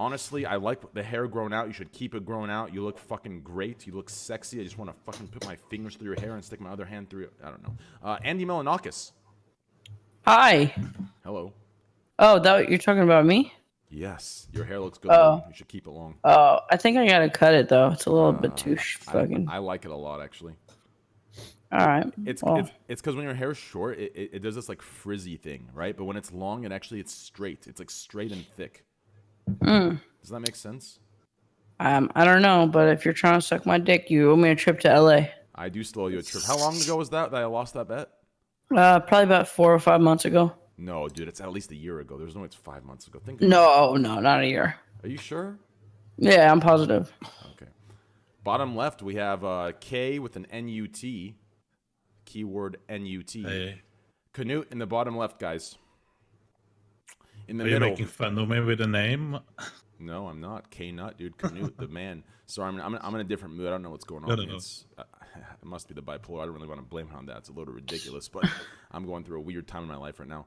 honestly, I like the hair grown out. You should keep it grown out. You look fucking great. You look sexy. I just want to fucking put my fingers through your hair and stick my other hand through it. I don't know. Andy Melanakis. Hi. Hello. Oh, you're talking about me? Yes. Your hair looks good. Oh. You should keep it long. Oh, I think I gotta cut it though. It's a little bit too fucking. I like it a lot actually. All right. It's because when your hair's short, it does this like frizzy thing, right? But when it's long, it's straight. It's like straight and thick. Does that make sense? I don't know, but if you're trying to suck my dick, you owe me a trip to LA. I do still owe you a trip. How long ago was that I lost that bet? Probably about 4 or 5 months ago. No, dude, it's at least a year ago. There's no way it's 5 months ago. No, not a year. Are you sure? Yeah, I'm positive. Okay. Bottom left, we have K with an N-U-T. Keyword N-U-T. Hey. Canute in the bottom left, guys. In the Are middle. you making fun of me with the name? No, I'm not. K-Nut, dude. Canute, the man. Sorry, I'm in a different mood. I don't know what's going on. No. It must be the bipolar. I don't really want to blame it on that. It's a little ridiculous, but I'm going through a weird time in my life right now.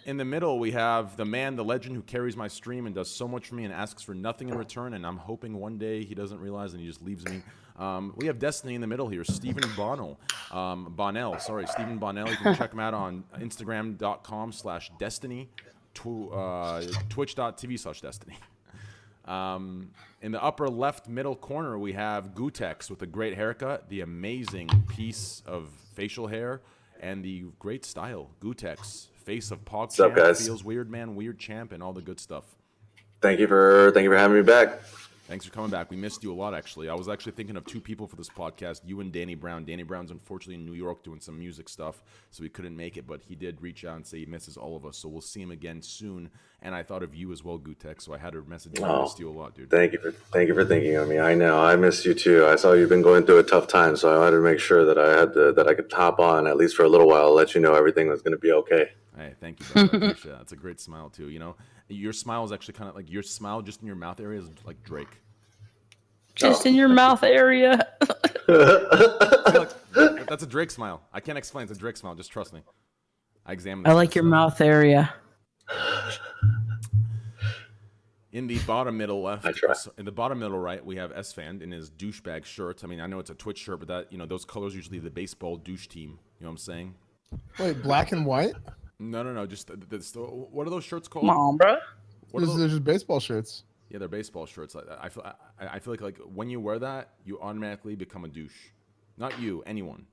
In the middle, we have the man, the legend who carries my stream and does so much for me and asks for nothing in return, and I'm hoping one day he doesn't realize and he just leaves me. We have Destiny in the middle here. Stephen Bonnell. Stephen Bonnell. You can check him out on Instagram.com/Destiny, Twitch.tv/Destiny. In the upper left middle corner, we have Gutex with a great haircut, the amazing piece of facial hair, and the great style. Gutex, face of Pog What's up, guys? Feels weird man, weird champ, and all the good stuff. Thank you for having me back. Thanks for coming back. We missed you a lot, actually. I was actually thinking of 2 people for this podcast, you and Danny Brown. Danny Brown's unfortunately in New York doing some music stuff, so he couldn't make it, but he did reach out and say he misses all of us, so we'll see him again soon. And I thought of you as well, Gutex, so I had to message you. I missed you a lot, dude. Thank you for thinking of me. I know. I missed you too. I saw you've been going through a tough time, so I wanted to make sure that I could hop on at least for a little while, let you know everything was going to be okay. Hey, thank you, brother. I appreciate that. That's a great smile, too. You know, your smile is actually kind of like your smile just in your mouth area is like Drake. Just in your mouth area. That's a Drake smile. I can't explain. It's a Drake smile. Just trust me. I examined. I like your mouth area. In the bottom middle left, I try. In the bottom middle right, we have S-Fan in his douchebag shirt. I mean, I know it's a Twitch shirt, but that those colors usually the baseball douche team. You know what I'm saying? Wait, black and white? No. Just what are those shirts called? Come on, bro. They're just baseball shirts. Yeah, they're baseball shirts. I feel like when you wear that, you automatically become a douche. Not you, anyone.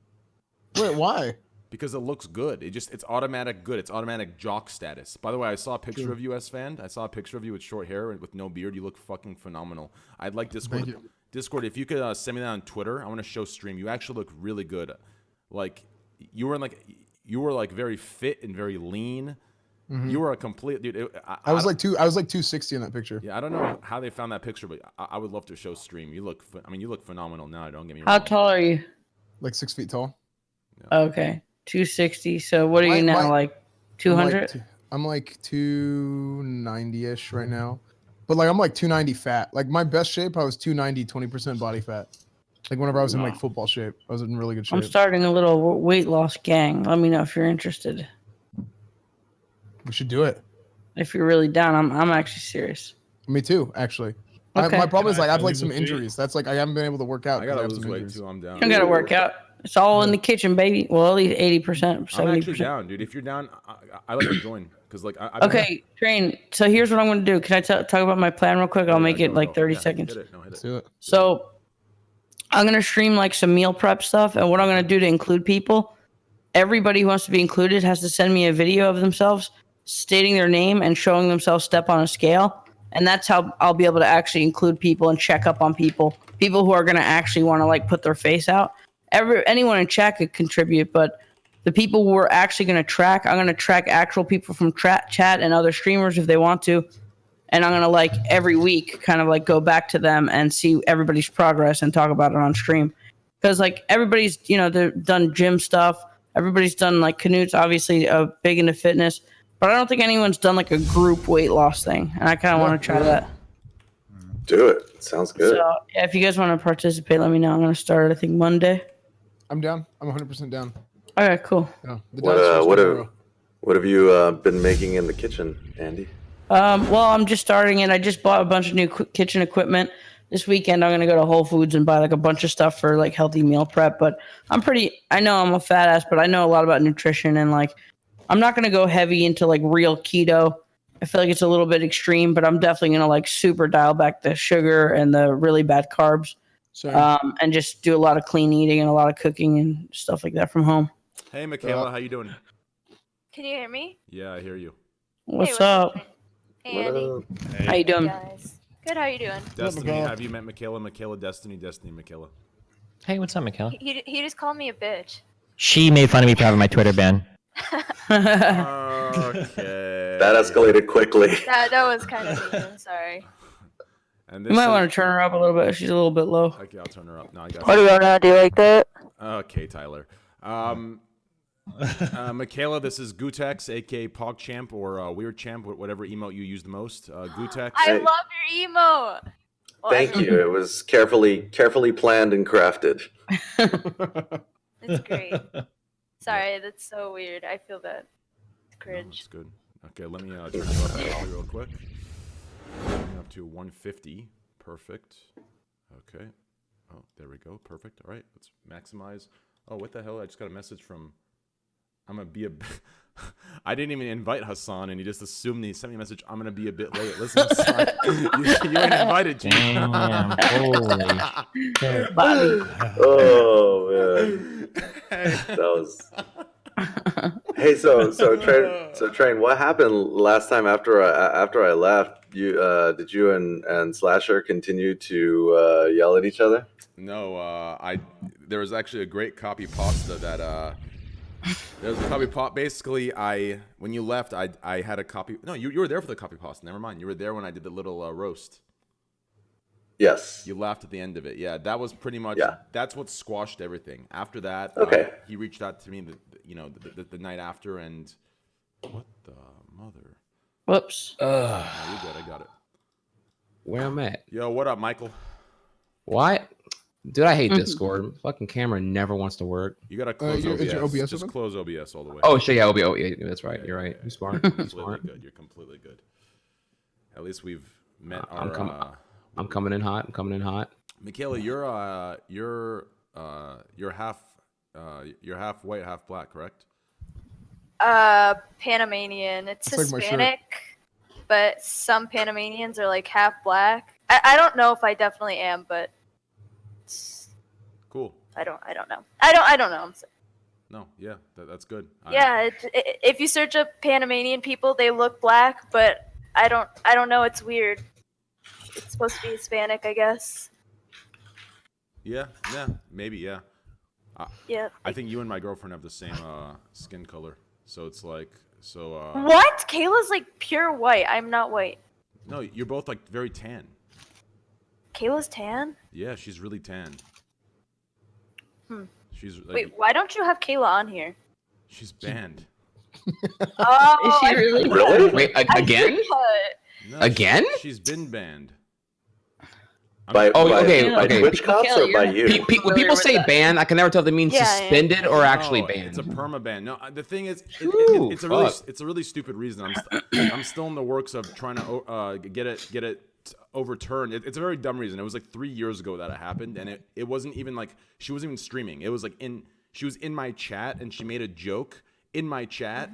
Wait, why? Because it looks good. It's automatic good. It's automatic jock status. By the way, I saw a picture of you, S-Fan. I saw a picture of you with short hair and with no beard. You look fucking phenomenal. I'd like Discord. Thank you. Discord, if you could send me that on Twitter, I want to show stream. You actually look really good. Like you were very fit and very lean. Mm-hmm. You were a complete dude. I was like 260 in that picture. Yeah, I don't know how they found that picture, but I would love to show stream. You look phenomenal now. Don't get me wrong. How tall are you? Like 6 feet tall. Yeah. Okay, 260. So what are you now? Like 200? I'm like 290-ish right now, but like I'm like 290 fat. Like my best shape, I was 290, 20% body fat. Like whenever I was in like football shape, I was in really good shape. I'm starting a little weight loss gang. Let me know if you're interested. We should do it. If you're really down, I'm actually serious. Me too, actually. Okay. My problem is like I have like some injuries. That's like I haven't been able to work out. I gotta lose weight too. I'm down. You gotta work out. It's all in the kitchen, baby. Well, at least 80%, 70%. I'm actually down, dude. If you're down, I like to join because like okay, Train. So here's what I'm gonna do. Can I talk about my plan real quick? I'll make it like 30 seconds. Hit it. Let's do it. So I'm gonna stream like some meal prep stuff, and what I'm gonna do to include people, everybody who wants to be included has to send me a video of themselves stating their name and showing themselves step on a scale, and that's how I'll be able to actually include people and check up on people who are gonna actually want to like put their face out. Anyone in chat could contribute, but the people who are actually gonna track, I'm gonna track actual people from chat and other streamers if they want to. And I'm going to like every week kind of like go back to them and see everybody's progress and talk about it on stream. Because like everybody's, they've done gym stuff. Everybody's done like Canute's obviously big into fitness. But I don't think anyone's done like a group weight loss thing. And I kind of want to try that. Do it. Sounds good. So yeah, if you guys want to participate, let me know. I'm going to start, I think, Monday. I'm down. I'm 100% down. All right, cool. Yeah, what have you been making in the kitchen, Andy? Well, I'm just starting it. I just bought a bunch of new kitchen equipment. This weekend, I'm gonna go to Whole Foods and buy like a bunch of stuff for like healthy meal prep. But I know I'm a fat ass, but I know a lot about nutrition and like, I'm not gonna go heavy into like real keto. I feel like it's a little bit extreme, but I'm definitely gonna like super dial back the sugar and the really bad carbs, So and just do a lot of clean eating and a lot of cooking and stuff like that from home. Hey, Michaela, how you doing? Can you hear me? Yeah, I hear you. What's Hey, up? Hey, Andy. How you doing? Guys. Good, how you doing? Destiny, Michaela? have you met Michaela? Michaela, Destiny, Michaela. Hey, what's up, Mikhail? He just called me a bitch. She made fun of me for having my Twitter ban. Okay. That escalated quickly. That was kind of mean. I'm sorry. And You might want to turn her up a little bit. She's a little bit low. Okay, I'll turn her up. No, I got What do you want to do like that? Okay, Tyler. Michaela, this is Gutex, aka PogChamp or Weird Champ, whatever emote you use the most. Gutex. I love your emo. Well, Thank you. It was carefully planned and crafted. It's great. Sorry, that's so weird. I feel bad. It's No, cringe. that's good. Okay, let me turn you up real quick. Turning up to 150. Perfect. Okay. Oh, there we go. Perfect. All right, let's maximize. Oh, what the hell? I just got a message from. I'm gonna be a. I didn't even invite Hassan, and he just assumed he sent me a message. I'm gonna be a bit late. Listen, Hassan, you ain't invited, G. Damn, holy shit. Bobby. Oh man, that was. Hey, so Train, what happened last time after I left? Did you and Slasher continue to yell at each other? No, there was actually a great copy pasta that there was a copy pop. Basically, when you left, I had a copy. No, you were there for the copy pasta. Never mind. You were there when I did the little roast. Yes. You laughed at the end of it. Yeah, that was pretty much. Yeah. That's what squashed everything. After that, Okay. He reached out to me, the night after, and what the mother? Whoops. No, you're good. I got it. Where I'm at. Yo, what up, Michael? What? Dude, I hate Discord. Fucking camera never wants to work. You gotta close OBS. is your OBS Just open? close OBS all the way. Oh shit, yeah, yeah, that's right. You're right. You're smart. You're completely smart. good. You're completely good. At least we've met I'm our. I'm coming in hot. I'm coming in hot. Michaela, you're half white, half black, correct? Panamanian. It's It's like my shirt. Hispanic, but some Panamanians are like half black. I don't know if I definitely am, but Cool. I don't know. I don't know. No, yeah, that's good. Yeah, if you search up Panamanian people, they look black, but I don't know. It's weird. It's supposed to be Hispanic, I guess. Yeah, maybe, yeah. Yeah. I think you and my girlfriend have the same skin color, so it's like What? Kayla's like pure white. I'm not white. No, you're both like very tan. Kayla's tan? Yeah, she's really tan. She's like, Wait, why don't you have Kayla on here? she's banned. Oh, Is she really? Really? Wait, again? No, Again? She's been banned. By okay. Twitch cops Michaela, or by you're- you? When people say ban, I can never tell if they mean Yeah, yeah. suspended or actually No, banned. It's a perma ban. No, the thing is, Ooh, it's a really stupid reason. I'm still in the works of trying to get it overturned. It's a very dumb reason. It was like 3 years ago that it happened, and it wasn't even like she wasn't even streaming. It was like she was in my chat, and she made a joke in my chat.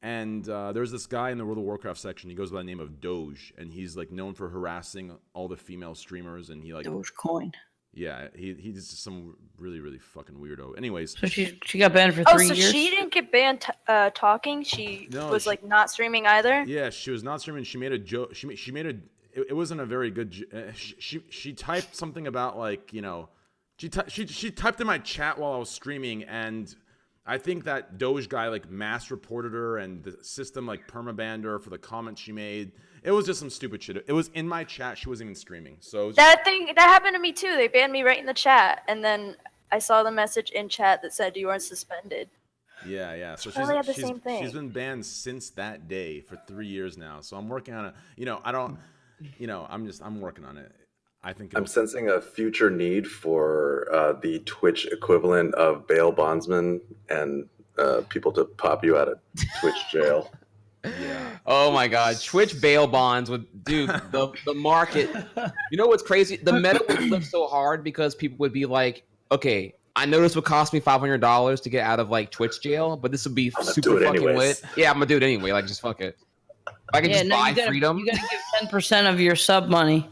And there's this guy in the World of Warcraft section. He goes by the name of Doge, and he's like known for harassing all the female streamers. And he like, Dogecoin. yeah, he's just some really fucking weirdo. Anyways, So she got banned for Oh, 3 so years. she didn't get banned talking. She No, was she- like not streaming either. yeah, she was not streaming. She made a joke. She made a. It wasn't a very good. She typed something about like she typed in my chat while I was streaming, and I think that Doge guy like mass reported her, and the system like permabanned her for the comments she made. It was just some stupid shit. It was in my chat. She wasn't even streaming. So it was That happened to me too. They banned me right in the chat, and then I saw the message in chat that said you weren't suspended. yeah. So Probably had the she's same thing. she's been banned since that day for 3 years now. So I'm working on it. I don't. I'm working on it. I think I'm sensing a future need for the Twitch equivalent of bail bondsmen and people to pop you out of Twitch jail. Yeah. Oh my God, Twitch bail bonds would, dude. The market. You know what's crazy? The meta would flip so hard because people would be like, okay, I know this would cost me $500 to get out of like Twitch jail, but this would be I'm gonna super do it fucking anyways. lit. Yeah, I'm gonna do it anyway. Like, just fuck it. If I can just buy freedom. You gotta give 10% of your sub money.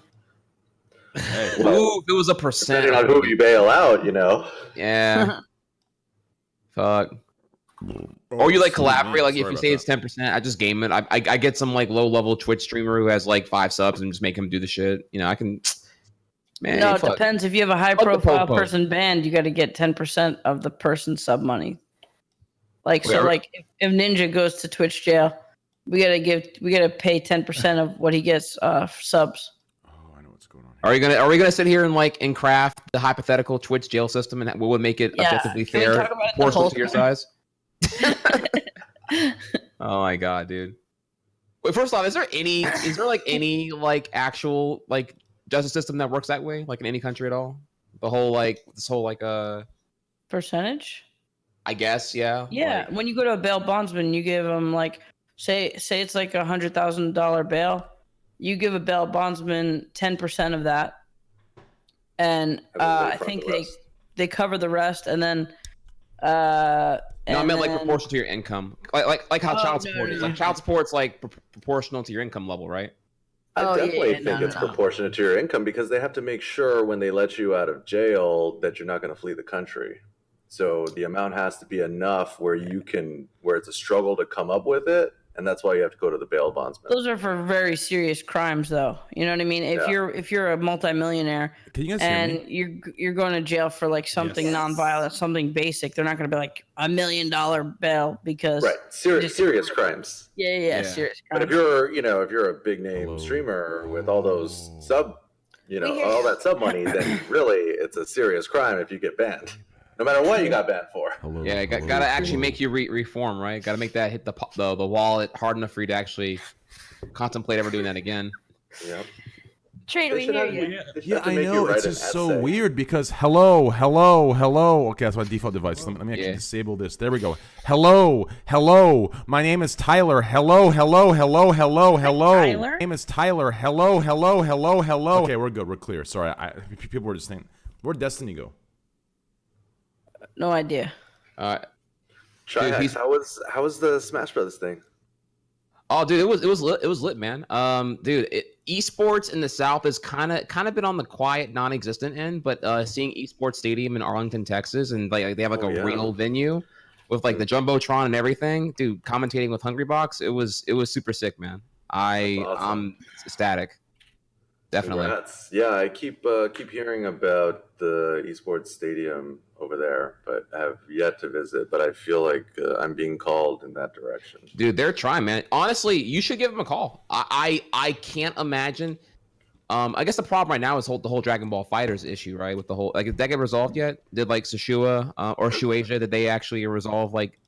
Hey, Ooh, if it was a percent. Depending on who you bail out, you know. Yeah. Fuck. Or you like collaborate, like if you say it's 10%, I just game it. I get some like low level Twitch streamer who has like 5 subs and just make him do the shit. You know, I can. Man, No, it fuck. depends. If you have a high Fuck the profile popo. person banned, you got to get 10% of the person's sub money. Like, so Wait, like if Ninja goes to Twitch jail, we gotta pay 10% of what he gets subs. Oh, I know what's going on. Are we gonna sit here and like and craft the hypothetical Twitch jail system and what would make it Yeah. objectively Can we fair, talk about it the proportional whole to your time? size? Oh my God, dude. Wait, first off, is there like any like actual like justice system that works that way, like in any country at all? The whole like this whole like Percentage? I guess, yeah. Yeah. Like, When you go to a bail bondsman, you give them like say it's like $100,000 bail. You give a bail bondsman 10% of that, and I think they cover the rest, and then. no, I meant like proportional to your income, like how child support is. Like child support's like proportional to your income level, right? I definitely think it's proportionate to your income because they have to make sure when they let you out of jail that you're not going to flee the country. So the amount has to be enough where it's a struggle to come up with it, and that's why you have to go to the bail bondsman. Those are for very serious crimes, though. You know what I mean? If you're a multimillionaire Can you guys hear and me? you're going to jail for like something nonviolent, something basic, they're not going to be like $1 million bail because serious crimes. Yeah, serious crimes. But if you're a big name streamer with all those all that sub money, then really it's a serious crime if you get banned. No matter what you got banned for. Yeah, gotta actually make you reform, right? Gotta make that hit the wallet hard enough for you to actually contemplate ever doing that again. Yep. Train, we hear you. Yeah, I know. It's just so weird because hello. Okay, that's my default device. Let me actually disable this. There we go. Hello. My name is Tyler. Hello. Tyler? My name is Tyler. Hello. Okay, we're good. We're clear. Sorry, people were just saying, where'd Destiny go? No idea. Trihex, how was the Smash Brothers thing? Oh, dude, it was lit, man. Dude, eSports in the South is kind of been on the quiet, non-existent end, but seeing eSports Stadium in Arlington, Texas, and like they have like a real venue with like the jumbotron and everything, dude. Commentating with Hungrybox, it was super sick, man. I'm ecstatic. Definitely. Congrats. Yeah, I keep hearing about the esports stadium over there, but I have yet to visit. But I feel like I'm being called in that direction. Dude, they're trying, man. Honestly, you should give them a call. I can't imagine. I guess the problem right now is the whole Dragon Ball FighterZ issue, right? With the whole did that get resolved yet? Did like Sushua or Shueisha, did they actually resolve like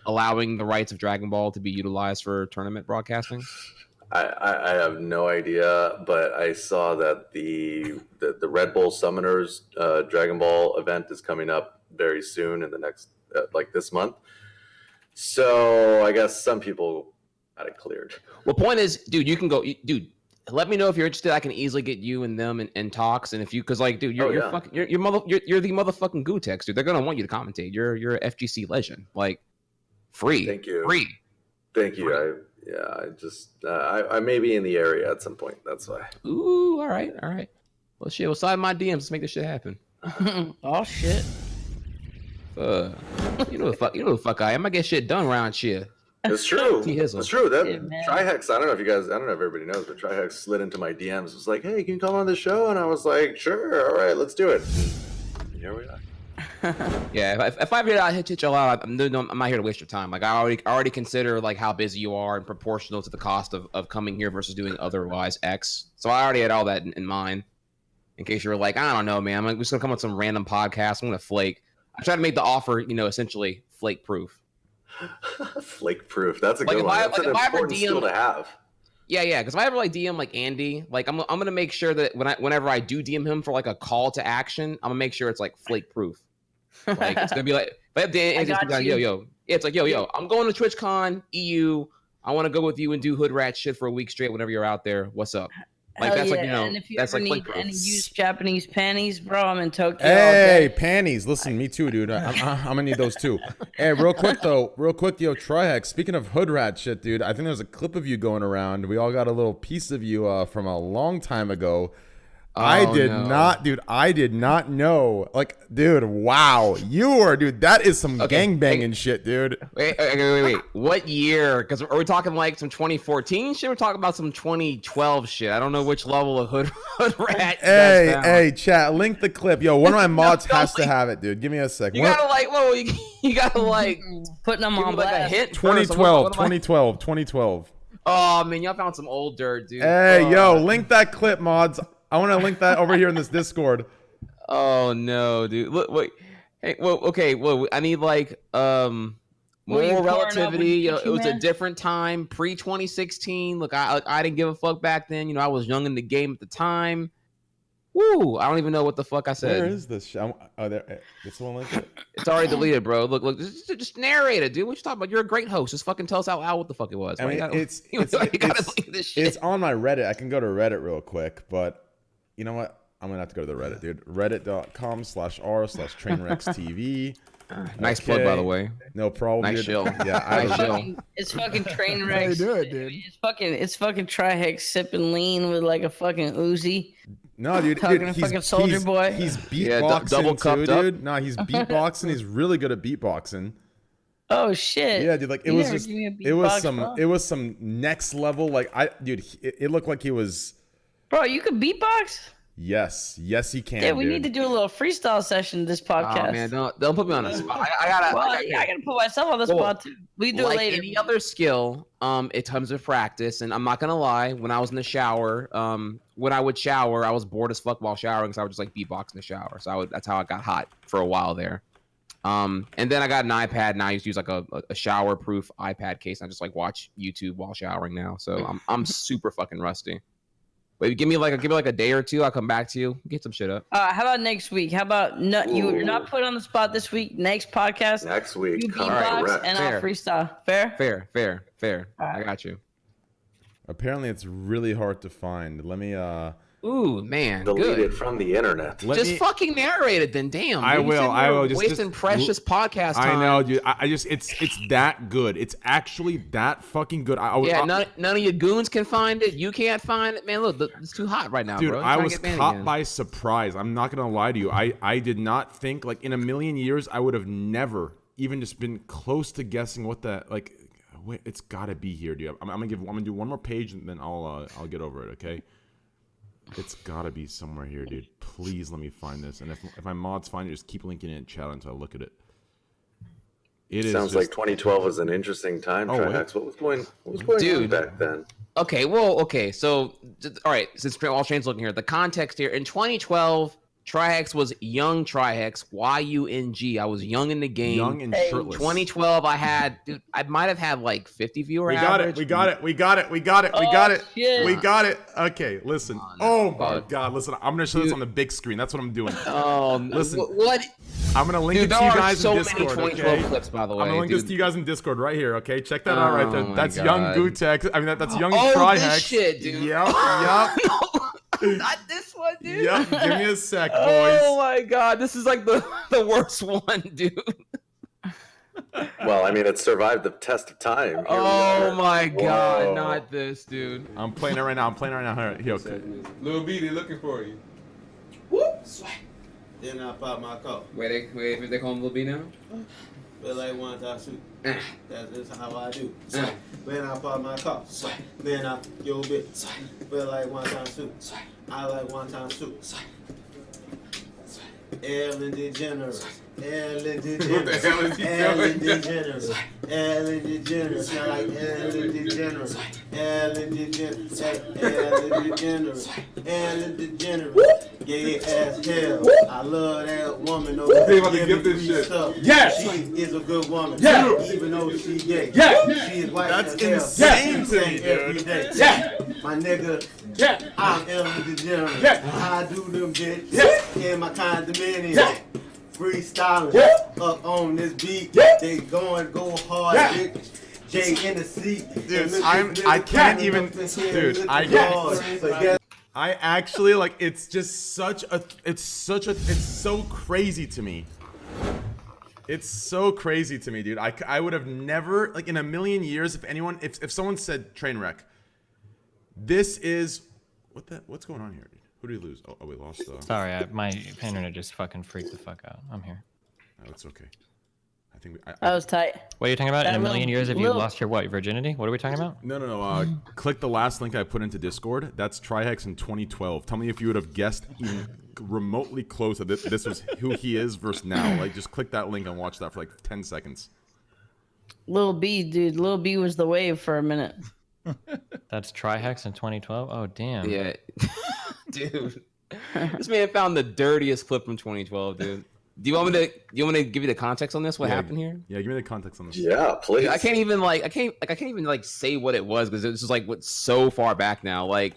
allowing the rights of Dragon Ball to be utilized for tournament broadcasting? I have no idea, but I saw that the Red Bull Summoners Dragon Ball event is coming up very soon in the next like this month. So I guess some people got it cleared. Well, point is, dude, you can go, dude. Let me know if you're interested. I can easily get you and them in talks, and if you, because like, dude, you're the motherfucking Gootecks, dude. They're gonna want you to commentate. You're a FGC legend, like free. Thank you. Free. Thank you. I may be in the area at some point. That's why. Ooh, all right. Well, shit. Well, slide my DMs. Let's make this shit happen. Oh shit. You know the fuck I am. I get shit done around here. It's true. It's true. That Trihex. I don't know if everybody knows, but Trihex slid into my DMs. It was like, "Hey, can you come on the show?" And I was like, "Sure, all right, let's do it." And here we are. Yeah, if I hit you out, I'm not here to waste your time. Like I already consider like how busy you are and proportional to the cost of coming here versus doing otherwise X. So I already had all that in mind. In case you were like, I don't know, man, I'm just gonna come with some random podcast. I'm gonna flake. I try to make the offer, essentially flake proof. Flake proof. That's a good one. That's an important skill to have. Yeah. Because if I ever like DM like Andy, like I'm gonna make sure that whenever I do DM him for like a call to action, I'm gonna make sure it's like flake proof. Like it's gonna be like, if I have Dan, it's like, yo. Yeah, it's like, yo. I'm going to TwitchCon EU. I want to go with you and do hood rat shit for a week straight whenever you're out there. What's up? Like Hell that's yeah. like, you know, and if you that's ever like need proof. any used Japanese panties, bro, I'm in Tokyo. Hey, panties. Listen, me too, dude. I'm gonna need those too. Hey, real quick, yo, Trihex. Speaking of hood rat shit, dude, I think there's a clip of you going around. We all got a little piece of you from a long time ago. I did not know. Like, dude, wow. Dude, that is some gangbanging shit, dude. Wait. What year? Because are we talking like some 2014 shit? We're talking about some 2012 shit. I don't know which level of hood rat. Hey, chat, link the clip. Yo, one of my mods has to have it, dude. Give me a second. You gotta like, you gotta like putting them on like blast. a hit. 2012. Oh man, y'all found some old dirt, dude. Hey, yo, link that clip, mods. I want to link that over here in this Discord. Oh no, dude. Look, wait. Hey, well, okay. Well, I need like more relativity. You know, it was a different time, pre 2016. Look, I didn't give a fuck back then. You know, I was young in the game at the time. Woo! I don't even know what the fuck I said. Where is this? Oh, there. This one like it. It's already deleted, bro. Look, just narrate it, dude. What you talking about? You're a great host. Just fucking tell us out loud what the fuck it was. I mean, it's on my Reddit. I can go to Reddit real quick, but you know what? I'm gonna have to go to the Reddit, dude. Reddit.com/r/Trainwreckstv. Nice plug, by the way. No problem. Nice dude. show. Yeah, Nice show. It's fucking Trainwreck. They do it, dude. It's fucking Trihex sipping lean with like a fucking Uzi. No, dude. Talking to fucking Soldier Boy. He's beatboxing double too, cupped up. dude. No, he's beatboxing. He's really good at beatboxing. Oh shit. Yeah, dude. Like it was some next level. Like it looked like he was. Bro, you could beatbox? Yes, he can. Yeah, we need to do a little freestyle session this podcast. Oh man, don't put me on the spot. I gotta put myself on the spot too. We do like it later. any other skill, it comes with practice. And I'm not gonna lie, when I was in the shower, when I would shower, I was bored as fuck while showering, so I would just like beatbox in the shower. So that's how I got hot for a while there. And then I got an iPad, and I used to use like a shower-proof iPad case. And I just like watch YouTube while showering now. So I'm super fucking rusty. But give me like a day or two. I'll come back to you. Get some shit up. How about next week? How about you're not put on the spot this week? Next podcast. Next week. You beatbox and I'll freestyle. Fair? Fair. I got you. Apparently, it's really hard to find. Let me Ooh, man. Delete good. it from the internet. Fucking narrate it then. Damn. I will. Just wasting precious podcast time. I know, dude. It's that good. It's actually that fucking good. None of your goons can find it. You can't find it, man. Look, it's too hot right now, dude. bro. I was caught by surprise. I'm not gonna lie to you. I did not think like in a million years I would have never even just been close to guessing what that like. Wait, it's gotta be here, dude. I'm gonna do one more page and then I'll get over it. Okay. It's gotta be somewhere here, dude. Please let me find this. And if my mods find it, just keep linking it in chat until I look at it. Sounds like 2012 was an interesting time, Trihex. What was going on back then? Okay. So, all right. Since all Shane's looking here, the context here in 2012. Trihex was young Trihex, Y-U-N-G. I was young in the game. Young and shirtless. 2012, I might have had like 50 viewer average. We got it. Okay, listen. Oh my God. Listen, I'm going to show this on the big screen. That's what I'm doing. Listen. What? I'm going to link it to you guys in Discord. There are so many 2012 clips, by the way. I'm going to link this to you guys in Discord right here, okay? Check that out right there. That's God. young Gutex. I mean, that's young Trihex. This shit, dude. Yep. Not this one, dude. Yep, give me a sec, boys. Oh my God, this is like the worst one, dude. Well, I mean, it survived the test of time. Oh my God, not this, dude. I'm playing it right now. Here, okay. Lil B, they looking for you. Whoop! Then I pop my car. Wait, they call him Lil B now? Feel like one time shoot. That's how I do. Then I pop my car. Then I yo bitch. Feel like one time shoot. I like one time shoot. Ellen DeGeneres. Ellen DeGeneres. Ellen DeGeneres. Ellen DeGeneres. Sound like Ellen DeGeneres. Ellen DeGeneres. Ellen DeGeneres. Ellen DeGeneres. Gay as hell. I love that woman. They about to give this shit. Yes. She is a good woman. Yeah. Even though she gay. Yeah. She is white That's as hell. insane to me, Every dude. day. Yeah. My nigga. Yeah. I'm Ellen DeGeneres. Yeah. I do them bitch. Yeah. In my condominium. Yeah. Freestyling. Yeah. Up on this beat. Yeah. They go hard, Yeah. bitch. Jay in the seat. Dude, I can't even, dude, I actually, like, it's just it's so crazy to me. It's so crazy to me, dude. I would have never, like, in a million years, if someone said Trainwreck, this is, what's going on here, dude? Who did we lose? Oh, we lost. Sorry, my internet just fucking freaked the fuck out. I'm here. No, it's okay. I think that was tight. What are you talking about? In a million years, if you little- lost your what? Your virginity? What are we talking about? No. Click the last link I put into Discord. That's Trihex in 2012. Tell me if you would have guessed even remotely close that this was who he is versus now. Like, just click that link and watch that for like 10 seconds. Lil B, dude. Lil B was the wave for a minute. That's Trihex in 2012. Oh damn. Yeah, dude. This man found the dirtiest clip from 2012, dude. Do you want me to give you the context on this? What happened here? Yeah, give me the context on this. Yeah, please. I can't even say what it was because it's just like what's so far back now. Like,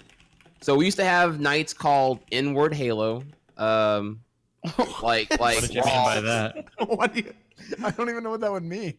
so we used to have nights called Inward Halo. Like What did you mean by that? I don't even know what that would mean.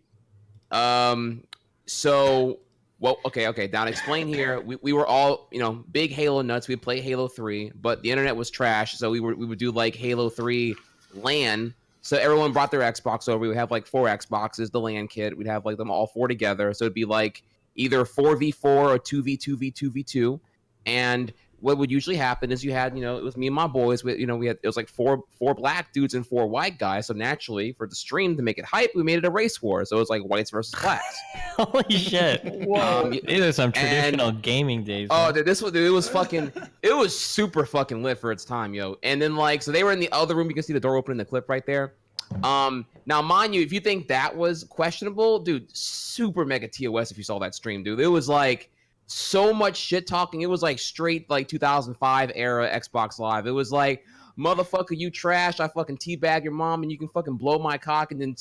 So, well, okay. Down explain here. We were all, big Halo nuts. We'd play Halo 3, but the internet was trash. So we would do like Halo 3 LAN. So everyone brought their Xbox over. We would have like 4 Xboxes, the LAN kit. We'd have like them all 4 together. So it'd be like either 4v4 or 2v2v2v2. And what would usually happen is you had, it was me and my boys. It was like four black dudes and 4 white guys. So naturally, for the stream to make it hype, we made it a race war. So it was like whites versus blacks. Holy shit! Whoa. These are some traditional gaming days. Oh, dude, it was super fucking lit for its time, yo. And then so they were in the other room. You can see the door open in the clip right there. Now, mind you, if you think that was questionable, dude, super mega TOS if you saw that stream, dude. It was like so much shit talking. It was like straight 2005 era Xbox Live. It was like, motherfucker, you trash. I fucking teabag your mom and you can fucking blow my cock. And then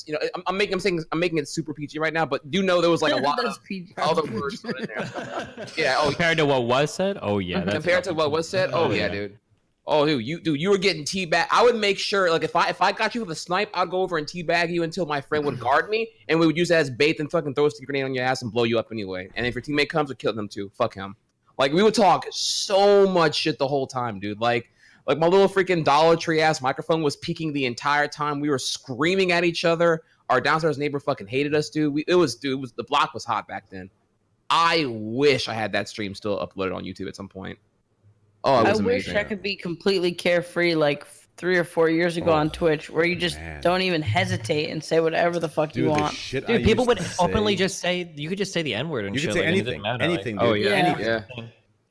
I'm making it super PG right now, but there was like a lot of other words in there. Yeah. Oh, compared to what was said. Oh yeah. Compared to what was said. Oh yeah, dude. Oh, dude, you were getting teabag. I would make sure, if I got you with a snipe, I'd go over and teabag you until my friend would guard me, and we would use that as bait and fucking throw a stick grenade on your ass and blow you up anyway. And if your teammate comes, we'd kill them too. Fuck him. We would talk so much shit the whole time, dude. Like my little freaking Dollar Tree ass microphone was peaking the entire time. We were screaming at each other. Our downstairs neighbor fucking hated us, dude. The block was hot back then. I wish I had that stream still uploaded on YouTube at some point. Oh, it was amazing. I wish I could be completely carefree like 3 or 4 years ago on Twitch, where you just don't even hesitate and say whatever the fuck you want. Dude, people would openly just say, you could just say the N-word and you shit. Could say anything. Anything, dude. Oh yeah. Anything. Yeah.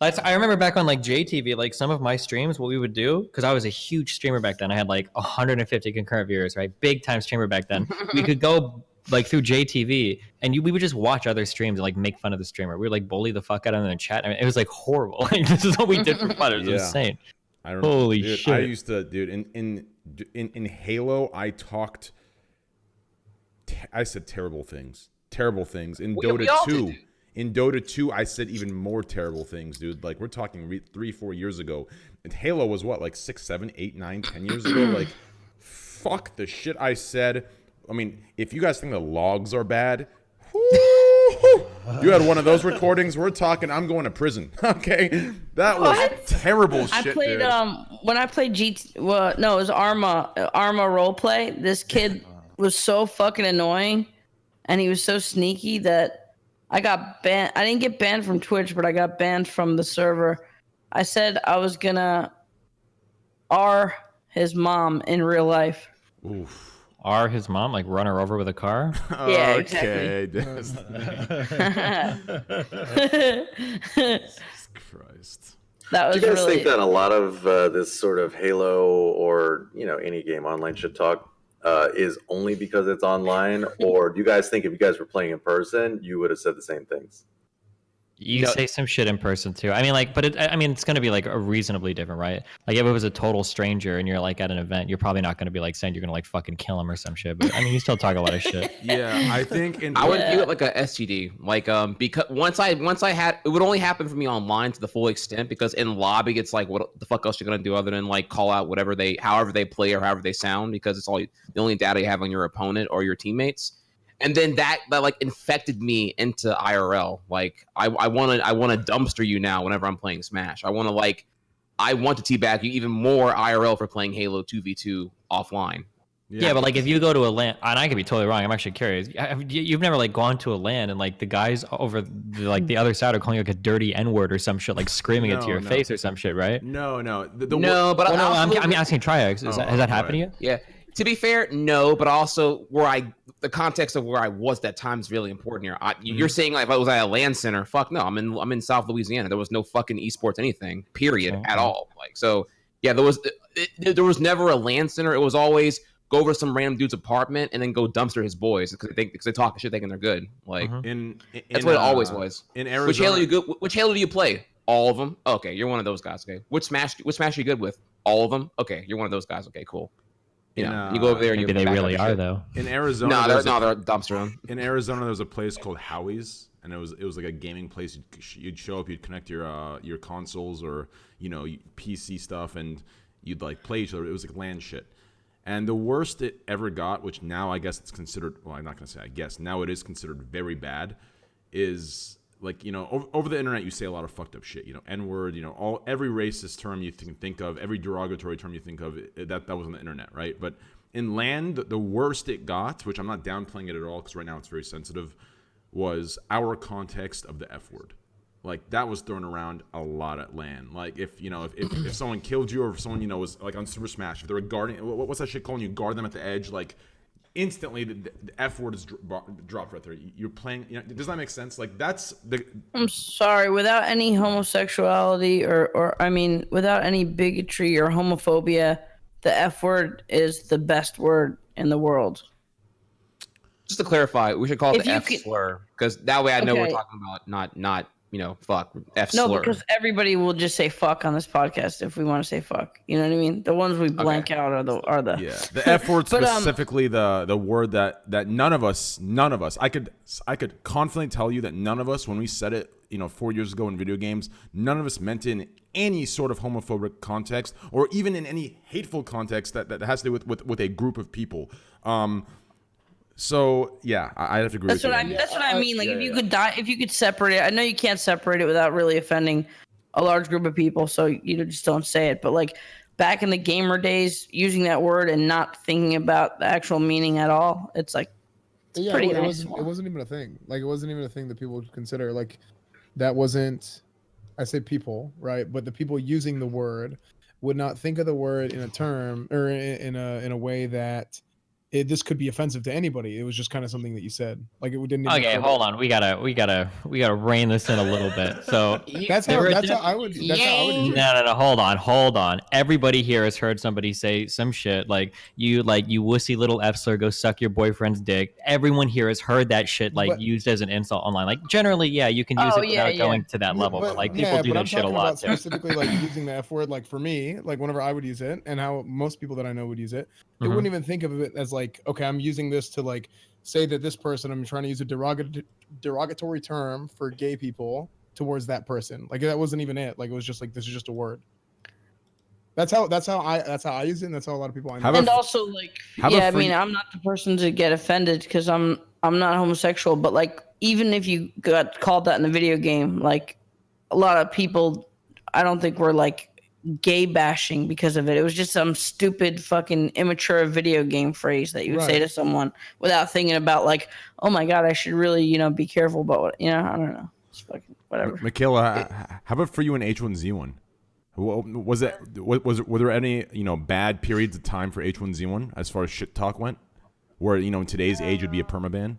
I remember back on JTV, some of my streams, what we would do, because I was a huge streamer back then. I had 150 concurrent viewers, right? Big time streamer back then. We could go through JTV, and we would just watch other streams and make fun of the streamer. We would bully the fuck out of them in the chat. I mean, it was horrible. This is what we did for fun. It was insane. Holy shit! I used to, dude. In Halo, I talked. I said terrible things. Terrible things. In Dota 2. In Dota 2, I said even more terrible things, dude. We're talking 3-4 years ago. And Halo was what, 6, 7, 8, 9, 10 years ago? Fuck the shit I said. I mean, if you guys think the logs are bad, you had one of those recordings. We're talking, I'm going to prison. Okay? That was terrible shit, I played, dude. when I played it was Arma roleplay. This kid was so fucking annoying, and he was so sneaky that I got banned. I didn't get banned from Twitch, but I got banned from the server. I said I was gonna R his mom in real life. Oof. R his mom, run her over with a car? Yeah, okay. exactly. Jesus Christ. That was Do you guys really... think that a lot of this sort of Halo or any game online shit talk is only because it's online, or do you guys think if you guys were playing in person, you would have said the same things? You say some shit in person too. I mean, but it's going to be a reasonably different, right? If it was a total stranger and you're at an event, you're probably not going to be saying you're going to fucking kill him or some shit. But I mean, you still talk a lot of shit. Yeah, I think I would view it like a STD. Because once I had, it would only happen for me online to the full extent, because in lobby it's what the fuck else you're going to do other than call out however they play or however they sound, because it's the only data you have on your opponent or your teammates. and then that like infected me into IRL. Like I want to dumpster you now whenever I'm playing Smash. I want to teabag you even more IRL for playing Halo 2v2 offline. Yeah, but like if you go to a LAN, and I could be totally wrong. I'm actually curious. You've never like gone to a LAN and like the guys over the other side are calling you like a dirty N-word or some shit, like screaming it to your face or some shit, right? No. No, but I'm asking Triax. Has that happened to you? Yeah. To be fair, no, but also the context of where I was that time is really important here. You're saying like, was I a LAN center? Fuck no, I'm in South Louisiana. There was no fucking esports anything, period, at all. Like so, yeah, there was never a LAN center. It was always go over to some random dude's apartment and then go dumpster his boys because they talk shit thinking they're good. Like that's what it always was. In Arizona, which Halo do you play? All of them. Okay, you're one of those guys. Okay, which Smash are you good with? All of them. Okay, you're one of those guys. Okay, cool. You go over there and maybe they really are though. In Arizona, they're dumpster. In Arizona, there was a place called Howie's, and it was like a gaming place. You'd show up, you'd connect your consoles or PC stuff, and you'd like play each other. It was like LAN shit. And the worst it ever got, which now I guess it's considered, well, I'm not going to say I guess, now it is considered very bad, is like, over the internet you say a lot of fucked up shit, N-word, every racist term you can think of, every derogatory term you think of, that was on the internet, right? But in LAN, the worst it got, which I'm not downplaying it at all because right now it's very sensitive, was our context of the F word. Like that was thrown around a lot at LAN. Like if someone killed you or if someone was like on Super Smash, if they're a guarding, what's that shit calling you? Guard them at the edge. Like instantly the F word is dropped right there. You're playing. Does that make sense? Like that's the. I'm sorry. Without any homosexuality or I mean, without any bigotry or homophobia, the F word is the best word in the world. Just to clarify, we should call it the F slur because that way I know we're talking about not. Fuck, F slur. No, because everybody will just say fuck on this podcast if we want to say fuck. You know what I mean? The ones we blank out are the yeah. The F word specifically, the word that none of us, I could confidently tell you that none of us, when we said it, 4 years ago in video games, none of us meant it in any sort of homophobic context or even in any hateful context that has to do with a group of people. So yeah, I have to agree. That's what I mean. Like if you could separate it. I know you can't separate it without really offending a large group of people. So you just don't say it. But like back in the gamer days, using that word and not thinking about the actual meaning at all, it's like pretty nice. It wasn't even a thing. Like it wasn't even a thing that people would consider. Like that wasn't. I say people, right? But the people using the word would not think of the word in a term or in a way that. This could be offensive to anybody. It was just kind of something that you said. Like it didn't. Okay, hold on. We gotta rein this in a little bit. So that's how I would. No. Hold on. Everybody here has heard somebody say some shit like you wussy little F slur, go suck your boyfriend's dick. Everyone here has heard that shit used as an insult online. Like generally, yeah, you can use it without going to that level. But like people do that shit a lot. Specifically, like using the F word. Like for me, like whenever I would use it, and how most people that I know would use it, they wouldn't even think of it as like, okay, I'm using this to like say that this person, I'm trying to use a derogatory term for gay people towards that person. Like that wasn't even it. Like it was just like, this is just a word. That's how I use it. And that's how a lot of people I know. And also like, I mean, I'm not the person to get offended because I'm not homosexual, but like, even if you got called that in the video game, like a lot of people, I don't think were like gay bashing because of it. It was just some stupid fucking immature video game phrase that you would say to someone without thinking about like, oh my God, I should really, be careful about what, I don't know. It's fucking whatever. Michaela, how about for you in H1Z1? Were there any, bad periods of time for H1Z1 as far as shit talk went? Where, in today's age would be a permaban?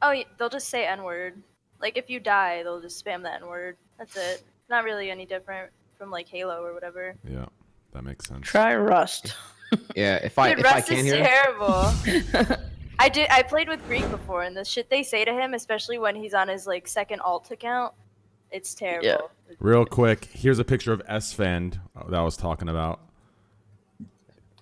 Oh, they'll just say N-word. Like if you die, they'll just spam the N-word. That's it. Not really any different from like Halo or whatever. Yeah, that makes sense. Try Rust. Yeah, if Rust I can is hear terrible. I played with Greek before, and the shit they say to him, especially when he's on his like second alt account, it's terrible. Yeah. Real quick, here's a picture of S-Fand that I was talking about.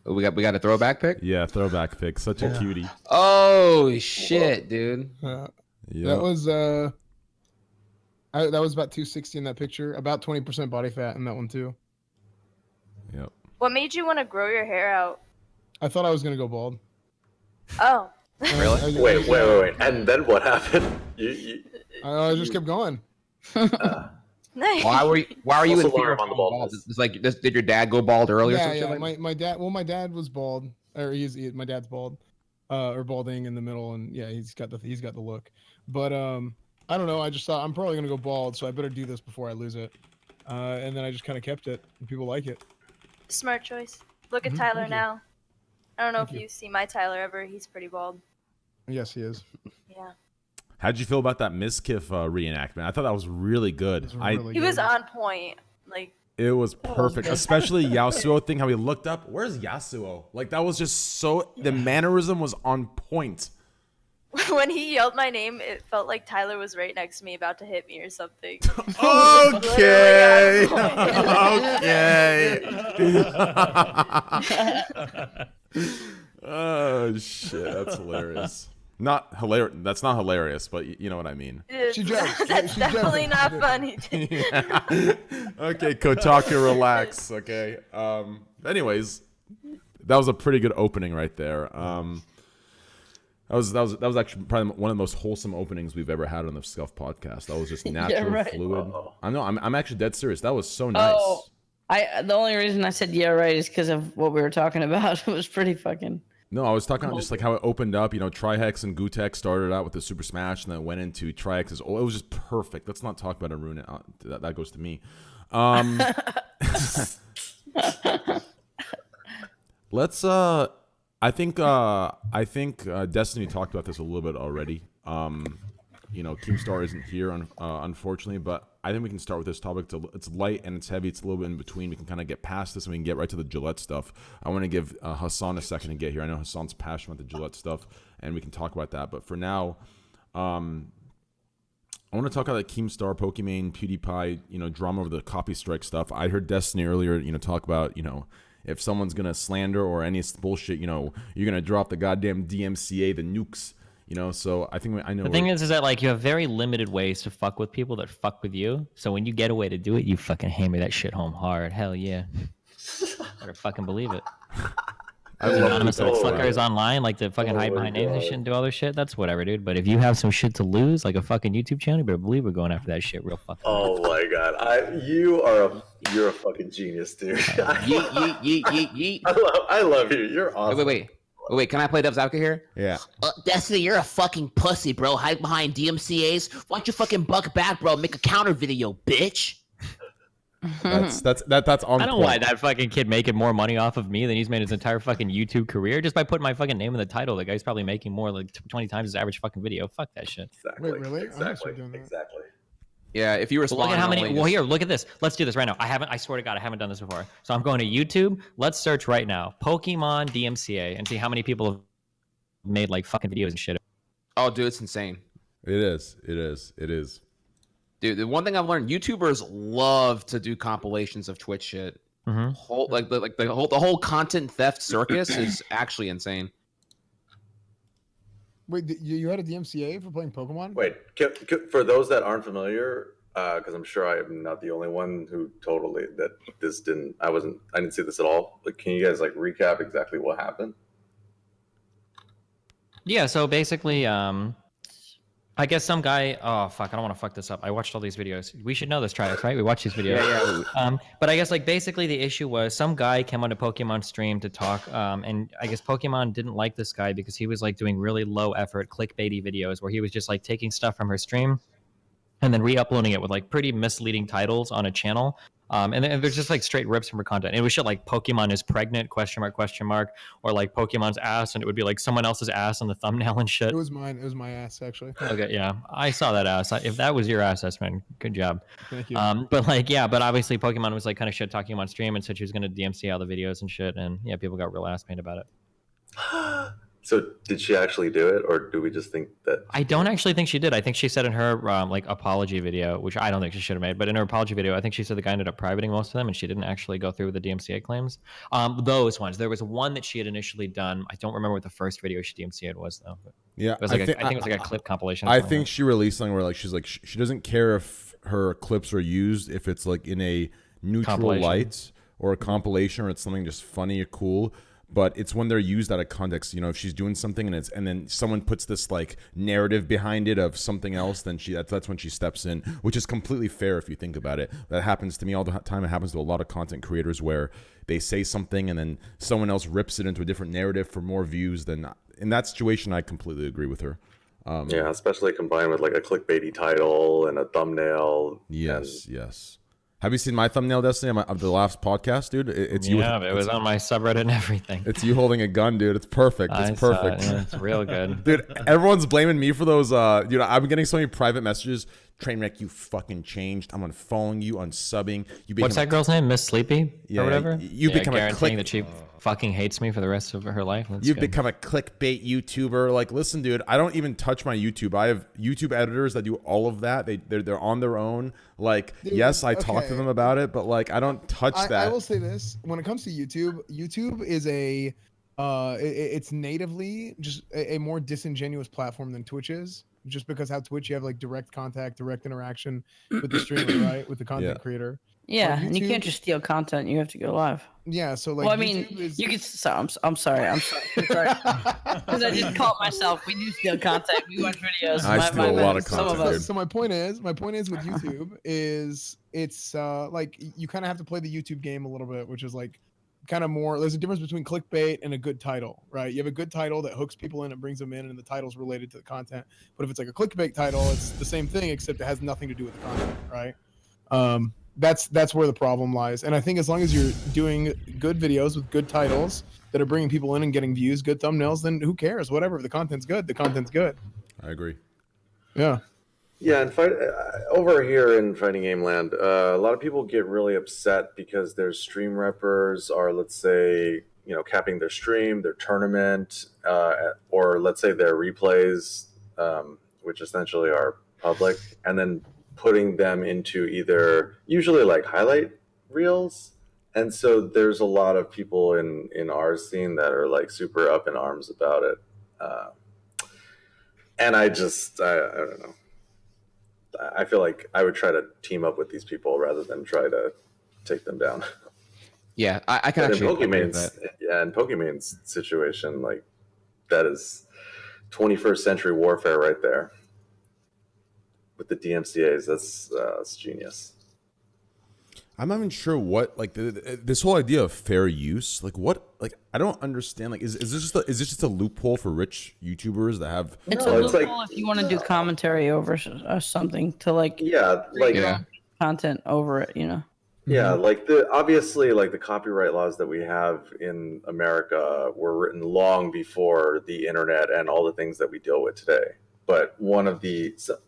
We got a throwback pic? Yeah, throwback pic. Such a cutie. Oh shit, dude. That was that was about 260 in that picture. About 20% body fat in that one too. Yep. What made you want to grow your hair out? I thought I was gonna go bald. Oh, Really? Wait. And then what happened? I just kept going. Nice. Why were you False in fear alarm of on the going bald? baldness. It's like, did your dad go bald early or Yeah, something? yeah. Like My dad. Well, my dad was bald, or my dad's bald, or balding in the middle, and yeah, he's got the look. But I don't know. I just thought I'm probably gonna go bald, so I better do this before I lose it. And then I just kind of kept it, and people like it. Smart choice. Look at Mhm, Tyler thank you. now. I don't know Thank if you. you see my Tyler ever. He's pretty bald. Yes, he is. Yeah. How'd you feel about that Miskiff reenactment? I thought that was really good. It was really He was good. on point. Like, It was perfect, especially Yasuo thing. How he looked up. Where's Yasuo? Like that was just so. The mannerism was on point. when he yelled my name, it felt like Tyler was right next to me about to hit me or something. Okay. Okay. Oh shit, that's hilarious. Not hilarious. That's not hilarious, but you know what I mean. She jokes. That's She's definitely joking. not funny. Okay, Kotaku, relax. Okay. Anyways, that was a pretty good opening right there. That was actually probably one of the most wholesome openings we've ever had on the Scuff podcast. That was just natural, right. fluid. I know. I'm actually dead serious. That was so nice. Oh, the only reason I said yeah right is because of what we were talking about. It was pretty fucking. No, I was talking about just like how it opened up. You know, Trihex and Gutex started out with the Super Smash, and then went into Trihex's. Oh, it was just perfect. Let's not talk about it and ruin it. That goes to me. Let's. I think Destiny talked about this a little bit already. You know, Keemstar isn't here, unfortunately, but I think we can start with this topic. It's light and it's heavy. It's a little bit in between. We can kind of get past this and we can get right to the Gillette stuff. I want to give Hassan a second to get here. I know Hassan's passionate about the Gillette stuff, and we can talk about that. But for now, I want to talk about the Keemstar, Pokimane, PewDiePie, you know, drama over the copy strike stuff. I heard Destiny earlier, you know, talk about, you know, if someone's going to slander or any bullshit, you know, you're going to drop the goddamn DMCA, the nukes. You know, so I think I know. The thing is that like you have very limited ways to fuck with people that fuck with you. So when you get a way to do it, you fucking hammer that shit home hard. Hell yeah. Better fucking believe it. Those anonymous little fuckers online, like to fucking hide behind names and shit and do all this shit. That's whatever, dude. But if you have some shit to lose, like a fucking YouTube channel, you better believe we're going after that shit real fucking. Oh my god, you're a fucking genius, dude. Yeet. I love you. You're awesome. Wait, can I play devil's advocate here? Yeah. Destiny, you're a fucking pussy, bro. Hide behind DMCAs. Why don't you fucking buck back, bro? Make a counter video, bitch. That's on. I don't know why that fucking kid making more money off of me than he's made his entire fucking YouTube career just by putting my fucking name in the title. The guy's probably making more, like 20 times his average fucking video. Fuck that shit. Exactly. Wait, really? I'm Exactly. actually doing that. Exactly. Yeah, if you respond. Look at how many. only Well, just- here, look at this. Let's do this right now. I swear to God, I haven't done this before. So I'm going to YouTube. Let's search right now, Pokemon DMCA, and see how many people have made like fucking videos and shit. Oh, dude, it's insane. It is. Dude, the one thing I've learned, YouTubers love to do compilations of Twitch shit. Mm-hmm. The whole content theft circus is actually insane. Wait, you had a DMCA for playing Pokemon? Wait, for those that aren't familiar, because I'm sure I am not the only one who I didn't see this at all. But can you guys like recap exactly what happened? Yeah, so basically, I guess some guy. Oh fuck, I don't want to fuck this up. I watched all these videos. We should know this, Triax, right? We watched these videos. Yeah. But I guess like basically the issue was some guy came onto Pokemon stream to talk, and I guess Pokemon didn't like this guy because he was like doing really low effort clickbaity videos where he was just like taking stuff from her stream and then re-uploading it with like pretty misleading titles on a channel. And there's just like straight rips from her content. It was shit like Pokemon is pregnant, question mark, or like Pokemon's ass, and it would be like someone else's ass on the thumbnail and shit. It was mine. It was my ass, actually. Okay, yeah, I saw that ass. If that was your ass, that's man, good job. Thank you. But like, yeah, but obviously Pokemon was like kind of shit talking him on stream and said she was gonna DMC all the videos and shit, and yeah, people got real ass made about it. So did she actually do it, or do we just think that? I don't actually think she did. I think she said in her like apology video, which I don't think she should have made, but in her apology video, I think she said the guy ended up privating most of them, and she didn't actually go through with the DMCA claims. Those ones. There was one that she had initially done. I don't remember what the first video she DMCA'd was though. Yeah, it was like I think it was like a clip compilation. I think she released something where like she's like she doesn't care if her clips are used if it's like in a neutral light or a compilation or it's something just funny or cool. but it's when they're used out of context. You know, if she's doing something and then someone puts this like narrative behind it of something else, then that's when she steps in, which is completely fair if you think about it. That happens to me all the time. It happens to a lot of content creators where they say something and then someone else rips it into a different narrative for more views. Than in that situation, I completely agree with her. Yeah, especially combined with like a clickbaity title and a thumbnail. Yes. Have you seen my thumbnail, Destiny, of the last podcast, dude? It's you. Yeah, it was on my subreddit and everything. It's you holding a gun, dude. It's perfect. It's perfect. Yeah, it's real good. Dude, everyone's blaming me for those. I've been getting so many private messages. Trainwreck, you fucking changed. I'm unfollowing you, unsubbing. What's that girl's name? Miss Sleepy? Yeah, or whatever? You become a guaranteeing that she fucking hates me for the rest of her life. You've become a clickbait YouTuber. Like, listen, dude, I don't even touch my YouTube. I have YouTube editors that do all of that. They're on their own. Like, dude, yes, I talk to them about it, but like, I don't touch that. I will say this: when it comes to YouTube, YouTube is it's natively just a more disingenuous platform than Twitch is. Just because how Twitch you have like direct contact, direct interaction with the streamer, right? With the content creator. Yeah, and you can't just steal content. You have to go live. Yeah, so like. Well, I mean, you can. Sorry, I'm sorry. Because I just caught myself. We do steal content. We watch videos. I steal a lot of content. So my point is with YouTube is it's like you kind of have to play the YouTube game a little bit, which is like kind of more. There's a difference between clickbait and a good title, right? You have a good title that hooks people in and brings them in, and the title's related to the content. But if it's like a clickbait title, it's the same thing except it has nothing to do with the content, right? That's where the problem lies. And I think as long as you're doing good videos with good titles that are bringing people in and getting views, good thumbnails, then who cares? Whatever. If the content's good, the content's good. I agree. Yeah. Yeah, and over here in Fighting Game Land, a lot of people get really upset because their stream reppers are, let's say, capping their stream, their tournament, or let's say their replays, which essentially are public, and then putting them into either usually like highlight reels. And so there's a lot of people in our scene that are like super up in arms about it. And I don't know. I feel like I would try to team up with these people rather than try to take them down. Yeah, I can actually agree with that. Yeah, in Pokemon's situation, like that is 21st century warfare right there. With the DMCAs, that's genius. I'm not even sure what this whole idea of fair use. I don't understand. Like, is this just a loophole for rich YouTubers that have? It's a loophole if you want to do commentary over something to content over it. Yeah, like obviously the copyright laws that we have in America were written long before the internet and all the things that we deal with today. But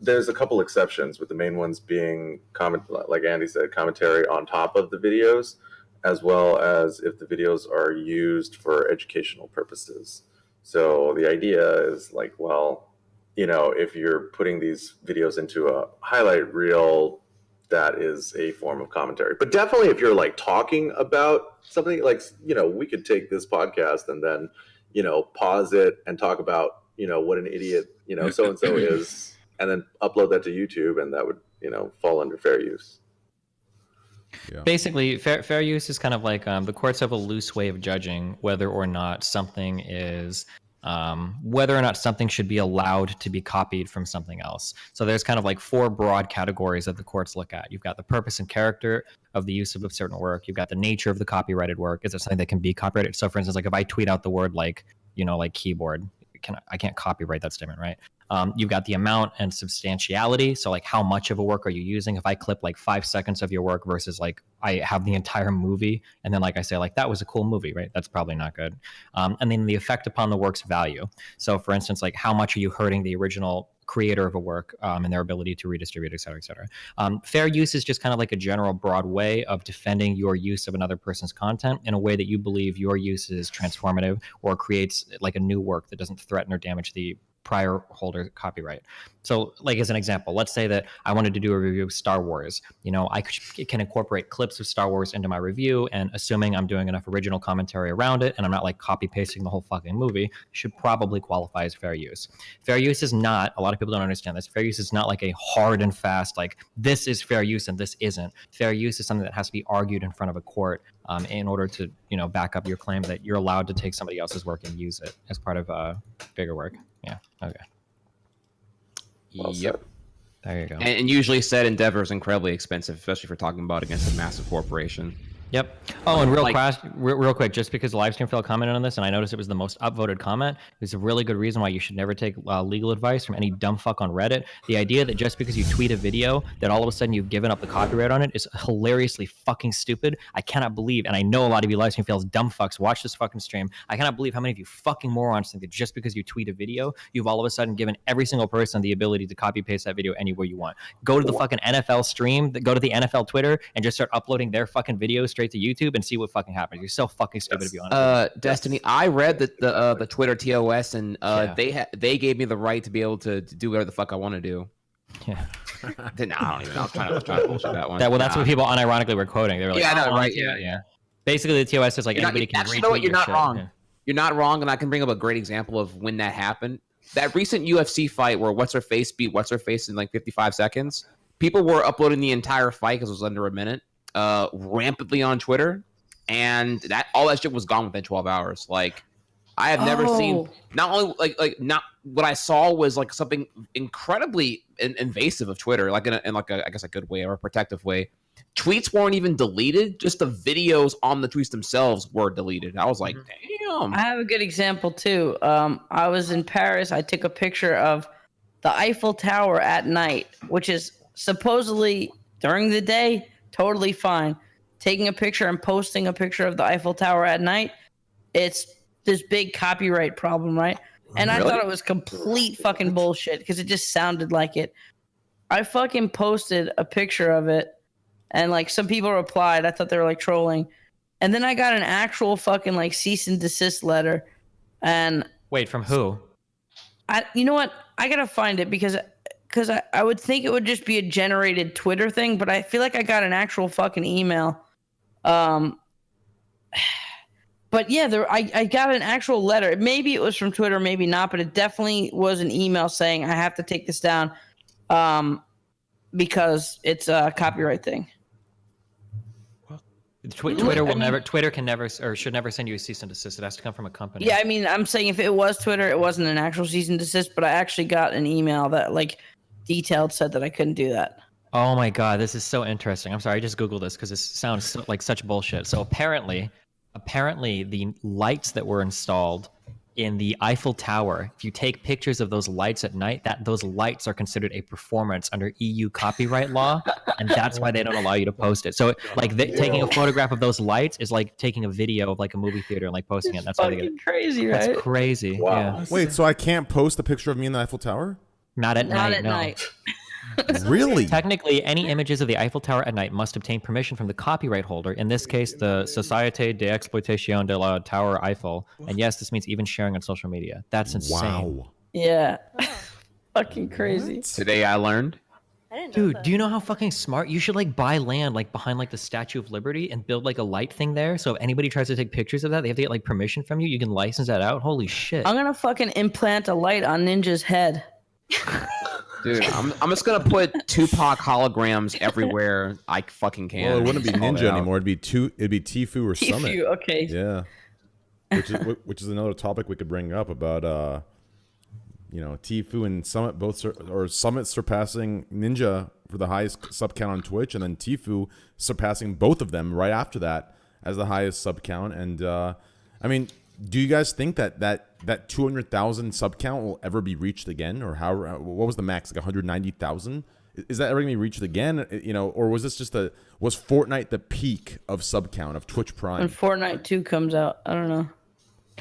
there's a couple exceptions, with the main ones being like Andy said, commentary on top of the videos, as well as if the videos are used for educational purposes. So the idea is like, well, if you're putting these videos into a highlight reel, that is a form of commentary. But definitely if you're like talking about something like, we could take this podcast and then, pause it and talk about, what an idiot, so-and-so is, and then upload that to YouTube, and that would, fall under fair use. Yeah. Basically, fair use is kind of like the courts have a loose way of judging whether or not something should be allowed to be copied from something else. So there's kind of like 4 broad categories that the courts look at. You've got the purpose and character of the use of a certain work. You've got the nature of the copyrighted work. Is it something that can be copyrighted? So for instance, like if I tweet out the word like keyboard, I can't copyright that statement, right? You've got the amount and substantiality. So like how much of a work are you using? If I clip like 5 seconds of your work versus like I have the entire movie, and then like I say like that was a cool movie, right? That's probably not good. And then the effect upon the work's value. So for instance, like how much are you hurting the original creator of a work and their ability to redistribute, et cetera, et cetera. Fair use is just kind of like a general broad way of defending your use of another person's content in a way that you believe your use is transformative or creates like a new work that doesn't threaten or damage the prior holder copyright. So, like as an example, let's say that I wanted to do a review of Star Wars. You know, I can incorporate clips of Star Wars into my review, and assuming I'm doing enough original commentary around it, and I'm not like copy pasting the whole fucking movie, should probably qualify as fair use. Fair use is not. A lot of people don't understand this. Fair use is not like a hard and fast like this is fair use and this isn't. Fair use is something that has to be argued in front of a court in order to back up your claim that you're allowed to take somebody else's work and use it as part of bigger work. Yeah. Okay. Well Yep. said. There you go. And usually said endeavor is incredibly expensive, especially if we're talking about against a massive corporation. Yep. Oh, and Like- real quick, just because the live stream failed commented on this, and I noticed it was the most upvoted comment, is a really good reason why you should never take legal advice from any dumb fuck on Reddit. The idea that just because you tweet a video, that all of a sudden you've given up the copyright on it is hilariously fucking stupid. I cannot believe, and I know a lot of you live stream fails dumb fucks watch this fucking stream. I cannot believe how many of you fucking morons think that just because you tweet a video, you've all of a sudden given every single person the ability to copy paste that video anywhere you want. Go to the fucking NFL stream, go to the NFL Twitter, and just start uploading their fucking videos straight to YouTube and see what fucking happens. You're so fucking stupid to be honest. Destiny, I read the Twitter TOS, and they gave me the right to be able to do whatever the fuck I want to do. Yeah. Then I don't even know. I was trying to bullshit that one. That's what people unironically were quoting. They were like, Yeah, I know, "Oh, right, yeah. Basically, the TOS is like anybody can actually, retweet you know what? You're your not shit. wrong. Yeah. You're not wrong, and I can bring up a great example of when that happened. That recent UFC fight where what's her face beat what's her face in like 55 seconds. People were uploading the entire fight because it was under a minute, rampantly on Twitter, and all that shit was gone within 12 hours. Like, I have never seen not only not what I saw was like something incredibly invasive of Twitter, like in like I guess a good way or a protective way. Tweets weren't even deleted; just the videos on the tweets themselves were deleted. I was like, damn. I have a good example too. I was in Paris. I took a picture of the Eiffel Tower at night, which is supposedly during the day totally fine. Taking a picture and posting a picture of the Eiffel Tower at night, it's this big copyright problem, right? And I thought it was complete fucking bullshit because it just sounded like it. I fucking posted a picture of it, and like some people replied. I thought they were like trolling, and then I got an actual fucking like cease and desist letter. And wait, from who? You know what? I gotta find it because I would think it would just be a generated Twitter thing, but I feel like I got an actual fucking email. But yeah, I got an actual letter. Maybe it was from Twitter, maybe not, but it definitely was an email saying I have to take this down because it's a copyright thing. Twitter can never or should never send you a cease and desist. It has to come from a company. Yeah, I mean, I'm saying if it was Twitter, it wasn't an actual cease and desist, but I actually got an email that like detailed said that I couldn't do that. Oh my god, this is so interesting. I'm sorry, I just googled this because this sounds like such bullshit. So apparently the lights that were installed in the Eiffel Tower, if you take pictures of those lights at night, those lights are considered a performance under EU copyright law, and that's why they don't allow you to post it. So like taking a photograph of those lights is like taking a video of like a movie theater and like posting it. And that's why they get it. Crazy, right? That's crazy. Wow. Yeah. Wait, so I can't post a picture of me in the Eiffel Tower? Not at night. No. Really? Technically, any images of the Eiffel Tower at night must obtain permission from the copyright holder, in this case, the Société d'Exploitation de la Tower Eiffel. And yes, this means even sharing on social media. That's insane. Wow. Yeah. Fucking crazy. Today I learned. I didn't know Dude, that. do you know how fucking smart? You should like buy land like behind like the Statue of Liberty and build like a light thing there. So if anybody tries to take pictures of that, they have to get like permission from you. You can license that out. Holy shit. I'm gonna fucking implant a light on Ninja's head. Dude, I'm just gonna put Tupac holograms everywhere I fucking can. Well, it wouldn't be Call it Ninja out. anymore. It'd be Tfue or Summit. Tfue, okay. Yeah. Which is another topic we could bring up about Tfue and Summit both or Summit surpassing Ninja for the highest sub count on Twitch, and then Tfue surpassing both of them right after that as the highest sub count. And I mean, do you guys think that 200,000 sub count will ever be reached again, or what was the max, like 190,000? Is that ever gonna be reached again? Or was this was Fortnite the peak of sub count of Twitch Prime? When Fortnite 2 comes out, I don't know.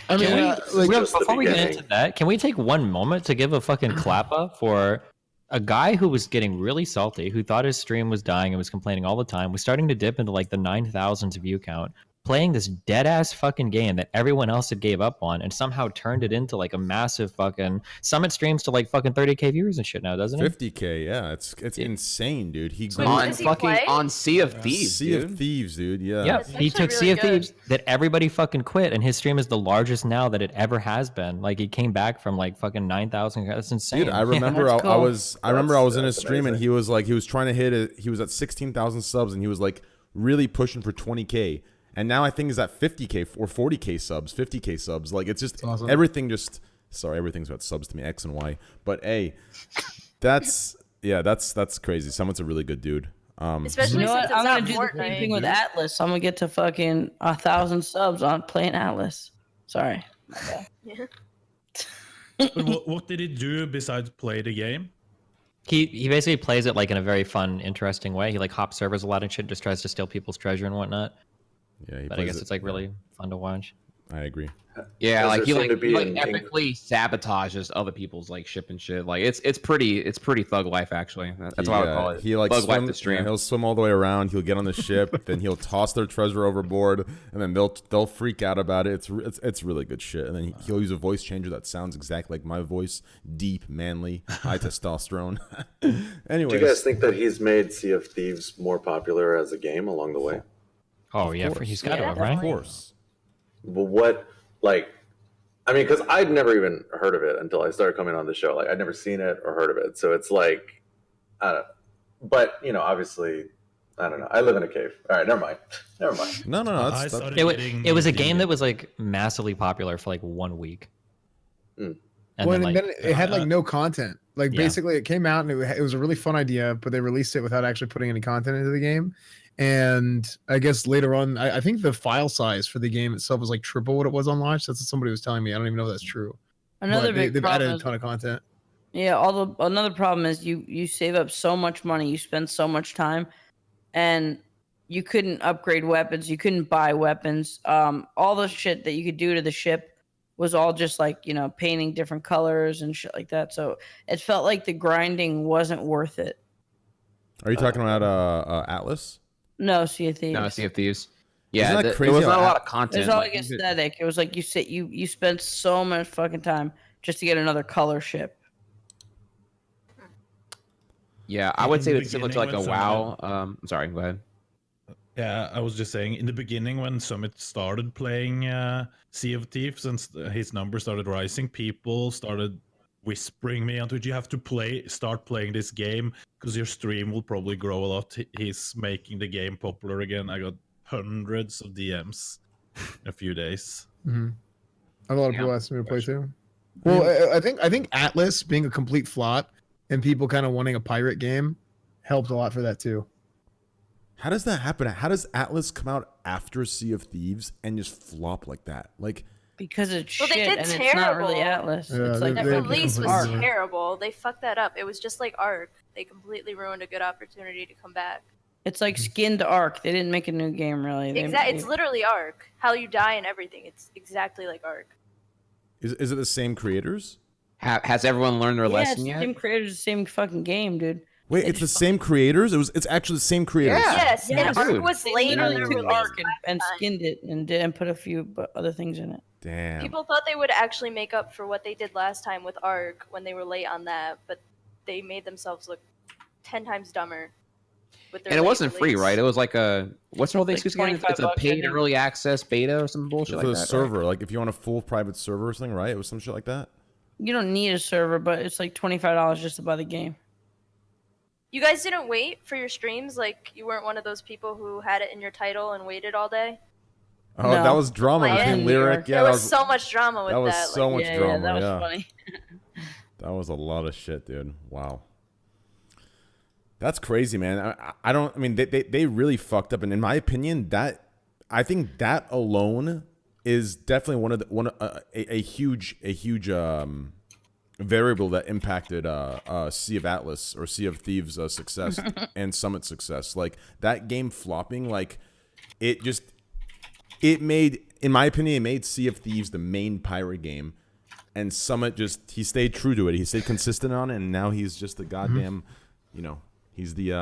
I mean, Before we get into that, can we take one moment to give a fucking clap up for a guy who was getting really salty, who thought his stream was dying and was complaining all the time, was starting to dip into like the 9,000s view count, playing this dead ass fucking game that everyone else had gave up on, and somehow turned it into like a massive fucking Summit streams to like fucking 30K viewers and shit now, doesn't it? 50K, yeah, it's insane, dude. He Wait, grew does he play? on Sea of Thieves, Sea dude. of Thieves, dude. Yeah. Yeah, That's he actually took Sea really of good. Thieves that everybody fucking quit, and his stream is the largest now that it ever has been. Like he came back from like fucking 9,000. That's insane. Dude, I remember That's I cool. was in his That's stream and amazing. he was like he was trying to hit it. He was at 16,000 subs and he was like really pushing for 20K. And now I think he's at 50K or 40K subs, 50K subs. Like it's just awesome. everything just everything's about subs to me, X and Y. But hey, that's crazy. Someone's a really good dude. Especially You know since what? I'm gonna it's do not the same Fortnite. thing with Atlas. I'm gonna get to fucking 1,000 subs on playing Atlas. Sorry. My bad. Yeah. But what did he do besides play the game? He basically plays it like in a very fun, interesting way. He like hops servers a lot and shit, just tries to steal people's treasure and whatnot. Yeah, he But I plays guess it- it's like really fun to watch. I agree. Yeah, Does like there he seem like, to be he, like an epically sabotages other people's like ship and shit. Like it's pretty thug life actually. That's what I would call it. He like thug life swim, to stream. he'll swim all the way around. He'll get on the ship, then he'll toss their treasure overboard, and then they'll freak out about it. It's really good shit. And then he'll use a voice changer that sounds exactly like my voice, deep, manly, high testosterone. Anyways, Do you guys think that he's made Sea of Thieves more popular as a game along the way? Oh yeah, course. he's got to Yeah, have, right? of course. But what, like, I mean, because I'd never even heard of it until I started coming on the show. Like, I'd never seen it or heard of it. So it's like, I don't know. But, you know, obviously, I don't know. I live in a cave. All right, never mind. Never mind. No. I That's, started It was a getting game into that was like massively popular for like 1 week. Mm. And Well, then, and like, then it had like no content. Like Yeah. basically, it came out and it was a really fun idea, but they released it without actually putting any content into the game. And I guess later on, I think the file size for the game itself was like triple what it was on launch. That's what somebody was telling me. I don't even know if that's true. Another But big they've problem added a is, ton of content. yeah, another problem is you save up so much money, you spend so much time, and you couldn't upgrade weapons, you couldn't buy weapons. All the shit that you could do to the ship was all just like, you know, painting different colors and shit like that. So it felt like the grinding wasn't worth it. are you talking about Atlas? No, Sea of Thieves. No, Sea of Thieves. Yeah, that there crazy was how not a lot app- of content. There's all like, like aesthetic. It was like you spent so much fucking time just to get another color ship. yeah, I would In say the it's similar to like a beginning WoW. I'm sorry, go ahead. Yeah, I was just saying, in the beginning when Summit started playing Sea of Thieves and his numbers started rising, people started whispering me on Twitch, you have to start playing this game because your stream will probably grow a lot. He's making the game popular again. I got hundreds of DMs in a few days. Mm-hmm. A lot of Yeah. people asked me to play too. Well, I think Atlas being a complete flop and people kind of wanting a pirate game helped a lot for that too. How does that happen? How does Atlas come out after Sea of Thieves and just flop like that? Like, Because it's Well, they shit did and it's not really terrible. Atlas. Yeah, it's like That they- release was Arc. terrible. They fucked that up. It was just like Ark. They completely ruined a good opportunity to come back. It's like skinned Arc. They didn't make a new game really. It's literally Ark. How you die and everything. It's exactly like Ark. is it the same creators? Has everyone learned their yeah, lesson it's the yet? same creators, the same fucking game, dude. Wait, They it's the just same creators? It's actually the same creators. Yeah. Yes, Yeah, and dude. Ark was They late on literally their took release. Arc and time. skinned it and put a few other things in it. Damn. People thought they would actually make up for what they did last time with Ark when they were late on that, but they made themselves look 10 times dumber. With their And it late wasn't free, release. right? It was like a what's the whole thing? Like Excuse me, it's $25 a I paid think. early access beta or some bullshit for like the that. right? server, like if you want a full private server or something, right? It was some shit like that. You don't need a server, but it's like $25 just to buy the game. You guys didn't wait for your streams? Like, you weren't one of those people who had it in your title and waited all day? Oh, No. that was drama Like, between in Lyric. New Yeah, there was so much drama with that was that. so like, much yeah, drama. that was yeah. funny. That was a lot of shit, dude. Wow. That's crazy, man. I don't. I mean, they really fucked up, and in my opinion, I think that alone is definitely a huge variable that impacted Sea of Atlas or Sea of Thieves success and Summit success. Like that game flopping, like it made, in my opinion, it made Sea of Thieves the main pirate game, and Summit he stayed true to it. He stayed consistent on it, and now he's just the goddamn, you know, he's the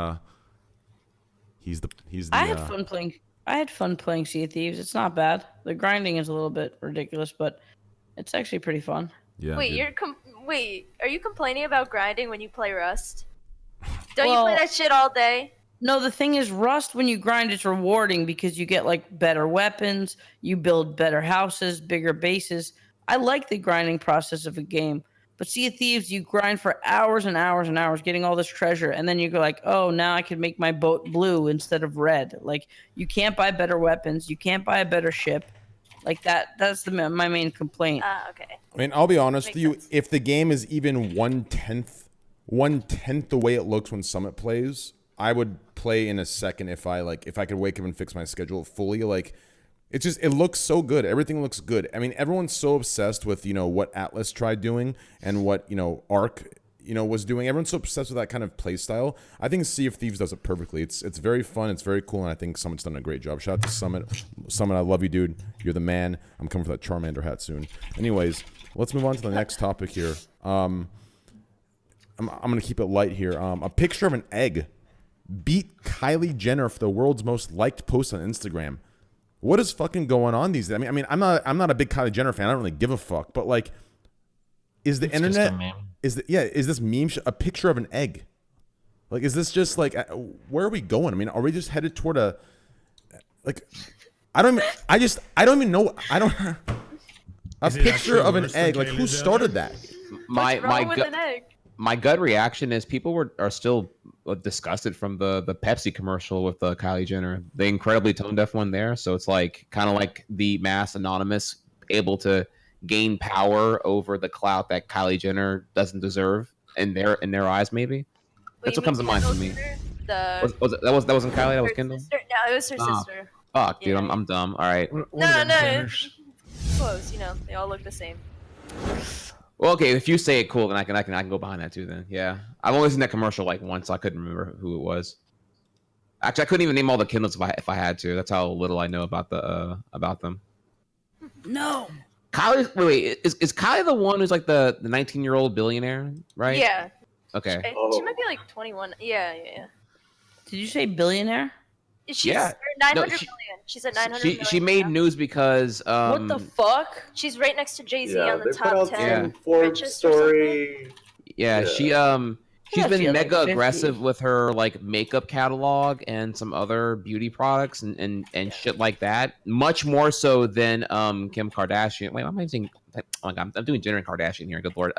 I had fun playing I had fun playing Sea of Thieves. It's not bad. The grinding is a little bit ridiculous, but it's actually pretty fun. Yeah. Wait, dude. wait, are you complaining about grinding when you play Rust? Don't you Well- play that shit all day? No, the thing is, Rust, when you grind, it's rewarding because you get like better weapons, you build better houses, bigger bases. I like the grinding process of a game. But Sea of Thieves, you grind for hours and hours and hours getting all this treasure, and then you go like, oh, now I can make my boat blue instead of red. Like, you can't buy better weapons, you can't buy a better ship. Like that's my main complaint. Okay. I mean, I'll be honest Makes with you. sense. If the game is even 1/10 the way it looks when Summit plays, I would play in a second if I could wake up and fix my schedule fully. Like, it looks so good. Everything looks good. I mean, everyone's so obsessed with, what Atlas tried doing and what, Ark, was doing. Everyone's so obsessed with that kind of play style. I think Sea of Thieves does it perfectly. It's very fun. It's very cool. And I think Summit's done a great job. Shout out to Summit. Summit, I love you, dude. You're the man. I'm coming for that Charmander hat soon. Anyways, let's move on to the next topic here. I'm going to keep it light here. A picture of an egg beat Kylie Jenner for the world's most liked post on Instagram. What is fucking going on these days? I mean, I'm not a big Kylie Jenner fan. I don't really give a fuck. But like, is the internet is this meme a picture of an egg? Like, is this just like where are we going? I mean, are we just headed toward a like? I don't even know. A picture of an egg. Like, who started that? What's wrong with an egg? My gut reaction is people are still disgusted from the Pepsi commercial with Kylie Jenner, the incredibly tone deaf one there. So it's like kind of like the mass anonymous able to gain power over the clout that Kylie Jenner doesn't deserve in their eyes. Maybe that's what comes to mind for me. That wasn't Kylie. That was Kendall. Sister? No, it was her sister. Fuck, dude, Yeah. I'm dumb. All right. No, close. They all look the same. Well, okay, if you say it, cool, then I can go behind that too. Then, yeah, I've only seen that commercial like once. So I couldn't remember who it was. Actually, I couldn't even name all the Kindles if I had to. That's how little I know about them. No. Kylie, wait, is Kylie the one who's like the 19-year-old billionaire, right? Yeah. Okay. She might be like 21. Yeah. Did you say billionaire? She's Yeah. 900 No, million. She's at 900 million. She made now. news because What the fuck? She's right next to Jay-Z Yeah, on the they put top out 10 some Forbes richest or something. story. yeah, she's Yeah, been she had, like, mega 50. aggressive with her like makeup catalog and some other beauty products and shit like that. Much more so than Kim Kardashian. Wait, why am I saying? Oh my god, I'm doing Jenner and Kardashian here. Good lord.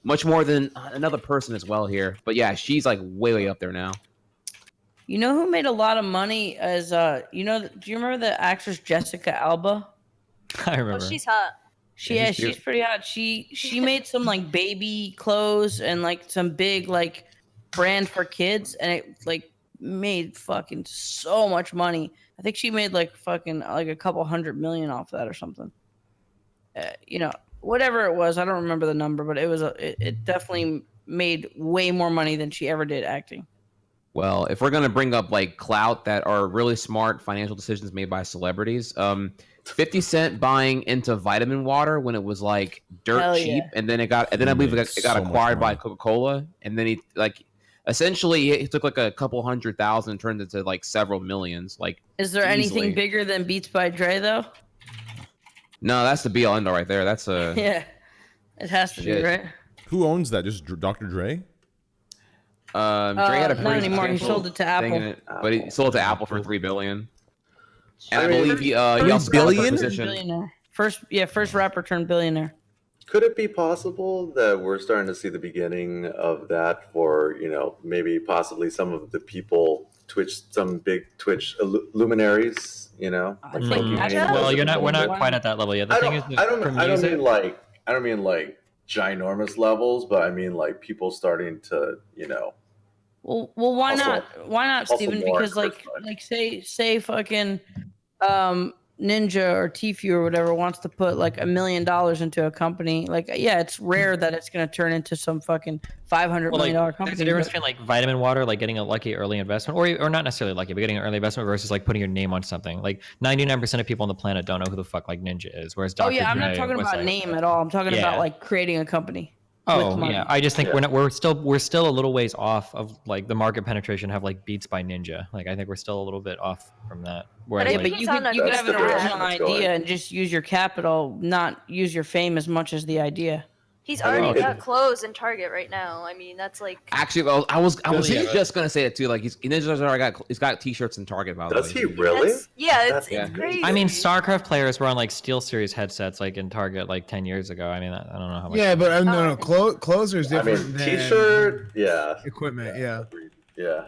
Much more than another person as well here. But yeah, she's like way up there now. You know who made a lot of money as do you remember the actress Jessica Alba? I Oh, remember. she's hot. She's pretty hot. She made some like baby clothes and like some big like brand for kids, and it like made fucking so much money. I think she made like fucking like a couple $100 million off that or something. Whatever it was, I don't remember the number, but it definitely made way more money than she ever did acting. Well, if we're gonna bring up like clout that are really smart financial decisions made by celebrities, 50 Cent buying into vitamin water when it was like dirt Hell cheap, yeah. and then I believe it got so much acquired by money. Coca-Cola, and then he took like a couple 100,000 and turned it to like several millions. Like, Is there anything easily. bigger than Beats by Dre though? No, that's the be all end all right there. That's a Yeah, it has to be, Shit. right? Who owns that? Just Dr. Dre? Dre had a not pretty anymore. He substantial sold it to thing in Apple. it, but he sold it to Apple for $3 billion. And I I mean, believe he $3 also got a billion? position. Billionaire. First rapper turned billionaire. Could it be possible that we're starting to see the beginning of that for, maybe possibly some of the people, some big Twitch luminaries, I like think Funky that's- Man Well, does we're not Wow. quite at that level yet. The thing is, I for music, don't mean like ginormous levels, but I mean like people starting to, Well, why Also- not? Why not, also Steven? more Because diversified. like say fucking Ninja or Tfue or whatever wants to put like $1 million into a company. Like, yeah, it's rare that it's gonna turn into some fucking $500 well, million like, company. there's a difference but- between like vitamin water, like getting a lucky early investment, or not necessarily lucky, but getting an early investment versus like putting your name on something. Like 99% of people on the planet don't know who the fuck like Ninja is, whereas Dr. Oh yeah, I'm not Dre talking was, about like, name at all. I'm talking Yeah. about like creating a company. Oh money. yeah, I just think Yeah. we're still a little ways off of like the market penetration have like Beats by Ninja. Like I think we're still a little bit off from that. Whereas I Yeah, like, but think he's on a you could That's have good an the path. direction original it's going. idea and just use your capital, not use your fame as much as the idea. He's I mean, already it- got clothes in Target right now. I mean, that's like. Actually, well, I was Yeah, but- just gonna say it too. Like he's got T-shirts in Target. By the Does way, he really? Yeah, That's it's crazy. I mean, StarCraft players were on like SteelSeries headsets like in Target like 10 years ago. I mean, I don't know how much. Yeah, but Oh, no, clothes are I different mean, than T-shirt, yeah, equipment. Yeah. yeah.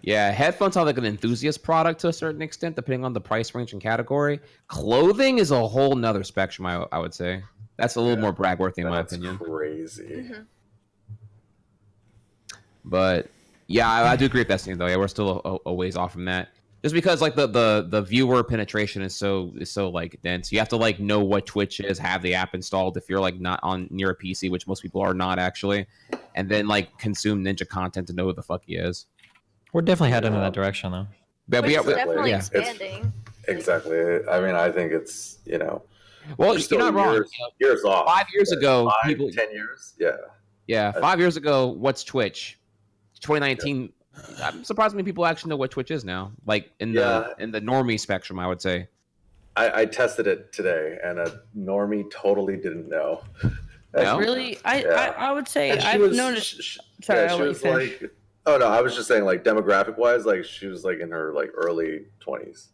Yeah, headphones are like an enthusiast product to a certain extent, depending on the price range and category. Clothing is a whole nother spectrum. I would say that's a little more brag-worthy in my That's opinion. crazy. But yeah, I do agree with that thing though. Yeah, we're still a ways off from that. Just because like the viewer penetration is so like dense. You have to like know what Twitch is, have the app installed if you're like not on near a PC, which most people are not actually, and then like consume Ninja content to know who the fuck he is. We're definitely heading in that direction though. But Which is definitely yeah. expanding. Exactly. I mean, I think it's Well, we're you're still not wrong. years off. 5 years ago, 10 years. Yeah. Yeah, 5 years ago, what's Twitch? 2019. I'm surprised many people actually know what Twitch is now. Like in the normie spectrum, I would say. I tested it today, and a normie totally didn't know. No? Really, Yeah. I would say And she I've was- noticed. Sorry, yeah, I'll she let you was finish. like, oh no, I was just saying like demographic wise, like she was like in her like early 20s.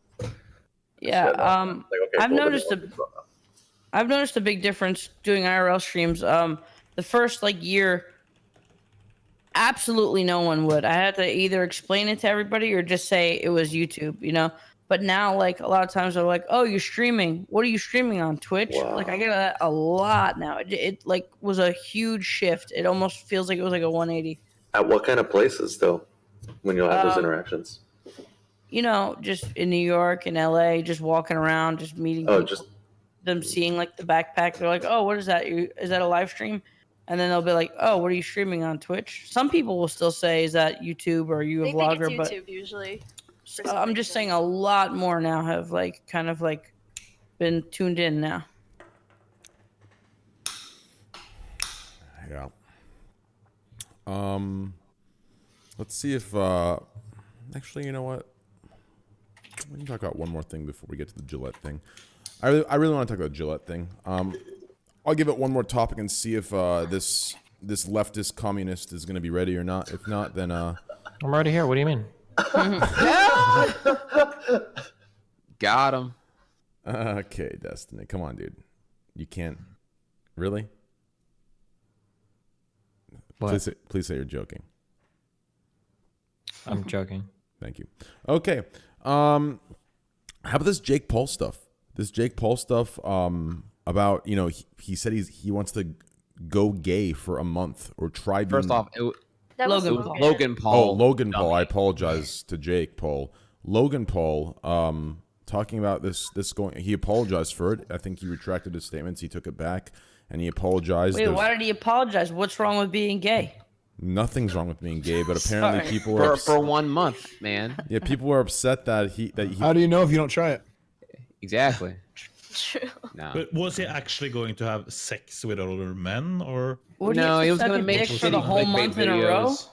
Yeah, Like, okay, I've cool, but noticed I've noticed a big difference doing IRL streams. The first like year, absolutely no one would. I had to either explain it to everybody or just say it was YouTube, you know. But now, like a lot of times, they're like, "Oh, you're streaming. What are you streaming on Twitch?" Wow. Like I get that a lot now. It like was a huge shift. It almost feels like it was like a 180. At what kind of places though, when you'll have those Um, interactions? You know, just in New York and LA, just walking around, just meeting Oh, people. just Them seeing like the backpack, they're like, "Oh, what is that? Is that a live stream?" And then they'll be like, "Oh, what are you streaming on Twitch?" Some people will still say, "Is that YouTube or are you a They think vlogger?" it's But YouTube usually. for I'm some just reason. saying a lot more now have like kind of like been tuned in now. Yeah. Let's see if actually, you know what? We can talk about one more thing before we get to the Gillette thing. I really want to talk about the Gillette thing. I'll give it one more topic and see if this leftist communist is going to be ready or not. If not, then I'm already here. What do you mean? Got him. Okay, Destiny. Come on, dude. You can't. Really? What? Please say you're joking. I'm joking. Thank you. Okay. How about this Jake Paul stuff? This Jake Paul stuff about, you know, he said he wants to go gay for a month or try being... First off, That was Logan Logan. Logan Paul. Oh, Logan Paul. I apologize to Jake Paul. Logan Paul, talking about this going... He apologized for it. I think he retracted his statements. He took it back, and he apologized. Wait, There's- why did he apologize? What's wrong with being gay? Nothing's wrong with being gay, but apparently Sorry. people were... for 1 month, man. Yeah, people were upset that he... How do you know if you don't try it? Exactly. True. No. But was he actually going to have sex with older men, or What, No, he he was going gonna to make dick for shitty the whole clickbait month in a row? videos.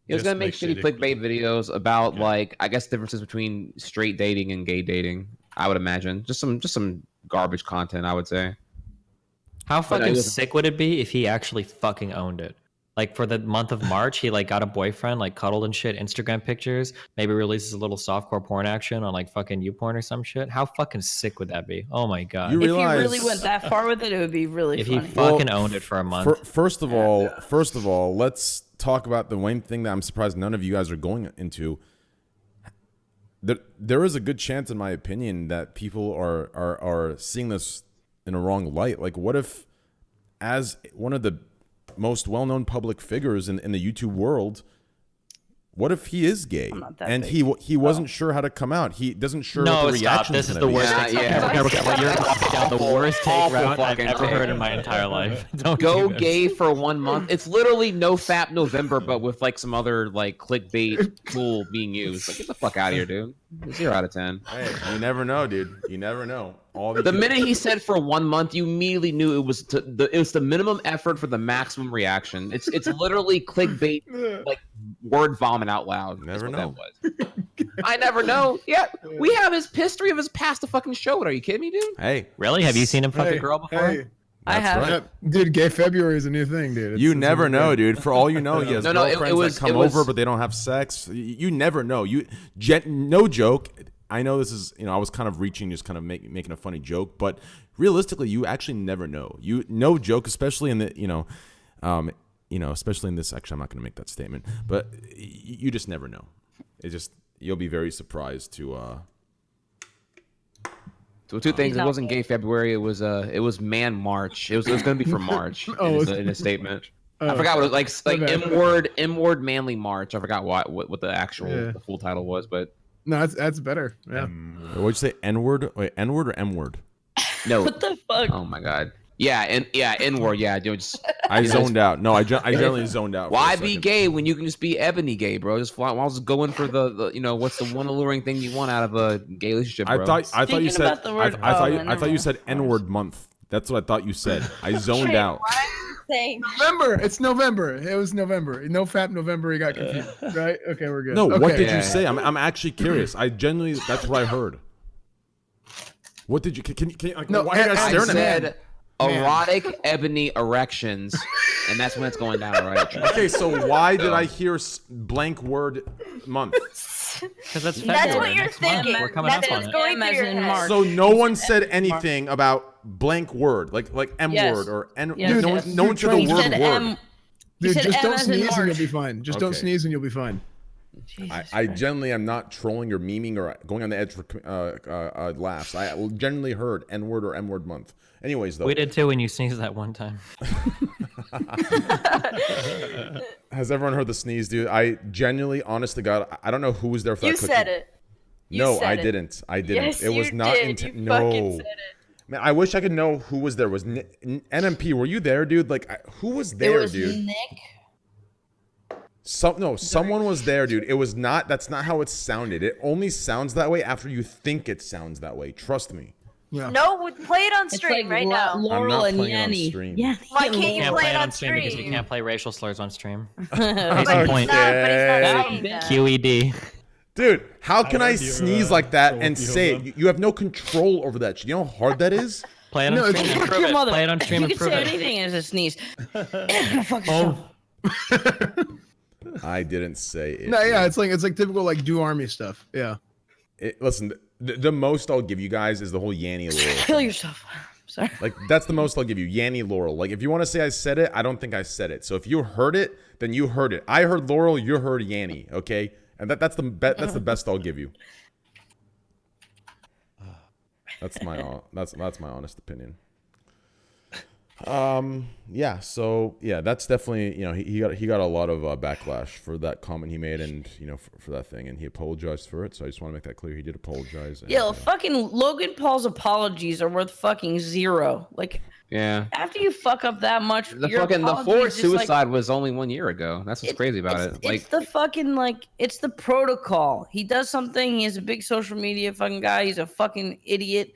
He was Just gonna make make shitty shitty clickbait videos about like I guess differences between straight dating and gay dating. I would imagine just some garbage content. I would say. How But I fucking was- sick would it be if he actually fucking owned it? Like for the month of March, he like got a boyfriend, like cuddled and shit, Instagram pictures, maybe releases a little softcore porn action on like fucking YouPorn or some shit. How fucking sick would that be? Oh my god. You If realize- he really went that far with it, it would be really If he funny. fucking owned it for a month. First of all, let's talk about the one thing that I'm surprised none of you guys are going into. There is a good chance, in my opinion, that people are seeing this in a wrong light. Like, what if, as one of the most well-known public figures in the YouTube world, What if he is gay I'm not that and big. he wasn't sure how to come out? He doesn't sure No, what the stop. reaction This is gonna the be. worst. Yeah, Okay, you're walking down the worst take Awful route I've fucking ever take. heard in my entire life. Don't Go do this. gay for 1 month. It's literally no fap November, but with like some other like clickbait tool being used. Like, get the fuck out of here, dude. 0 out of 10. Hey, you never know, dude. You never know. The minute he said for 1 month, you immediately knew it was the minimum effort for the maximum reaction. It's literally clickbait, like word vomit out loud. Never know. That was. I never know. Yeah, we have his history of his past the fucking show. Are you kidding me, dude? Hey, Really? Have you seen him fuck a girl before? Hey, I have. right. dude, gay February is a new thing, dude. You never know, dude. For all you know, he has No, it girlfriends was- that come it was- over, but they don't have sex. You never know. No joke. I know this is, I was kind of reaching, just kind of making a funny joke, but realistically, you actually never know. No joke, especially in the, especially in this. Actually, I'm not going to make that statement, but you just never know. You'll be very surprised to. So 2 things. It not wasn't gay February. It was Man March. It was going to be for March in a statement. I forgot what it was like M-word manly March. I forgot what the actual the full title was, but No, that's better. Yeah. What'd you say? N-word? Wait, N-word or M-word? no. What the fuck? Oh my god. Yeah, N-word. Yeah, dude. I zoned out. No, I generally zoned out. Why for a be second. gay when you can just be ebony gay, bro? Why don't just go in for the what's the one alluring thing you want out of a gay relationship, bro? I thought you Speaking said. about the word- I thought never you mind. said N-word month. That's what I thought you said. I zoned out. Saying November. It's November. It was November. No fap November. You got confused, right? Okay, we're good. No, okay. what did Yeah. you say? I'm actually curious. I genuinely, that's what I heard. What did you? Can you? Like, No, why are you guys I staring at me? said erotic ebony erections, and that's when it's going down, right? Okay, so why did I hear blank word month? Because that's That's February. what you're Next month. thinking. We're coming That's up on what's it. going through as your in head. March. So no one said anything about blank word, like M Yes. word or N. Yes, no, yes. no one said the He word said word. M. Dude, said just M don't as in sneeze and you'll March. be fine. Just don't Okay. sneeze and you'll be fine. I generally am not trolling or memeing or going on the edge for laughs. I generally heard N word or M word month. Anyways, though, We did too when you sneezed that one time. has everyone heard the sneeze, dude? I genuinely, honest to God, I don't know who was there for that. You cookie. said it. You No, said I it. didn't. I didn't. Yes, it was you not did. You fucking No. said it. Man, I wish I could know who was there. Was NMP? Were you there, dude? Like, who was It there, was dude? Nick. Someone was there, dude. It was not. That's not how it sounded. It only sounds that way after you think it sounds that way. Trust me. Yeah. No, play it on It's stream like right now. Laurel not and playing it on Yanni. stream. Yeah. Why can't You you can't play play it it on stream because you stream? can't play racial slurs on stream. But Case in he's point. not saying Yeah. that. QED. Dude, how can I heard you, sneeze like that so and few of say them. it? You have no control over that shit. You know how hard that is? Play it No, on it's- stream and Fuck prove your it. mother. Play it on stream You and can prove say it. anything as a sneeze. Fuck yourself. I didn't say it. No, yeah, it's like typical like do army stuff. Yeah. Listen, the most I'll give you guys is the whole Yanny Laurel. Kill thing. yourself. Sorry. Like, that's the most I'll give you. Yanny Laurel. Like, if you want to say I said it, I don't think I said it. So if you heard it, then you heard it. I heard Laurel, you heard Yanny, okay? And that's the best I'll give you. That's my honest opinion. Yeah, so yeah, that's definitely, he got a lot of backlash for that comment he made, and for that thing, and he apologized for it. So I just want to make that clear. He did apologize. And, Yo, fucking Logan Paul's apologies are worth fucking zero. Like, Yeah. after you fuck up that much, The your fucking the apology forced is just, like, suicide was only 1 year ago. That's what's crazy about it. Like, It's the fucking, like, it's the protocol. He does something. He is a big social media fucking guy. He's a fucking idiot.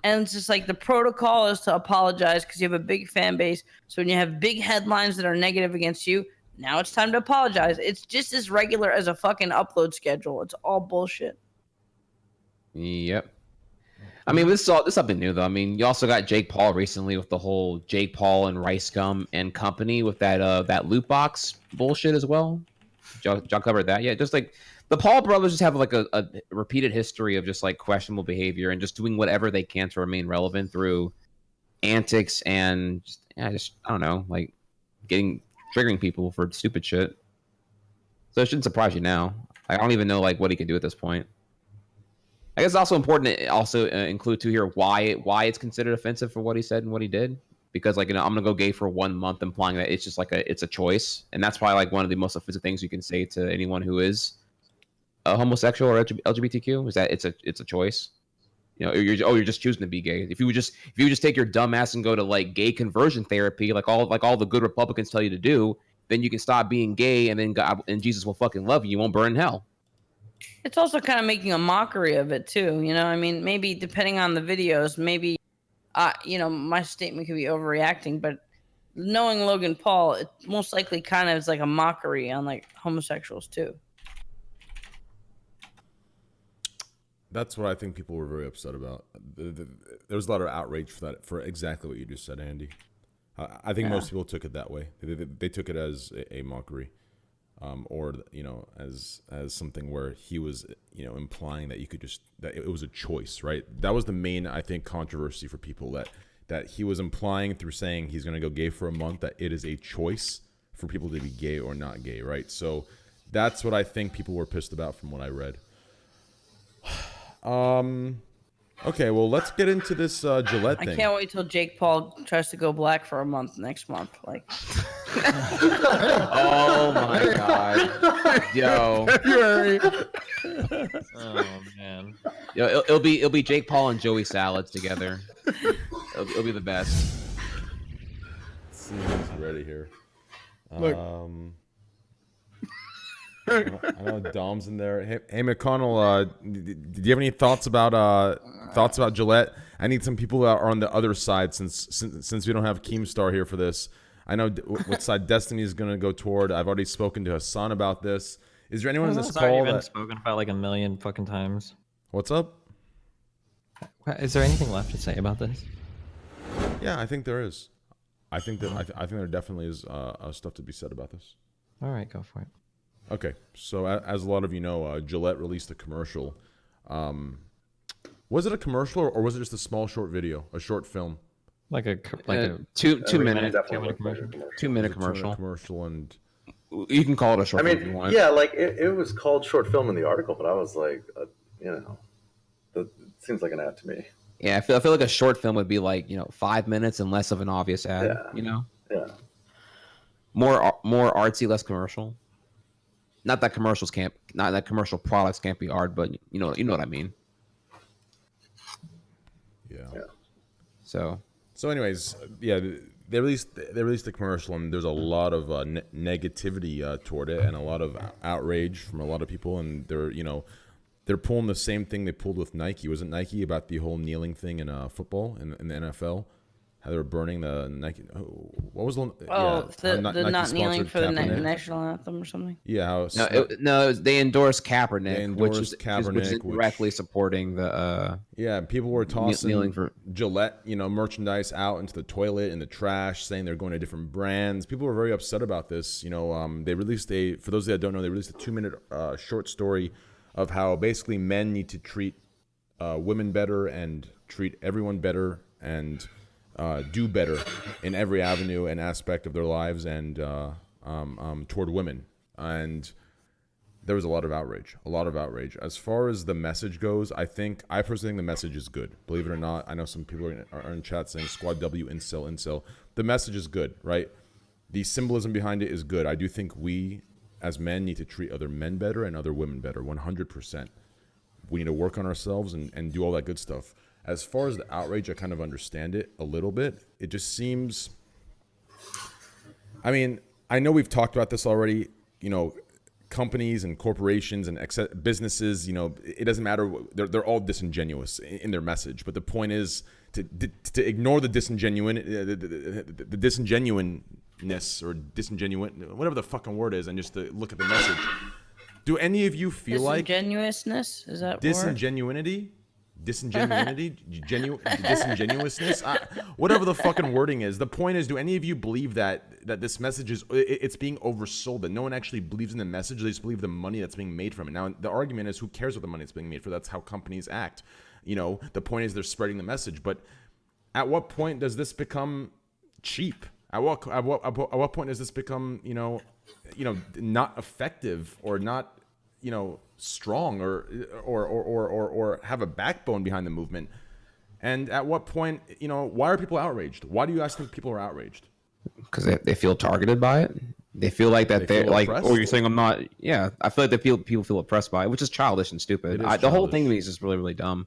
And it's just like the protocol is to apologize because you have a big fan base. So when you have big headlines that are negative against you, now it's time to apologize. It's just as regular as a fucking upload schedule. It's all bullshit. yep. I mean, this is something new though. I mean, you also got Jake Paul recently with the whole Jake Paul and Rice Gum and company with that loot box bullshit as well. Did y'all cover that yet? Just like the Paul brothers just have like a repeated history of just like questionable behavior and just doing whatever they can to remain relevant through antics and just I don't know, like triggering people for stupid shit. So it shouldn't surprise you now. I don't even know like what he can do at this point. I guess it's also important to also include too here why it's considered offensive for what he said and what he did, because like, I'm gonna go gay for 1 month, implying that it's just like it's a choice, and that's probably like one of the most offensive things you can say to anyone who is a homosexual or LGBTQ is that it's a choice. You're just choosing to be gay. If you would just take your dumb ass and go to like gay conversion therapy, like all the good Republicans tell you to do, then you can stop being gay, and then God and Jesus will fucking love you. You won't burn in hell. It's also kind of making a mockery of it too. I mean, maybe depending on the videos, maybe, my statement could be overreacting, but knowing Logan Paul, it most likely kind of is like a mockery on like homosexuals too. That's what I think people were very upset about. There was a lot of outrage for that, for exactly what you just said, Andy. I think most people took it that way. They took it as a mockery, or as something where he was implying that you could that it was a choice, right? That was the main, I think, controversy for people, that he was implying through saying he's going to go gay for a month that it is a choice for people to be gay or not gay, right? So that's what I think people were pissed about from what I read. Okay, well, let's get into this Gillette thing. I can't wait till Jake Paul tries to go black for a month next month. Like, oh my god, yo, Oh man. yo, it'll be Jake Paul and Joey Salads together. It'll be the best. Let's see who's ready here. Look. I know Dom's in there. Hey McConnell, do you have any thoughts about Gillette? I need some people that are on the other side since we don't have Keemstar here for this. I know what side Destiny is going to go toward. I've already spoken to Hassan about this. Is there anyone in this It's already call been that... spoken about like a million fucking times. What's up? Is there anything left to say about this? Yeah, I think there is. I think there definitely is stuff to be said about this. All right, go for it. Okay, so as a lot of you know, Gillette released a commercial. Was it a commercial or was it just a small short video, a short film? Like a 2-minute commercial. 2-minute commercial. Commercial, and you can call it a short film if you want. Yeah, like it was called short film in the article, but I was like, it seems like an ad to me. Yeah, I feel like a short film would be like 5 minutes and less of an obvious ad. Yeah. Yeah. More artsy, less commercial. Not that commercial products can't be art, but you know what I mean. Yeah. So anyways, yeah, they released the commercial, and there's a lot of negativity toward it, and a lot of outrage from a lot of people, and they're pulling the same thing they pulled with Nike. Wasn't Nike about the whole kneeling thing in football in the NFL? How they were burning the Nike. What was the? The not kneeling for the national anthem or something. Yeah. They endorsed Kaepernick, which is Kaepernick, directly supporting the. Yeah, people were tossing kneeling for Gillette, merchandise out into the toilet, in the trash, saying they're going to different brands. People were very upset about this. They released for those that don't know, they released a 2-minute short story of how basically men need to treat women better and treat everyone better and do better in every avenue and aspect of their lives and toward women. And there was a lot of outrage. As far as the message goes, I personally think the message is good. Believe it or not, I know some people are in chat saying Squad W, incel. The message is good, right? The symbolism behind it is good. I do think we, as men, need to treat other men better and other women better, 100%. We need to work on ourselves and do all that good stuff. As far as the outrage, I kind of understand it a little bit. It just seems... I mean, I know we've talked about this already. Companies and corporations and businesses, it doesn't matter. They're all disingenuous in their message. But the point is to ignore the disingenuineness or disingenuine, whatever the fucking word is, and just to look at the message. Do any of you feel like... Disingenuousness? Is that disingenuity? Disingenuousness, whatever the fucking wording is. The point is, do any of you believe that this message it's being oversold, that no one actually believes in the message, they just believe the money that's being made from it? Now the argument is, who cares what the money that's being made for? That's how companies act. The point is they're spreading the message, but at what point does this become cheap? At what point does this become not effective or not strong or have a backbone behind the movement? And at what point, why are people outraged? Why do you guys think people are outraged? Because they feel targeted by it. They feel like that they're feel like, oppressed? oh, you're saying I'm not. Yeah, I feel like people feel oppressed by it, which is childish and stupid. It is The whole thing to childish. me is just really, really dumb.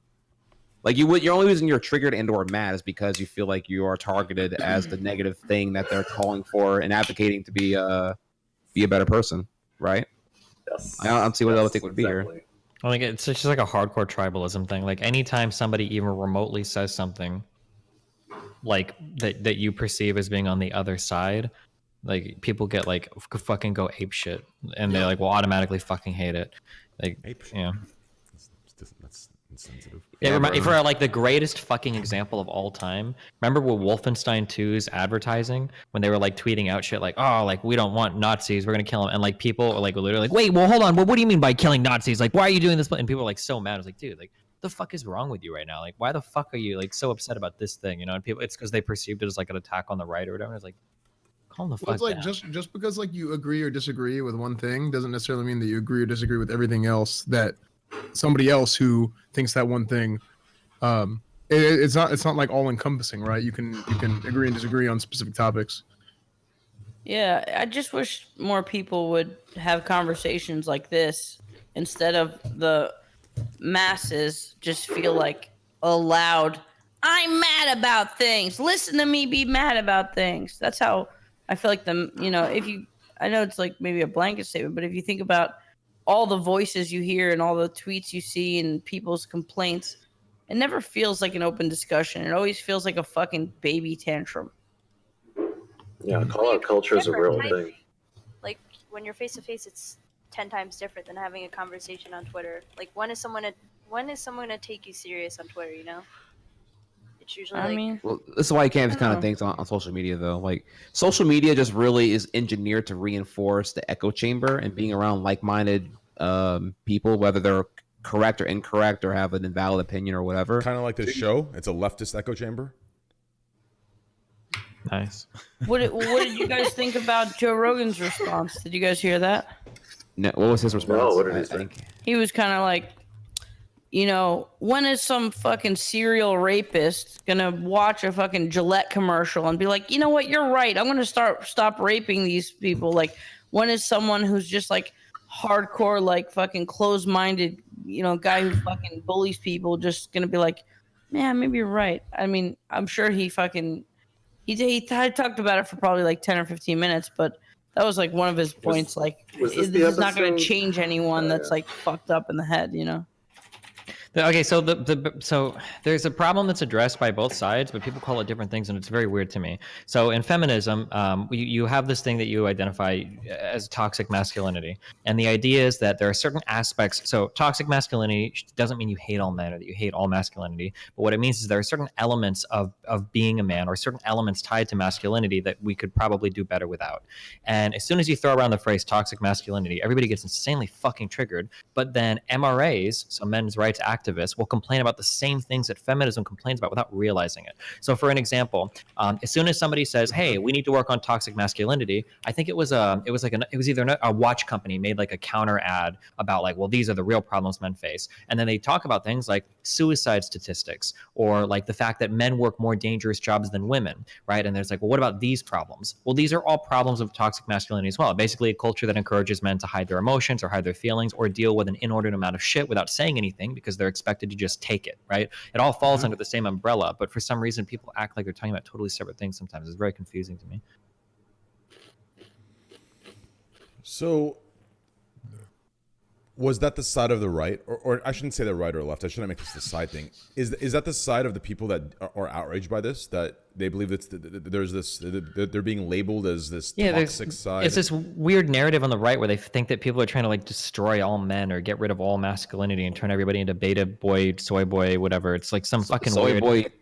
Like you're only reason you're triggered and or mad is because you feel like you are targeted as the negative thing that they're calling for and advocating to be a better person, right? Yes. I don't see what the other thing would be here. I think it's just like a hardcore tribalism thing. Like anytime somebody even remotely says something like that you perceive as being on the other side, like people get like fucking go ape shit, and they like will automatically fucking hate it. Like Ape shit. yeah. That's insensitive. For like the greatest fucking example of all time, remember with Wolfenstein 2's advertising when they were like tweeting out shit like, oh, like we don't want Nazis, we're gonna kill them, and like people are like literally like, wait, well hold on, well, what do you mean by killing Nazis? Like why are you doing this? And people are like so mad. I was like, dude, like what the fuck is wrong with you right now? Like why the fuck are you like so upset about this thing? And people, it's because they perceived it as like an attack on the right or whatever. It's like, calm the fuck Well, it's like down. just because like you agree or disagree with one thing doesn't necessarily mean that you agree or disagree with everything else that somebody else who thinks that one thing. It's not like all encompassing, right? You can agree and disagree on specific topics. Yeah, I just wish more people would have conversations like this instead of the masses just feel like allowed. I'm mad about things. Listen to me be mad about things. That's how I feel like I know it's like maybe a blanket statement, but if you think about all the voices you hear and all the tweets you see and people's complaints, it never feels like an open discussion. It always feels like a fucking baby tantrum. Yeah, call out culture is a real thing. Like when you're face to face, it's 10 times different than having a conversation on Twitter. Like when is someone gonna take you serious on Twitter? It's usually well, this is why you can't have these kind of things on social media, though. Like, social media just really is engineered to reinforce the echo chamber and being around like-minded people, whether they're correct or incorrect or have an invalid opinion or whatever. Kind of like this show. It's a leftist echo chamber. Nice. What did you guys think about Joe Rogan's response? Did you guys hear that? No, what was his response? No, what did he say? He was kind of like, when is some fucking serial rapist gonna watch a fucking Gillette commercial and be like, you know what, you're right, I'm gonna stop raping these people? Like, when is someone who's just like hardcore, like fucking closed-minded, guy who fucking bullies people just gonna be like, man, maybe you're right? I mean, I'm sure he talked about it for probably like 10 or 15 minutes, but that was like one of his points. Like, was this this the is not going to episode? change anyone that's like fucked up in the head, Okay, so so there's a problem that's addressed by both sides, but people call it different things, and it's very weird to me. So in feminism, you have this thing that you identify as toxic masculinity, and the idea is that there are certain aspects. So toxic masculinity doesn't mean you hate all men or that you hate all masculinity, but what it means is there are certain elements of being a man or certain elements tied to masculinity that we could probably do better without. And as soon as you throw around the phrase toxic masculinity, everybody gets insanely fucking triggered. But then MRAs, so men's rights activists, will complain about the same things that feminism complains about without realizing it. So for an example, as soon as somebody says, hey, we need to work on toxic masculinity, I think it was either a watch company made like a counter ad about like, well, these are the real problems men face. And then they talk about things like suicide statistics or like the fact that men work more dangerous jobs than women, right? And there's like, well, what about these problems? Well, these are all problems of toxic masculinity as well. Basically a culture that encourages men to hide their emotions or hide their feelings or deal with an inordinate amount of shit without saying anything because they're expected to just take it, right? It all falls under the same umbrella, but for some reason people act like they're talking about totally separate things sometimes. It's very confusing to me. So was that the side of the right, or I shouldn't say the right or left, I shouldn't make this the side thing. Is that the side of the people that are outraged by this, that they believe that they're being labeled as this toxic side? It's this weird narrative on the right where they think that people are trying to like destroy all men or get rid of all masculinity and turn everybody into beta boy, soy boy, whatever. It's like some fucking soy weird...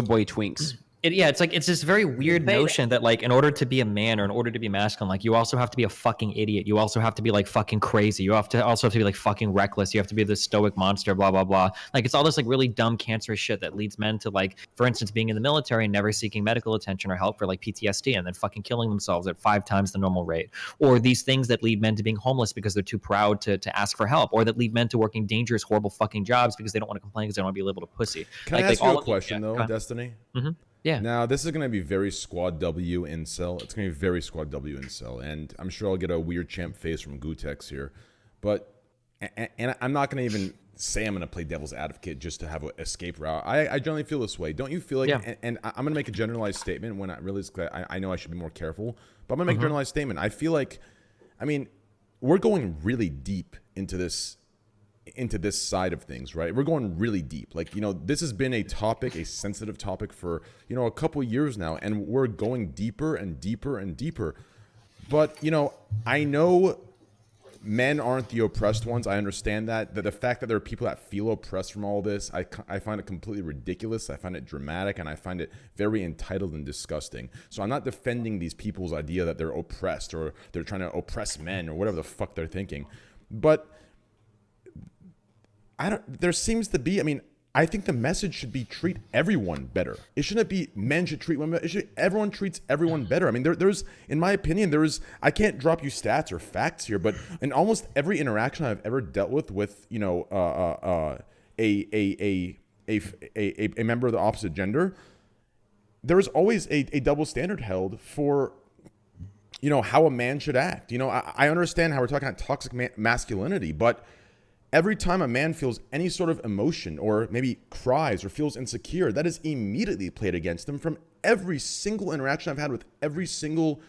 boy twinks. it's like it's this very weird beta. notion that like in order to be a man or in order to be masculine, like you also have to be a fucking idiot. You also have to be like fucking crazy. You also have to be like fucking reckless. You have to be this stoic monster, blah blah blah. Like it's all this like really dumb cancerous shit that leads men to like, for instance, being in the military and never seeking medical attention or help for like PTSD and then fucking killing themselves at 5 times the normal rate. Or these things that lead men to being homeless because they're too proud to ask for help, or that lead men to working dangerous, horrible fucking jobs because they don't want to complain because they don't want to be labeled a pussy. Can I ask you a question though, Destiny? Mm-hmm. Yeah. Now, this is going to be very Squad W incel. It's going to be very Squad W incel. And I'm sure I'll get a weird champ face from Gutex here. But, and I'm not going to even say I'm going to play devil's advocate just to have an escape route. I generally feel this way. Don't you feel like, and I'm going to make a generalized statement when I realize I know I should be more careful. But I'm going to make a generalized statement. I feel like, I mean, we're going really deep into this side of things, right? We're going really deep. Like, you know, this has been a topic, a sensitive topic for, you know, a couple years now, and we're going deeper and deeper and deeper. But, you know, I know men aren't the oppressed ones. I understand that. The fact that there are people that feel oppressed from all this, I find it completely ridiculous. I find it dramatic, and I find it very entitled and disgusting. So I'm not defending these people's idea that they're oppressed or they're trying to oppress men or whatever the fuck they're thinking. But there seems to be, I mean, I think the message should be treat everyone better. It shouldn't be men should treat women better. Everyone treats everyone better. I mean, there's, in my opinion, I can't drop you stats or facts here, but in almost every interaction I've ever dealt with, you know, a member of the opposite gender, there is always a double standard held for, you know, how a man should act. You know, I understand how we're talking about toxic masculinity, but every time a man feels any sort of emotion or maybe cries or feels insecure, that is immediately played against him from every single interaction I've had with every single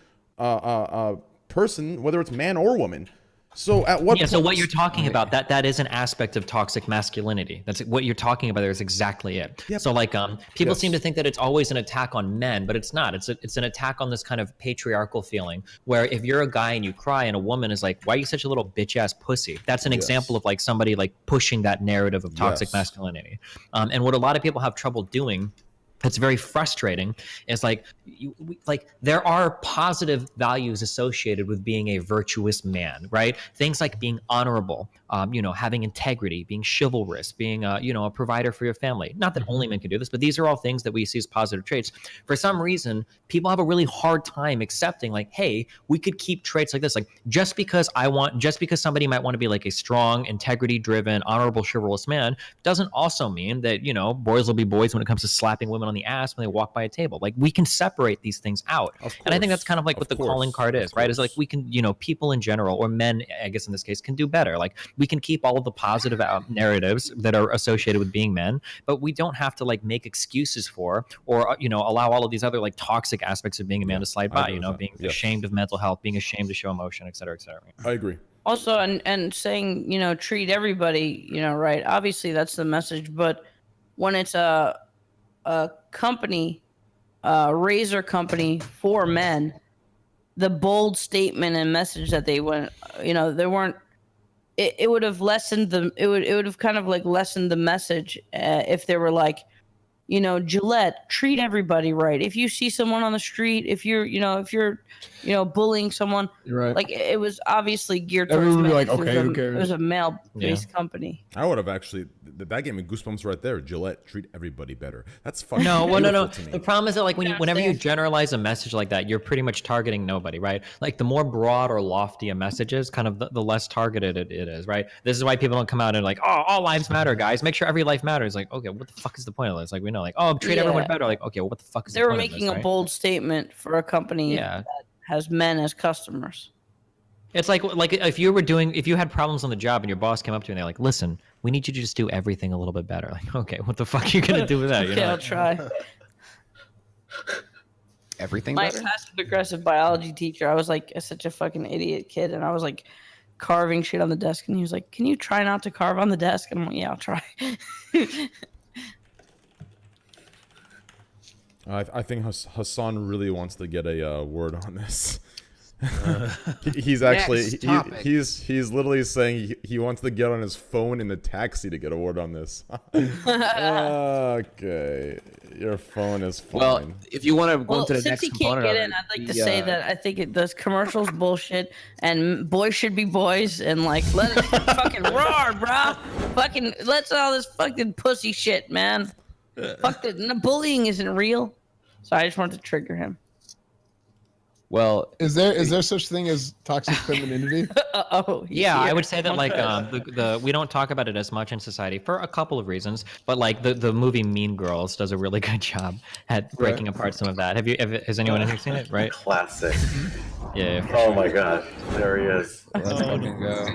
person, whether it's man or woman. So at what point? So what you're talking about, that is an aspect of toxic masculinity. That's what you're talking about there is exactly it. Yep. So like people seem to think that it's always an attack on men, but it's not. It's an attack on this kind of patriarchal feeling where if you're a guy and you cry and a woman is like, why are you such a little bitch ass pussy? That's an example of like somebody like pushing that narrative of toxic masculinity. And what a lot of people have trouble doing, it's very frustrating, is like there are positive values associated with being a virtuous man, right? Things like being honorable, you know, having integrity, being chivalrous, being you know, a provider for your family. Not that only men can do this, but these are all things that we see as positive traits. For some reason, people have a really hard time accepting like, hey, we could keep traits like this. Like just because somebody might want to be like a strong, integrity-driven, honorable, chivalrous man doesn't also mean that, you know, boys will be boys when it comes to slapping women on the ass when they walk by a table. Like we can separate these things out. And I think that's kind of like what the calling card is, right? Is like we can, you know, people in general, or men, I guess in this case, can do better. Like we can keep all of the positive narratives that are associated with being men, but we don't have to like make excuses for, or, you know, allow all of these other like toxic aspects of being a man to slide by, you know, being ashamed of mental health, being ashamed to show emotion, et cetera, et cetera. I agree. Also, and saying, you know, treat everybody, you know, right? Obviously that's the message, but when it's a company, razor company for men, the bold statement and message that they went, you know, there weren't, it would have lessened it would have kind of like lessened the message if they were like, you know, Gillette, treat everybody right. If you see someone on the street, if you're bullying someone, right. Like it was obviously geared towards everyone would be men. like, okay, who cares? It was a male-based company. I would have actually, that gave me goosebumps right there. Gillette, treat everybody better. That's fucking no. to me. The problem is that like whenever you generalize a message like that, you're pretty much targeting nobody, right? Like the more broad or lofty a message is, kind of the less targeted it is, right? This is why people don't come out and like, oh, all lives matter, guys. Make sure every life matters. Like, okay, what the fuck is the point of this? Like, we know, like, oh, treat everyone better. Like, okay, well, what the fuck is the point of this? They were making a bold statement for a company that has men as customers. It's like if you had problems on the job and your boss came up to you and they're like, listen, we need you to just do everything a little bit better. Like, okay, what the fuck are you gonna do with that? Okay, I'll try. Everything My better? passive aggressive biology teacher, I was like such a fucking idiot kid, and I was like carving shit on the desk, and he was like, can you try not to carve on the desk? And I'm like, yeah, I'll try. I think Hassan really wants to get a word on this. He's actually Next topic. he's literally saying he wants to get on his phone in the taxi to get a word on this. Okay, your phone is fine. Well, if you want to go Well, into the since next he can't component get of in, it, I'd like to the, say that I think this commercial's bullshit, and boys should be boys, and like let us fucking roar, bro. Fucking let's all this fucking pussy shit, man. Fuck the bullying isn't real. So I just wanted to trigger him. well, Is there such thing as toxic femininity? Oh, Yeah, I would say that like the we don't talk about it as much in society for a couple of reasons, but like the movie Mean Girls does a really good job at breaking apart some of that. Has anyone in here seen it? Right? Classic. Yeah. for Oh sure. my gosh, there he is. let's fucking go.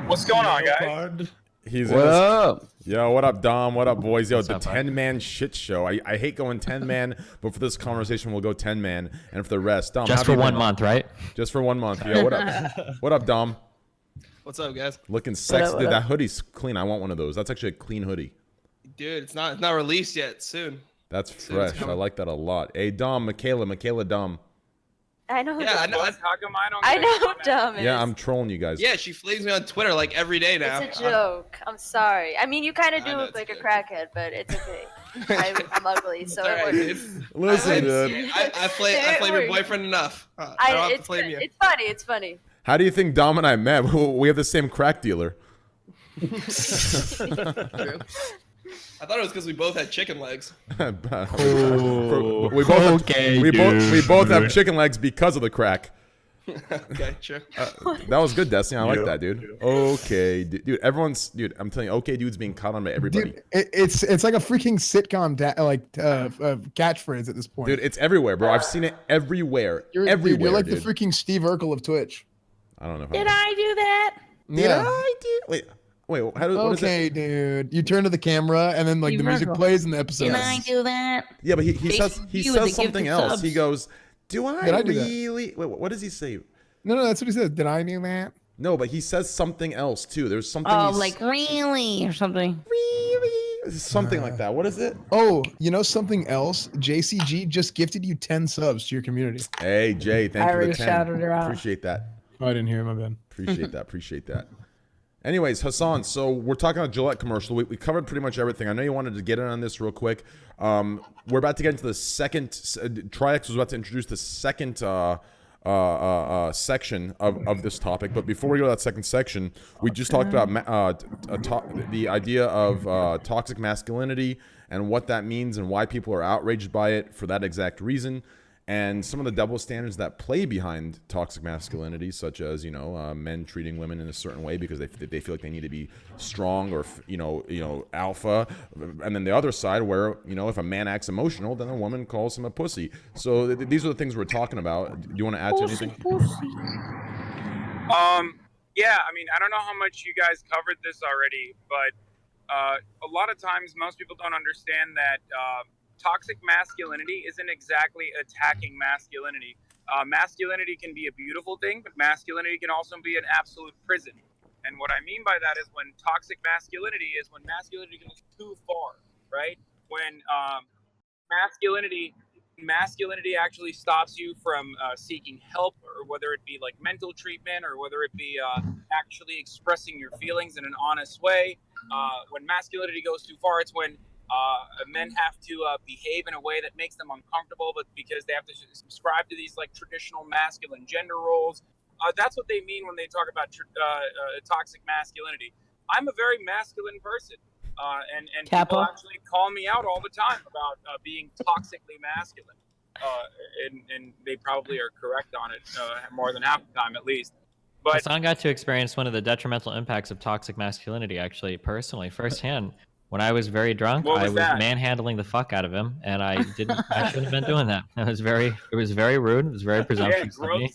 What's going on, guys? Leopard. He's What up? Yo, what up, Dom? What up, boys? Yo, the up, bud? 10-man shit show. I hate going 10-man, but for this conversation, we'll go 10-man. And for the rest, Dom. Just how for have you 1 been? month, right? Just for 1 month. Yo, what up? What up, Dom? What's up, guys? Looking sexy. what Dude, up? that hoodie's clean. I want one of those. That's actually a clean hoodie. Dude, it's not released yet. Soon. That's it's fresh. I coming. like that a lot. Hey, Dom, Michaela, Dom. I know. Yeah, I know. How come I don't? I know, dumb. Yeah, I'm trolling you guys. Yeah, she flames me on Twitter like every day now. It's a joke. I'm sorry. I mean, you kind of I do know, look it's like a good. crackhead, but it's okay. I'm ugly, so It's it alright, works. dude. Listen, dude. I flame It your works. boyfriend enough. I don't have to It's flame you. it's funny. It's funny. How do you think Dom and I met? We have the same crack dealer. I thought it was because we both had chicken legs. we both okay, we both have chicken legs because of the crack. Okay, sure. That was good, Destiny. I like that, dude. Okay, dude. Everyone's dude. I'm telling you, okay, dude's being caught on by everybody. Dude, it's like a freaking sitcom catchphrase at this point. Dude, it's everywhere, bro. I've seen it everywhere. Dude, everywhere. you're like dude. the freaking Steve Urkel of Twitch. I don't know. If Did I do that? Did I do? Wait. How do? What is it? Okay, dude. You turn to the camera and then like Steve the music Urkel. plays in the episode. Did I do that? Yeah, but he Face says you with the something gifted else. subs. He goes, "Do I Did I do that? really?" Wait, what does he say? No, that's what he said. Did I do that? No, but he says something else too. There's something. Oh, he's- like really or something. really something like that. What is it? Oh, you know something else? JCG just gifted you 10 subs to your community. Hey Jay, thank I you for the already 10. shouted her out. Appreciate that. Oh, I didn't hear my bad. Appreciate that. Anyways, Hassan, so we're talking about Gillette commercial. We covered pretty much everything. I know you wanted to get in on this real quick. We're about to get into the second. Triax was about to introduce the second section of this topic. But before we go to that second section, we just talked about the idea of toxic masculinity and what that means and why people are outraged by it for that exact reason. And some of the double standards that play behind toxic masculinity, such as men treating women in a certain way because they feel like they need to be strong or alpha, and then the other side where if a man acts emotional, then a woman calls him a pussy. So these are the things we're talking about. Do you want to add to anything? Yeah, I mean, I don't know how much you guys covered this already, but a lot of times most people don't understand that toxic masculinity isn't exactly attacking masculinity. Masculinity can be a beautiful thing, but masculinity can also be an absolute prison. And what I mean by that is when toxic masculinity is when masculinity goes too far, right? When masculinity actually stops you from seeking help, or whether it be like mental treatment, or whether it be actually expressing your feelings in an honest way. When masculinity goes too far, it's when men have to behave in a way that makes them uncomfortable, but because they have to subscribe to these like traditional masculine gender roles. That's what they mean when they talk about toxic masculinity. I'm a very masculine person, and people actually call me out all the time about being toxically masculine, and they probably are correct on it more than half the time at least. But Hassan got to experience one of the detrimental impacts of toxic masculinity, actually, personally, firsthand. When I was very drunk, I was manhandling the fuck out of him, and I shouldn't have been doing that. It was very rude. It was very presumptuous of me.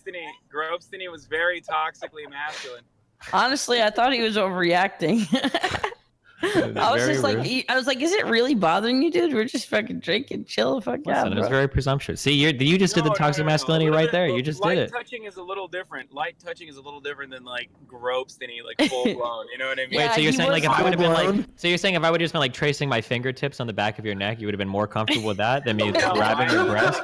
Grobstiny was very toxically masculine. Honestly, I thought he was overreacting. I was just like, is it really bothering you, dude? We're just fucking drinking, chill, fuck out. Listen, it was very presumptuous. See, you just did the toxic masculinity right there. You just did it. Light touching is a little different. Light touching is a little different than like grobstiny, like full blown. You know what I mean? Wait, so you're saying like if I would have been like, so you're saying if I would have just been like tracing my fingertips on the back of your neck, you would have been more comfortable with that than me grabbing your breast?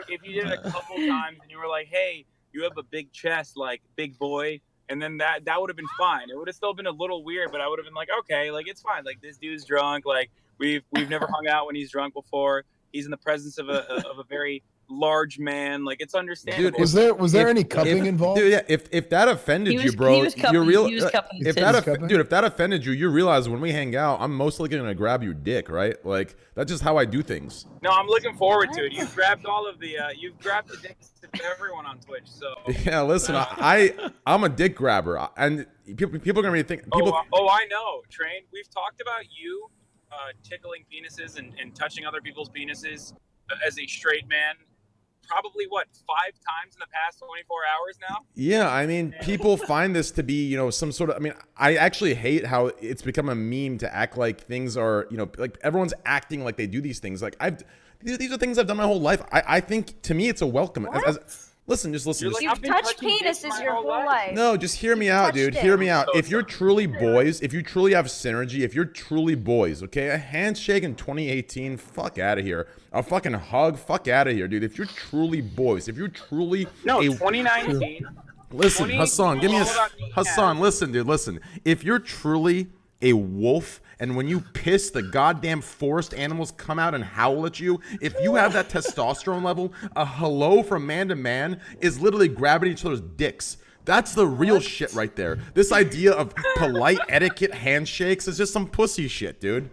If you did it a couple times and you were like, hey, you have a big chest, like big boy, and then that would have been fine. It would have still been a little weird, but I would have been like, okay, like it's fine. Like this dude's drunk. Like we've never hung out when he's drunk before. He's in the presence of a very large man. Like it's understandable. Dude, was there any cupping involved? Dude, yeah. If that offended you, bro, he was cupping, you're real. he was cupping If his that, tits. dude, if that offended you, you realize when we hang out, I'm most likely gonna grab your dick, right? Like that's just how I do things. No, I'm looking forward to it. You've grabbed all of the you've grabbed the dicks of everyone on Twitch. So Yeah, listen, I'm a dick grabber, and people are gonna be thinking. People, I know, Train. We've talked about you tickling penises and touching other people's penises as a straight man. Probably 5 times in the past 24 hours now. Yeah, I mean, people find this to be, some sort of. I mean, I actually hate how it's become a meme to act like things are, like everyone's acting like they do these things. Like these are things I've done my whole life. I think to me it's a welcome. Listen, just listen. You've touched penises your whole life. No, just hear me out, dude. Hear me out. If you're truly boys, if you truly have synergy, if you're truly boys, okay, a handshake in 2018, fuck out of here. A fucking hug, fuck out of here, dude. If you're truly boys, if you're truly 2019. Listen, Hassan, give me a Hassan. Listen, dude, listen. If you're truly a wolf, and when you piss, the goddamn forest animals come out and howl at you. If you have that testosterone level, a hello from man to man is literally grabbing each other's dicks. That's the real shit right there. This idea of polite etiquette handshakes is just some pussy shit, dude.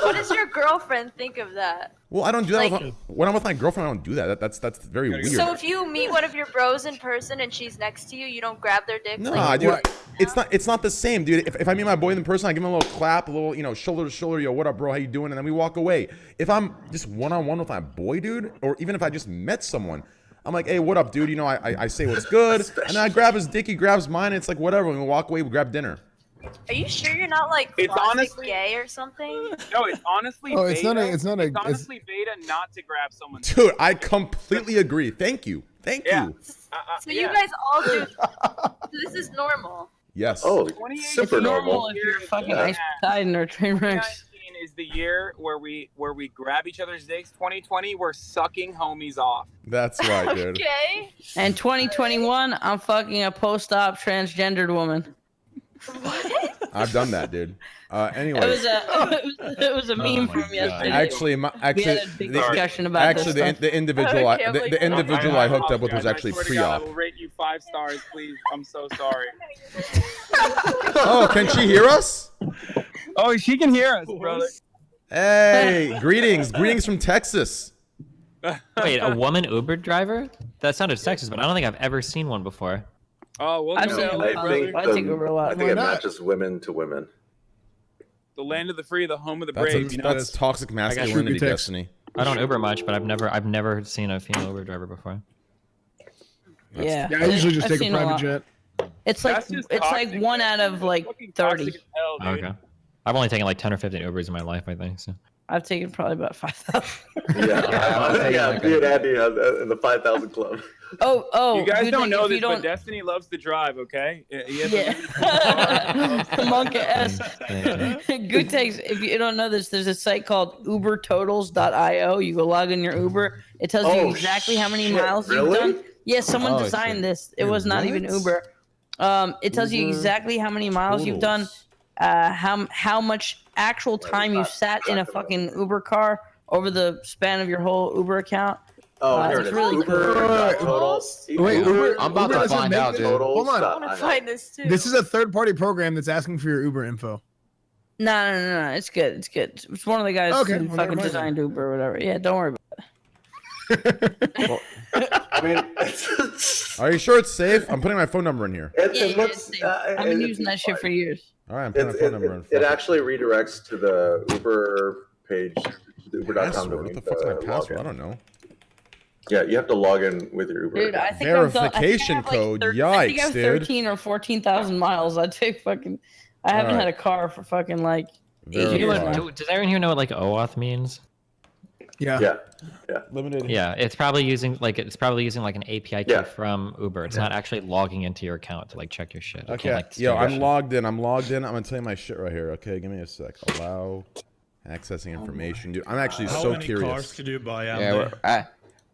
What does your girlfriend think of that? Well, I don't do that when I'm with my girlfriend. I don't do that. That's very weird. So if you meet one of your bros in person and she's next to you, you don't grab their dick? Nah, dude, it's not the same, dude. If I meet my boy in person, I give him a little clap, a little, shoulder to shoulder, yo, what up, bro? How you doing? And then we walk away. If I'm just one-on-one with my boy, dude, or even if I just met someone, I'm like, hey, what up, dude? I say what's good, and then I grab his dick, he grabs mine, and it's like whatever. When we walk away, we grab dinner. Are you sure you're not like honestly gay or something? No, it's honestly Oh, beta. it's honestly beta not to grab someone. Dude, I completely agree. Thank you. Thank you. So you guys all do. This is normal. Yes. Oh, It's normal if you're fucking Ice Titan or Trainwreck. 2019 is the year where we grab each other's dicks. 2020, we're sucking homies off. That's right, dude. Okay. And 2021, I'm fucking a post-op transgendered woman. What? I've done that, dude. Anyway. It was a meme from yesterday. Actually, we had a big discussion about this stuff. the individual, the individual I hooked up with was actually I pre-op. will rate you 5 stars, please. I'm so sorry. Oh, can she hear us? Oh, she can hear us, brother. Hey, greetings from Texas. Wait, a woman Uber driver? That sounded sexist, but I don't think I've ever seen one before. Oh, well, I've seen I think it matches women to women. The land of the free, the home of the brave. That's toxic masculinity, Destiny. I don't Uber much, but I've never seen a female Uber driver before. Yeah, I usually just I've take a seen private lot. jet. It's like 1 out of like 30. Okay. I've only taken like 10 or 15 Ubers in my life, I think. So. I've taken probably about 5,000. Yeah, me and Andy in the 5,000 club. Oh, you guys good don't thing know if this, you don't... but Destiny loves to drive, okay? Yeah. Monka S. Good takes. If you don't know this, there's a site called ubertotals.io. You go log in your Uber. It tells you exactly how many miles you've done. Yeah, someone designed this. It was not even Uber. It tells you exactly how many miles you've done, how much actual time you sat in a fucking Uber car over the span of your whole Uber account. Oh, here it's it is. really cool. Wait, Uber, I'm about to find out, dude. Hold on. I want to find this too. This is a third-party program that's asking for your Uber info. No. It's good. It's good. It's one of the guys who fucking designed Uber or whatever. Yeah, don't worry about it. I mean, are you sure it's safe? I'm putting my phone number in here. it looks. I've been using that shit for years. All right, I'm putting my phone number in. It actually redirects to the Uber page, the Uber.com. Password? What the fuck's my password? I don't know. Yeah, you have to log in with your Uber. Dude, I think verification code. Yikes, I think I have dude. 13 or 14,000 miles. I haven't had a car for fucking like 8 years now. Does everyone here know what like OAuth means? Yeah. Limited. Yeah, it's probably using like an API key from Uber. It's not actually logging into your account to like check your shit. Okay, I'm logged in. I'm gonna tell you my shit right here. Okay, give me a sec. Allow accessing information, dude. I'm actually so curious. How many cars could you buy, Andy?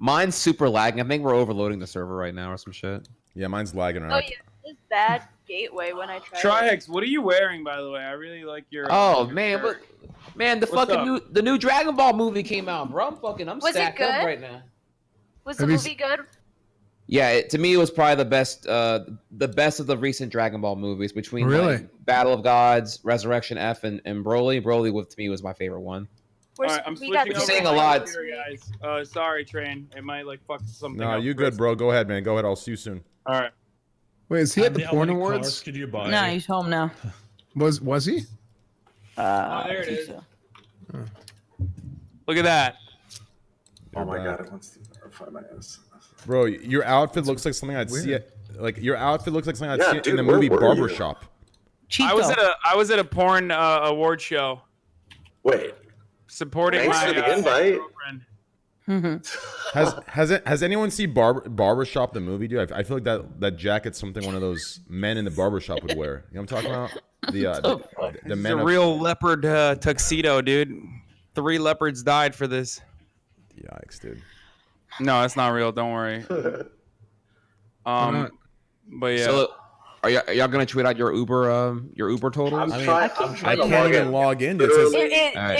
Mine's super lagging. I think we're overloading the server right now or some shit. Yeah, mine's lagging Oh right yeah, this bad gateway when I tried. Trihex, what are you wearing, by the way? I really like your. Oh your man, shirt. man, the What's fucking up? new Dragon Ball movie came out, bro. I'm Was it stacked up good? right now. Was the movie good? Yeah, to me it was probably the best of the recent Dragon Ball movies between Really? like, Battle of Gods, Resurrection F, and Broly. Broly to me was my favorite one. All right, I'm we switching got over saying to a lot. here, guys. Sorry, Train. It might like fuck something now. up. No, you Chris. good, bro. Go ahead, man. Go ahead. I'll see you soon. All right. Wait, is he at the Andy, how porn many awards? cars could you buy? No, he's home now. Was he? Oh, there it I think is. so. Look at that. Oh my god, I want to verify my ass. Bro, your outfit looks like something I'd see it. Like your outfit looks like something I'd Yeah, see it in dude, the where movie were you? Barbershop. I was at a porn award show Wait. supporting Thanks my for the invite. girlfriend. Has anyone seen Barbershop the movie, dude? I feel like that jacket's something one of those men in the barbershop would wear. You know what I'm talking about? The It's men. a real leopard tuxedo, dude. 3 leopards died for this. Yikes, dude. No, it's not real. Don't worry. But yeah. So, are y'all gonna tweet out your Uber totals? I can't even log in. Dude. It says,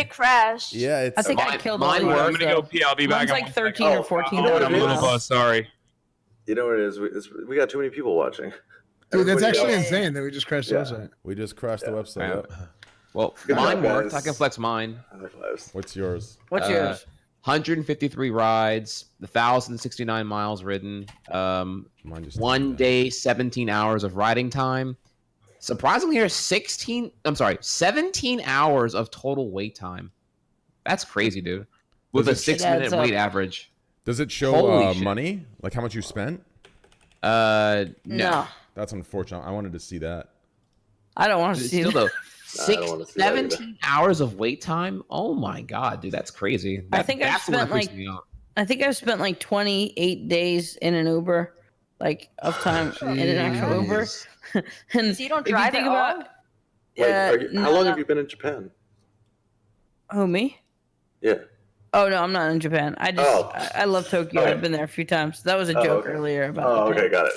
It crashed. yeah, it's. I think I killed mine all the worked. others, I'm gonna go though. pee. I'll be back. Mine's in like 1 13 second. or 14. you know what I'm a it little is? buzz. Sorry. You know what it is? We got too many people watching. Dude, that's Everybody actually else- insane that we just crashed the Yeah. website. We just crashed the website. Yeah. Yep. Well, Good mine job, worked. guys. I can flex mine. High fives. What's yours? What's yours? 153 rides, 1,069 miles ridden, Mine just 1 day, 17 hours of riding time. Surprisingly, here's 17 hours of total wait time. That's crazy, dude. With a Does it- 6-minute adds up. wait average. Does it show Holy shit. money? Like how much you spent? No. That's unfortunate. I wanted to see that. I don't want to see Still it. though, I don't wanna see that either. 17 hours of wait time. Oh my god, dude, that's crazy. I think I've that's the one that spent, freaks like- me out. I think I've spent like 28 days in an Uber, like of time in an actual Uber. And So you don't if you drive think at all? about, Wait, how no, long no. have you been in Japan? Who, me? Yeah. Oh no, I'm not in Japan. Oh. I love Tokyo. Okay. I've been there a few times. That was a Oh, joke okay. earlier about. Oh, Japan. okay, got it.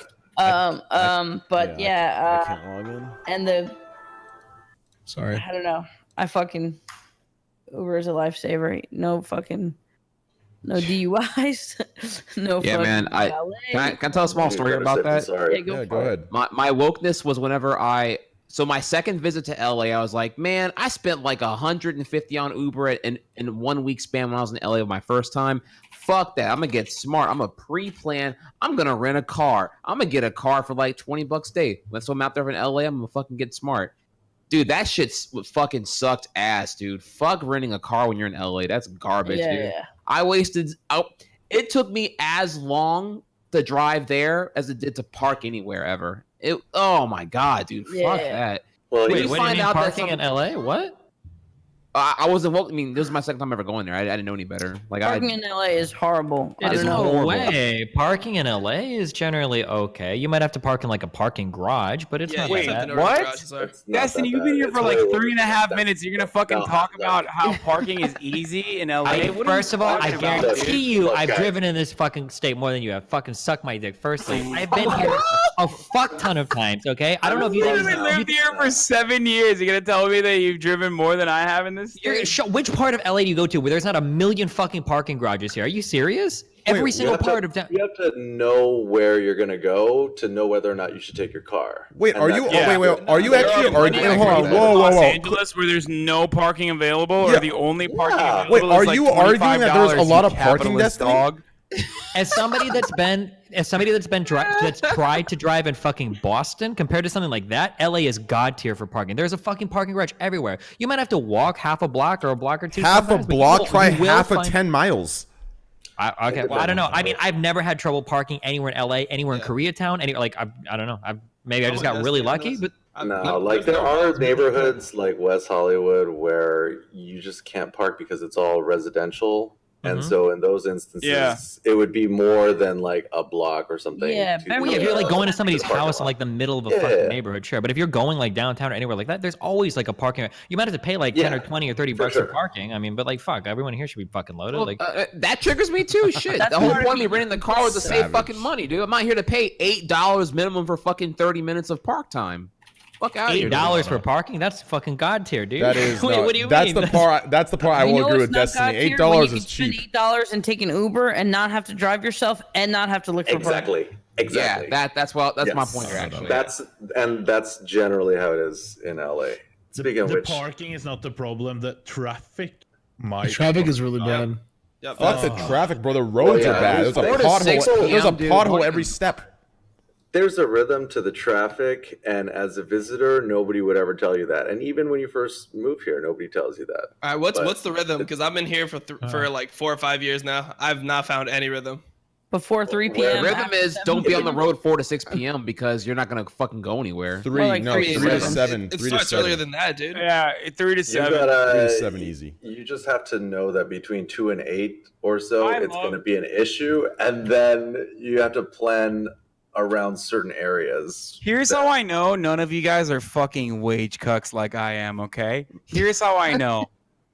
But I yeah, can't log in. and the Sorry. I don't know. I fucking Uber is a lifesaver. No DUIs. No. Yeah, fucking man. valet. Can I tell a small story about that? Sorry. Yeah, go Yeah, for go it. ahead. My wokeness was whenever so my second visit to LA, I was like, man, I spent like 150 on Uber in 1 week span when I was in LA my first time. Fuck that. I'm gonna get smart. I'm gonna pre-plan. I'm gonna rent a car. I'm gonna get a car for like $20 a day. So I'm out there in LA, I'm gonna fucking get smart. Dude, that shit fucking sucked ass, dude. Fuck renting a car when you're in LA. That's garbage, Yeah, dude. yeah. It took me as long to drive there as it did to park anywhere ever. Oh my god, dude. Fuck Yeah. that. Well, Wait, you what do you find mean out that parking in LA? What? I wasn't woke. I mean, this was my second time ever going there. I didn't know any better. Like Parking in LA is horrible. I There's don't know. no horrible. way. Parking in LA is generally okay. You might have to park in like a parking garage, but it's not wait, that bad. what? It's not Destiny, that you've been bad. here It's for like way worse 3.5 than minutes. You're gonna fucking No, talk no. about how parking is easy in LA. What are First you of all, I talking about, guarantee dude? you, Look, I've guys. driven in this fucking state more than you have. Fucking suck my dick. Firstly, I've been here a fuck ton of times. Okay, I don't know if you literally guys lived here for 7 years. You're gonna tell me that you've driven more than I have in this state? Which part of LA do you go to where there's not a million fucking parking garages here? Are you serious? Every single part of town. You have to know where you're gonna go to know whether or not you should take your car. Wait, And are you? that's- Oh, wait. Are you There actually? are Are plenty you? of Hold on. places Whoa, in whoa, Los whoa. Angeles where there's no parking available, Yeah. or the only parking Yeah. available Wait, is are like you arguing that there's a $25, lot of you parking, capitalist Destiny? dog? As somebody that's tried to drive in fucking Boston, compared to something like that, LA is god tier for parking. There's a fucking parking garage everywhere. You might have to walk half a block or a block or two. Half a sometimes, but you block. will- Try you will half of find- 10 miles. Okay, well, I don't know. I mean, I've never had trouble parking anywhere in LA, anywhere in Koreatown. I don't know. Maybe I just got really lucky, but No, like there are neighborhoods like West Hollywood where you just can't park because it's all residential. And so in those instances, it would be more than like a block or something. Yeah, Well, yeah, if you're like going to somebody's the parking house in lot. like the middle of a fucking neighborhood, sure. But if you're going like downtown or anywhere like that, there's always like a parking. You might have to pay like 10 or 20 or 30 bucks for parking. I mean, but like fuck, everyone here should be fucking loaded. Well, like that triggers me too. Shit, the whole point of me renting the car was to save fucking money, dude. I'm not here to pay $8 minimum for fucking 30 minutes of park time. Fuck out of here. $8 for parking? That's fucking god tier, dude. That is. Wait, no, what do you that's mean? the part. That's the part I will agree with Destiny. $8 is cheap. $8 and take an Uber and not have to drive yourself and not have to look for parking. Exactly. Yeah, that's my point here. Actually, that's generally how it is in LA. Speaking of the which, parking is not the problem. The traffic might. The traffic is really bad. Fuck the traffic, bro. The roads are bad. There's a pothole every step. There's a rhythm to the traffic, and as a visitor, nobody would ever tell you that. And even when you first move here, nobody tells you that. All right, what's the rhythm? Because I've been here for like 4 or 5 years now. I've not found any rhythm. Before 3 p.m. The rhythm is don't be on the road 4 to 6 p.m. because you're not gonna fucking go anywhere. 3 to 7. It starts earlier than that, dude. Yeah, 3 to 7. 3 to 7 easy. You just have to know that between 2 and 8 or so, it's going to be an issue, and then you have to plan around certain areas. Here's how I know none of you guys are fucking wage cucks like I am, okay? Here's how I know.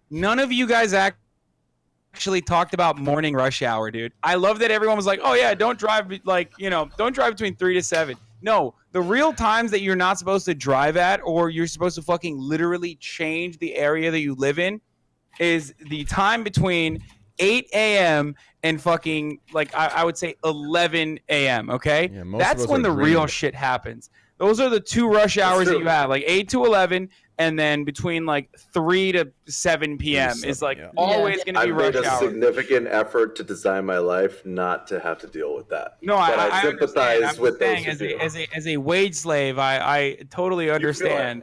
None of you guys actually talked about morning rush hour, dude. I love that everyone was like, oh yeah, don't drive don't drive between 3 to 7. No, the real times that you're not supposed to drive at, or you're supposed to fucking literally change the area that you live in, is the time between 8 a.m. and fucking, like, I would say 11 a.m., okay? Yeah, that's when the real shit happens. Those are the 2 rush hours that you have, like 8 to 11, and then between like 3 to 7 p.m. is like always going to be rush hour. I made a significant effort to design my life not to have to deal with that. No, but I sympathize with those who do. as a wage slave, I totally understand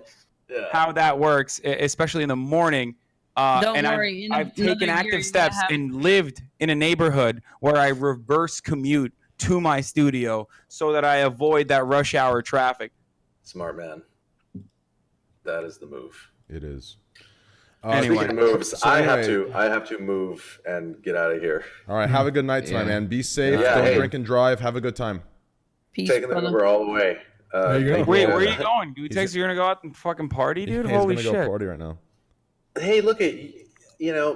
how that works, especially in the morning. Don't worry. I've taken active steps and lived in a neighborhood where I reverse commute to my studio so that I avoid that rush hour traffic. Smart man. That is the move. It is. Speaking of moves, I have to move and get out of here. All right, have a good night tonight, man. Be safe. Don't drink and drive. Have a good time. Peace, taking the Uber all the way. Wait, where are you going? Do you text you're gonna go out and fucking party, dude? Holy shit! He's gonna go party right now. Hey, look at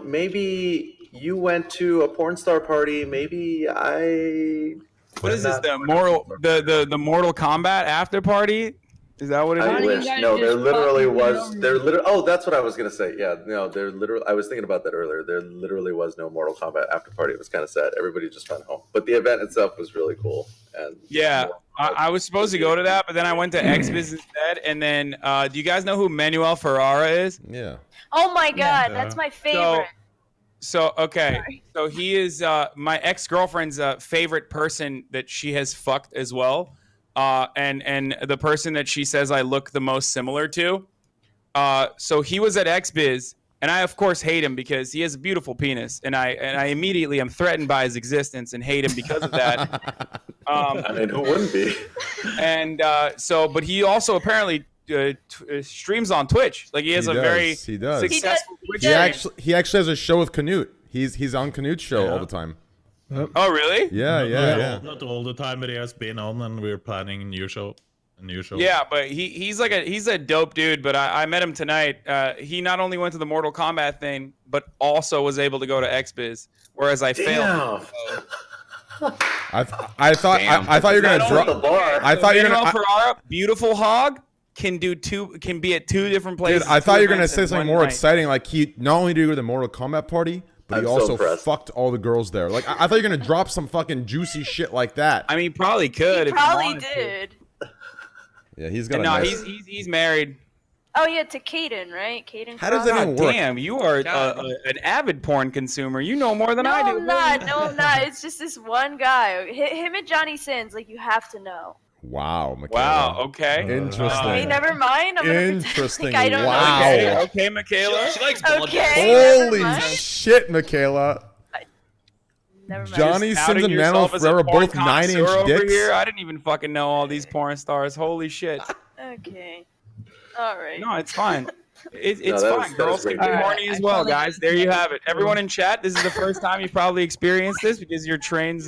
maybe you went to a porn star party. Maybe I. What is this? The Mortal Kombat after party? Is that what it is? I wish. No, there literally was. Oh, that's what I was gonna say. Yeah, no, there literally. I was thinking about that earlier. There literally was no Mortal Kombat after party. It was kind of sad. Everybody just went home. But the event itself was really cool. And yeah, I was supposed to go to that, but then I went to XBiz instead. And then, do you guys know who Manuel Ferrara is? Yeah. Oh my god, that's my favorite. So he is my ex-girlfriend's favorite person that she has fucked as well. And the person that she says I look the most similar to. So he was at XBiz, and I of course hate him because he has a beautiful penis, and I immediately am threatened by his existence and hate him because of that. I mean, who wouldn't be? And but he also apparently streams on Twitch. Like he has very successful Twitch. He actually has a show with Canute. He's on Canute's show all the time. Oh really? Yeah. Not all the time, but he has been on, and we're planning a new show. Yeah, but he's a dope dude. But I met him tonight. He not only went to the Mortal Kombat thing, but also was able to go to XBiz, whereas I failed. I thought you were gonna drop the bar. I thought you were gonna. Ferrara, beautiful hog, can be at 2 different places. Dude, I thought you were gonna say something more exciting. Like he not only did he go to the Mortal Kombat party, but he also fucked all the girls there. Like I thought you were gonna drop some fucking juicy shit like that. I mean, probably could. He probably did. Yeah, he's got. No, he's married. Oh yeah, to Kaden, right? Kaden. How does that even work? Damn, you are an avid porn consumer. You know more than I do. No, I'm not. It's just this one guy. Him and Johnny Sins. Like you have to know. Wow, Michaela. Wow. Okay. Interesting. Okay, never mind. Interesting. I don't wow. know. Okay, Michaela. She likes blood. Okay. Holy shit, Michaela. Never mind. Johnny Sins and Manuel Ferrara both 9-inch dicks. Here. I didn't even fucking know all these porn stars. Holy shit. Okay. All right. No, it's fine. It's that fine. was Girls can great. be All right, horny as I well, finally guys. got There you it. have it. Everyone in chat, this is the first time you've probably experienced this because you're Train's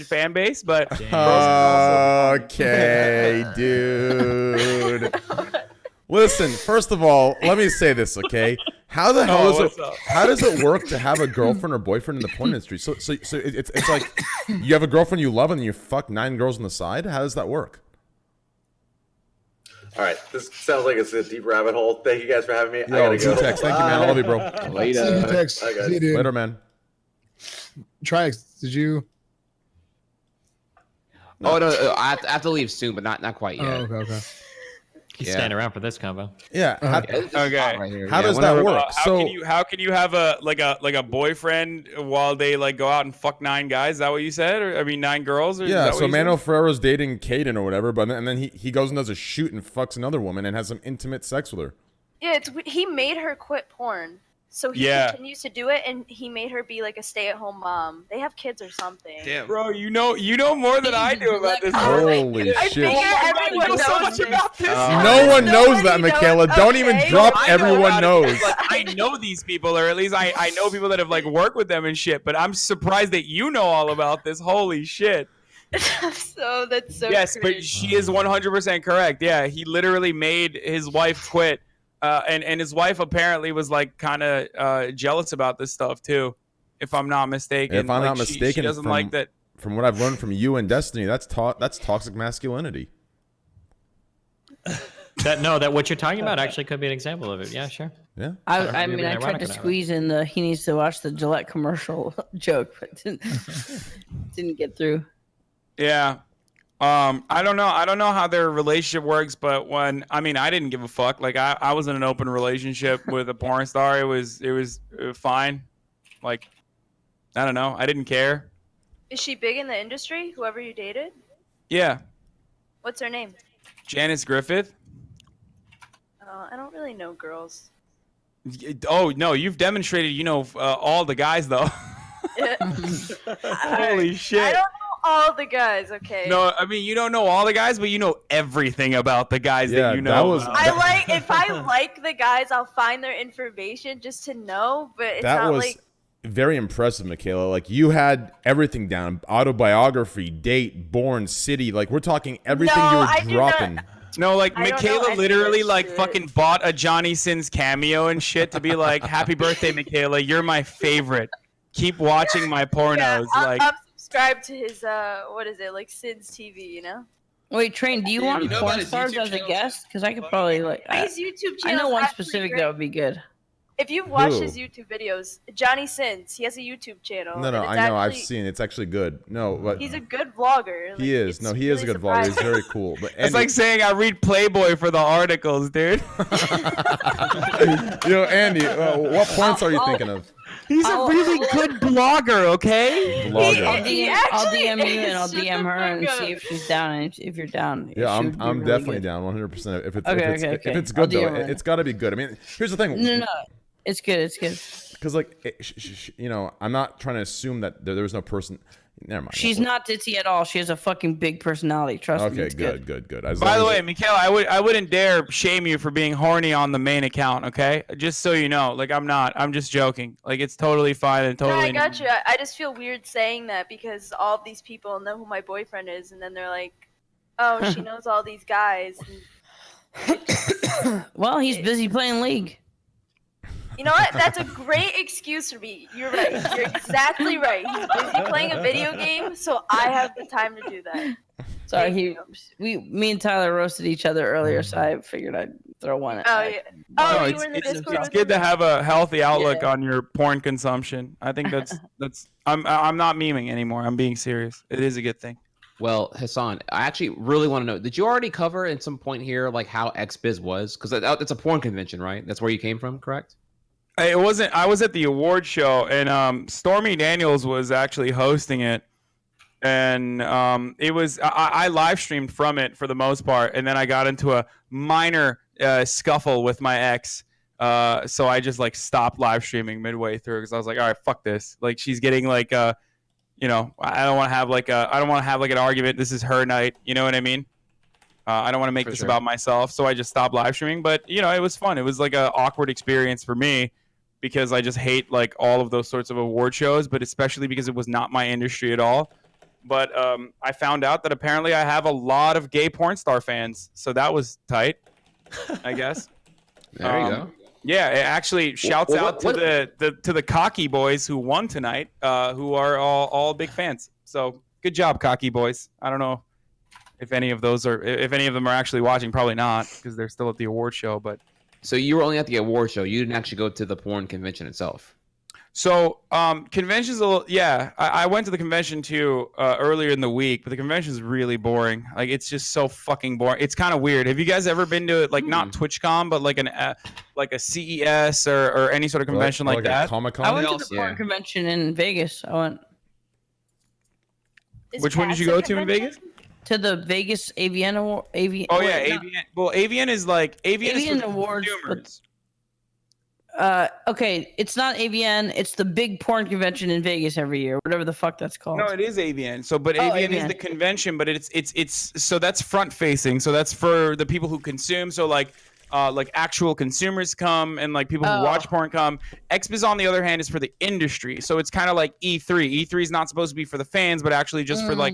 fan base, but girls can also be Okay, dude. Listen, first of all, let me say this, okay? How the hell how does it work to have a girlfriend or boyfriend in the porn industry? So it's like you have a girlfriend you love and you fuck 9 girls on the side? How does that work? All right, this sounds like it's a deep rabbit hole. Thank you guys for having me. I Yo, gotta go. T-Tex, thank you, man. I love you, bro. Later. See you, Tex. Bye, guys. See you, dude. Later, man. Triax, did you? Oh no, I have to leave soon, but not quite yet. Oh, okay. He's Yeah. staying around for this combo. Yeah. Okay. Right here. How Yeah, does whenever- that work? How can you have a boyfriend while they like go out and fuck 9 guys? Is that what you said? Or I mean 9 girls? Or is Yeah, that what so you said? Manuel Ferrero's dating Kaden or whatever, but and then he goes and does a shoot and fucks another woman and has some intimate sex with her. Yeah, he made her quit porn, so he continues to do it, and he made her be like a stay-at-home mom. They have kids or something. Damn. Bro, you know more than I do about this. Holy I shit. figure everyone know so knows much this. about this. No one knows that, Michaela. Don't even Okay. drop I know everyone about it, knows. but I know these people, or at least I know people that have like worked with them and shit. But I'm surprised that you know all about this. Holy shit! So that's so. Yes, but cringe. she is 100% correct. Yeah, he literally made his wife quit, and his wife apparently was like kind of jealous about this stuff too, if I'm not mistaken. If I'm Like, not mistaken, she doesn't like that. From what I've learned from you and Destiny, that's toxic masculinity. That what you're talking about actually could be an example of it. Yeah, sure. Yeah. I mean, I tried ironic to about it. squeeze in the he needs to watch the Gillette commercial joke, but didn't get through. Yeah. I don't know how their relationship works, but I didn't give a fuck. Like I was in an open relationship with a porn star. It was fine. Like, I don't know. I didn't care. Is she big in the industry? Whoever you dated? Yeah. What's her name? Janice Griffith. I don't really know girls. Oh no, you've demonstrated you know all the guys though. Holy shit. I don't know all the guys. Okay. No, I mean you don't know all the guys, but you know everything about the guys Yeah, that you know. that was- about. If I like the guys, I'll find their information just to know. But it's That not was like very impressive, Michaela. Like you had everything down: autobiography, date, born, city. Like we're talking everything No, you I were do dropping. No, like I don't know Michaela any of literally this like shit. fucking bought a Johnny Sins cameo and shit to be like, "Happy birthday, Michaela! You're my favorite. Keep watching my pornos." yeah, like, I'm subscribed to his what is it, like Sid's TV, you know? Wait, Train, do you want you know porn about his stars YouTube as a channel? guest? Because I could probably like. His YouTube I channel. know one specific that would be good. If you've watched Who? his YouTube videos, Johnny Sins, he has a YouTube channel. No, and it's I know. I've actually- seen. It's actually good. No, but He's a good vlogger. he is. it's No, he is a really good vlogger. He's surprising. very cool. But it's like saying I read Playboy for the articles, dude. Yo, Andy, what points are you thinking of? He's a really good blogger. Okay. Vlogger. I'll actually DM you and I'll is. Shut DM the her and fuck see up. if she's down. And if you're down, Yeah, she would be I'm really definitely good. down 100%. If it's Okay, if it's I'll good though, DM her. it's got to be good. I mean, here's the thing. No, it's good. It's good. Because like, you know, I'm not trying to assume that there was no person. Never mind. She's not ditzy at all. She has a fucking big personality. Trust me. Okay, It's good. As By long the as way, Michaela, I wouldn't dare shame you for being horny on the main account. Okay, just so you know, like I'm not. I'm just joking. Like it's totally fine and No, totally. I got you. I just feel weird saying that because all of these people know who my boyfriend is, and then they're like, "Oh, she knows all these guys." And, Well, he's busy playing League. you know what? That's a great excuse for me. You're right. You're exactly right. He's busy playing a video game, so I have the time to do that. Sorry, me and Tyler roasted each other earlier, so I figured I'd throw one at. Oh yeah. Oh, No, you were in the Discord. it's with good to him? have a healthy outlook Yeah. on your porn consumption. I think that's I'm not memeing anymore. I'm being serious. It is a good thing. Well, Hassan, I actually really want to know, did you already cover at some point here like how XBiz was? Because it's a porn convention, right? That's where you came from, correct? It wasn't. I was at the award show, and Stormy Daniels was actually hosting it, and it was. I live streamed from it for the most part, and then I got into a minor scuffle with my ex. So I just like stopped live streaming midway through because I was like, all right, fuck this. Like she's getting like you know, I don't want to have like an argument. This is her night. You know what I mean? I don't want to make For this sure. about myself, so I just stopped live streaming. But you know, it was fun. It was like an awkward experience for me because I just hate like all of those sorts of award shows, but especially because it was not my industry at all. But I found out that apparently I have a lot of gay porn star fans, so that was tight, I guess. There you go. Yeah, it actually shouts out to the cocky boys who won tonight, who are all big fans. So good job, cocky boys. I don't know if any of them are actually watching. Probably not, because they're still at the award show. But So you were only at the award show. You didn't actually go to the porn convention itself. so conventions, I went to the convention too earlier in the week, but the convention is really boring. Like it's just so fucking boring. It's kind of weird. Have you guys ever been to like not TwitchCon, but like like a CES or any sort of convention like that? Comic-Con? I went to the porn convention in Vegas. I went. Which one did you go to in Vegas? To the Vegas AVN Award. Oh yeah, AVN. Well, AVN is like AVN is AVN for Awards. consumers. Okay, it's not AVN. It's the big porn convention in Vegas every year, whatever the fuck that's called. No, it is AVN. So, but AVN is the convention, but it's so that's front facing. So that's for the people who consume. So like actual consumers come and like people who watch porn come. XBiz on the other hand is for the industry. So it's kind of like E3. E3 is not supposed to be for the fans, but actually just for like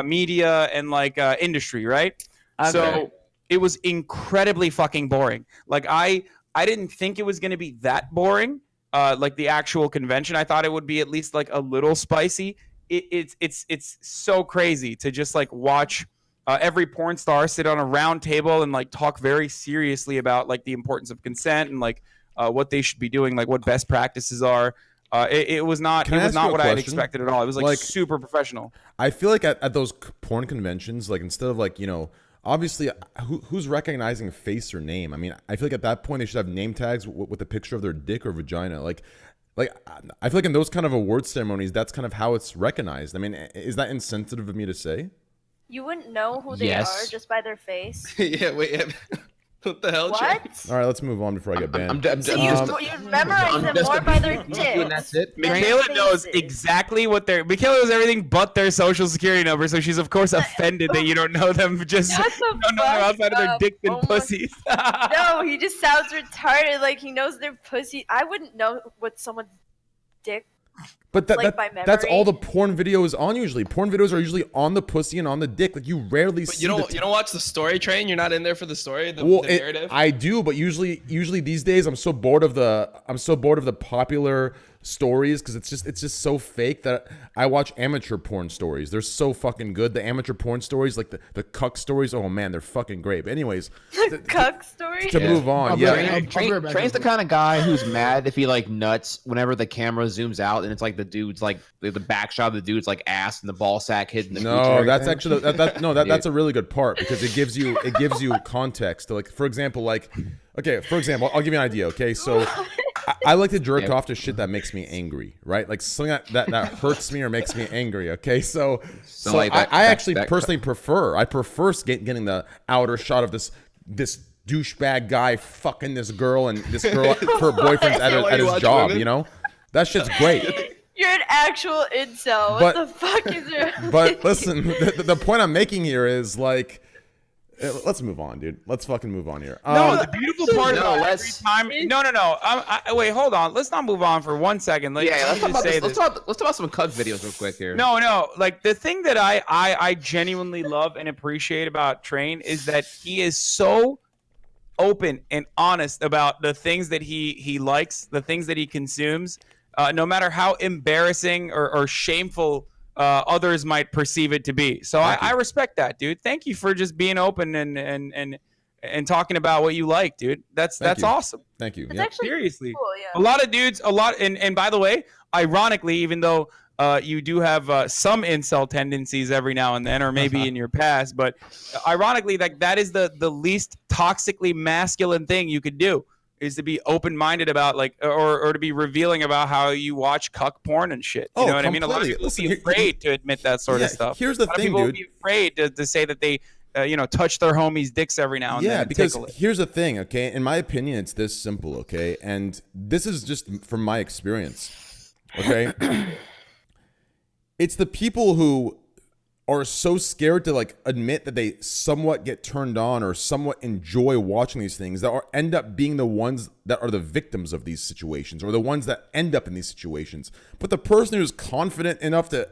media and like industry, right? Okay. So it was incredibly fucking boring. Like I didn't think it was going to be that boring. Like the actual convention, I thought it would be at least like a little spicy. It's so crazy to just like watch every porn star sit on a round table and like talk very seriously about like the importance of consent and like what they should be doing, like what best practices are. It was not what I had expected at all. It was like super professional. I feel like at those porn conventions, like instead of like, you know, obviously who's recognizing face or name? I mean, I feel like at that point they should have name tags with a picture of their dick or vagina. Like I feel like in those kind of award ceremonies, that's kind of how it's recognized. I mean, is that insensitive of me to say? You wouldn't know who they are just by their face. Yeah, wait. What the hell, What? All right, let's move on before I get banned. You memorize them more by their dicks. And that's it. Michaela knows exactly what their Michaela knows everything but their social security number, so she's of course offended that you don't know them. Just you don't know them outside of their dick and pussies. No, he just sounds retarded. Like he knows their pussy. I wouldn't know what someone's dick. But by that's all memory. the porn video is on usually. Porn videos are usually on the pussy and on the dick. Like you rarely But see. you don't watch the story train. You're not in there for the story, the Well, narrative. I do, but usually these days I'm so bored of the popular stories because it's just so fake that I watch amateur porn stories. They're so fucking good. The amateur porn stories, like the cuck stories. Oh man, they're fucking great. But anyways, Cuck story. to move on, Train's the kind of guy who's mad if he like nuts whenever the camera zooms out and it's like the dude's like the back shot of the dude's like ass and the ball sack hitting the. No, that's actually that's a really good part because it gives you context. Like for example, I'll give you an idea. Okay, so I like to jerk off to shit that makes me angry, right? Like something that hurts me or makes me angry. Okay, so like I actually personally prefer getting the outer shot of this douchebag guy fucking this girl and this girl her boyfriend's at his job. You know, that shit's great. You're an actual incel. What the fuck is your? But listen, the point I'm making here is like. Let's move on, dude. Let's fucking move on here. No, the beautiful part about every time. No. Wait, hold on. Let's not move on for 1 second. Let's talk about some cuck videos real quick here. No. Like the thing that I genuinely love and appreciate about Train is that he is so open and honest about the things that he likes, the things that he consumes, no matter how embarrassing or shameful others might perceive it to be. So I respect that, dude. Thank you for just being open and talking about what you like, dude. That's awesome. Thank you. It's actually Seriously. cool, yeah. A lot of dudes, and by the way, ironically, even though you do have some incel tendencies every now and then, or maybe in your past, but ironically, that is the least toxically masculine thing you could do. Is to be open-minded about or to be revealing about how you watch cuck porn and shit. You know what I mean? A lot of people be afraid to admit that sort of stuff. Here's the thing, people dude. Be afraid to say that they, touch their homies' dicks every now and then. Yeah, and because tickle it. here's the thing, okay? In my opinion, it's this simple, okay? And this is just from my experience, okay? It's the people who are so scared to like admit that they somewhat get turned on or somewhat enjoy watching these things that end up being the ones that are the victims of these situations or the ones that end up in these situations. But the person who's confident enough to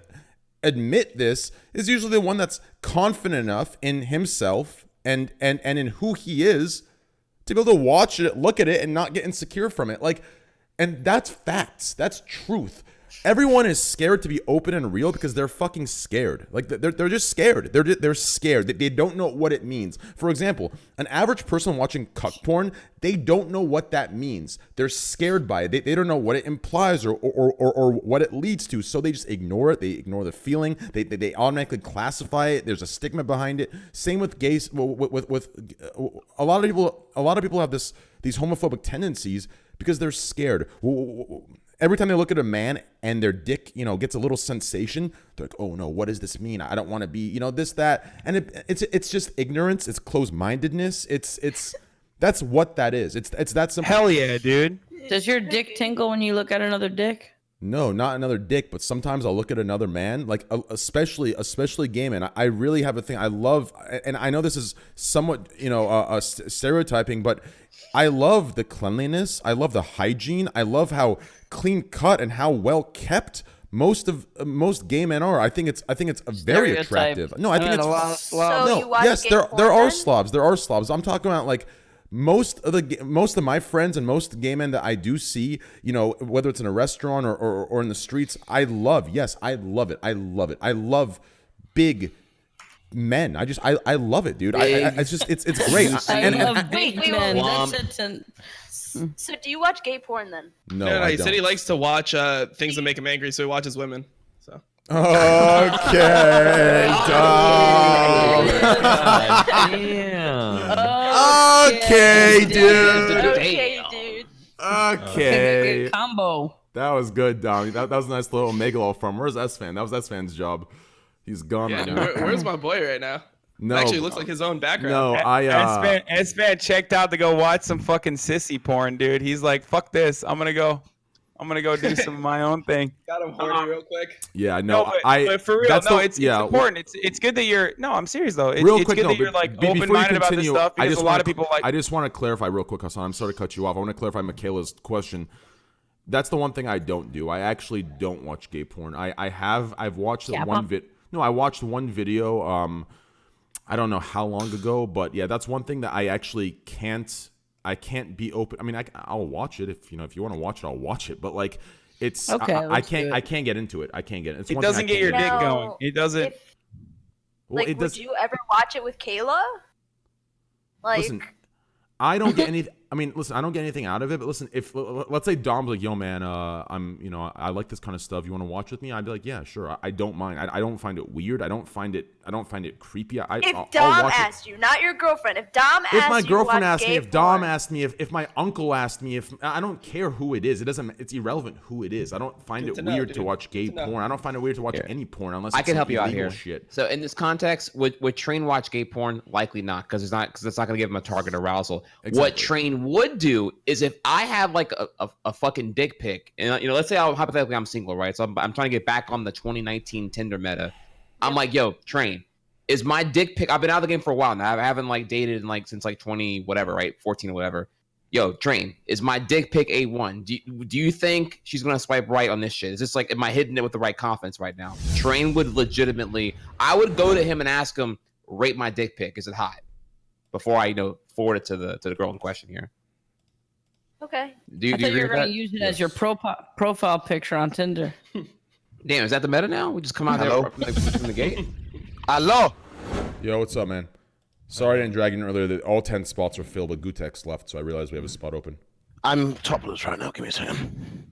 admit this is usually the one that's confident enough in himself and in who he is to be able to watch it, look at it, and not get insecure from it. Like, and that's facts. That's truth. Everyone is scared to be open and real because they're fucking scared. Like they're just scared. They're scared. They don't know what it means. For example, an average person watching cuck porn, they don't know what that means. They're scared by it. They don't know what it implies or what it leads to. So they just ignore it. They ignore the feeling. They automatically classify it. There's a stigma behind it. Same with gays. With a lot of people. A lot of people have these homophobic tendencies because they're scared. Every time they look at a man and their dick, gets a little sensation, they're like, oh no, what does this mean? I don't want to be, this, that. And it's just ignorance. It's closed-mindedness. That's what that is. It's that simple. Hell yeah, dude. Does your dick tingle when you look at another dick? No, not another dick, but sometimes I'll look at another man, like especially gay men. I really have a thing. I love, and I know this is somewhat, stereotyping, but I love the cleanliness. I love the hygiene. I love how clean cut and how well kept most gay men are. I think it's a very attractive. No, I think it's So you watch yes, gay there porn are then? slobs. There are slobs. I'm talking about like most of my friends and most gay men that I do see, whether it's in a restaurant or in the streets, I love it. I love it. I love big men. I love it, dude. It's great. I love big wait, men. wait. That's it. So do you watch gay porn then? No, he said he likes to watch things that make him angry, so he watches women. So. Okay, dog. Okay, dude. Okay, dude. Okay. Good combo. That was good, Dom. That was a nice little Megalo from. Where's S-Fan? That was S-Fan's job. He's gone Yeah, right dude, now. where's my boy right now? No, Actually, looks like his own background. No, S-Fan checked out to go watch some fucking sissy porn, dude. He's like, fuck this. I'm gonna go do some of my own thing. Got him horny real quick. Yeah, no, but for real, that's it's important. It's good that you're. No, I'm serious though. It's real quick, good no, that you're like before you open-minded about this continue, stuff because a lot of people like. I just want to clarify real quick, Hassan. I'm sorry to cut you off. I want to clarify Michaela's question. That's the one thing I don't do. I actually don't watch gay porn. I've watched one vid. No, I watched one video. I don't know how long ago, but yeah, that's one thing that I actually can't. I can't be open. I mean, I'll watch it if you want to watch it, I'll watch it. But like, it's okay. I can't get into it. I can't get it. It doesn't get your dick going. It doesn't. Would you ever watch it with Kayla? Like, listen, I don't get anything. I mean, listen, I don't get anything out of it. But listen, if let's say Dom's like, "Yo, man, I like this kind of stuff. You want to watch with me?" I'd be like, "Yeah, sure. I don't mind. I don't find it weird. I don't find it creepy. If Dom asked you, not your girlfriend, if Dom asked you, if my girlfriend to watch asked me, gay if Dom porn, asked me, if my uncle asked me, if I don't care who it is. It's irrelevant who it is. I don't find it weird to watch gay porn. I don't find it weird to watch any porn unless I it's can help you out illegal here. Shit. So in this context, would Train watch gay porn? Likely not, because it's not going to give him a target arousal. Exactly. What Train would do is if I have like a fucking dick pic, and let's say hypothetically I'm single, right? So I'm trying to get back on the 2019 Tinder meta. I'm like, yo, Train, is my dick pic? I've been out of the game for a while now. I haven't like dated in like since like 20 whatever, right? 14 or whatever. Yo, Train, is my dick pic A1? Do you think she's gonna swipe right on this shit? Is this like, am I hitting it with the right confidence right now? Train would legitimately, I would go to him and ask him, rate my dick pic. Is it hot? Before I forward it to the girl in question here. okay. Do you I thought agree you were with going that? to use it as your profile picture on Tinder. Damn, is that the meta now? We just come out there from the gate. Hello. Yo, what's up, man? Sorry I didn't drag in earlier. All 10 spots are filled, but Gutex left, so I realized we have a spot open. I'm topless right now. Give me a second.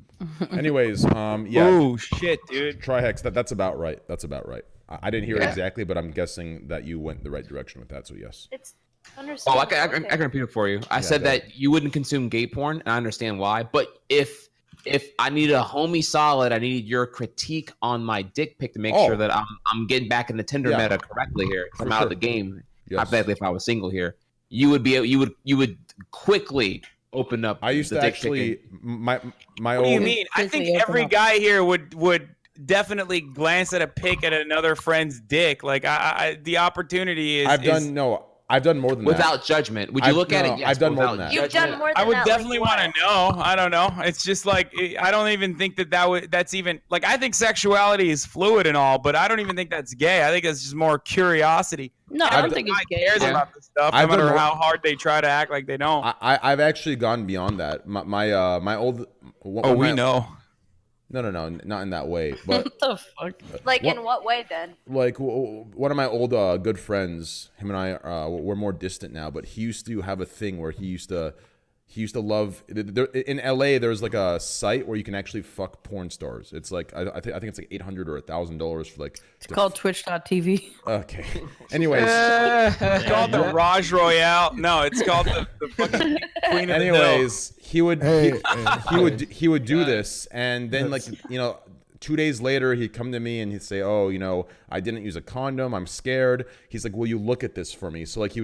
Anyways, yeah. Oh shit, dude. Trihex, that's about right. That's about right. I didn't hear it exactly, but I'm guessing that you went the right direction with that, so yes. It's Oh, understandable. I can repeat it for you. I said that you wouldn't consume gay porn, and I understand why. But if I needed a homie solid, I needed your critique on my dick pic to make sure that I'm getting back in the Tinder meta correctly here. I'm out of the game. Yes. Hypothetically, if I was single here, you would quickly open up. I used the to dick actually pic my What do you mean? I think every guy here would definitely glance at a pic at another friend's dick. Like the opportunity is. I've done more than without judgment. Would you look at it? Yes, I've done more without than that. You've done more than I would that. definitely want to know. I don't know. It's just like I don't even think that's even like I think sexuality is fluid and all, but I don't even think that's gay. I think it's just more curiosity. No, I don't think it's gay. Cares about this stuff, no matter how hard they try to act like they don't. I've actually gone beyond that. My old. We know. No, not in that way. But what the fuck? Like in what way then? Like one of my old good friends, him and I, we're more distant now. But he used to have a thing where he used to love. In LA, there's like a site where you can actually fuck porn stars. It's like I think it's like $800 or $1,000 for like. It's called Twitch.tv. Okay. Anyways, it's called the Raj Royale. No, it's called the fucking Queen of the Hill. Anyways, he would do this, and then like 2 days later he'd come to me and he'd say, "Oh, I didn't use a condom. I'm scared." He's like, "Will you look at this for me?" So like he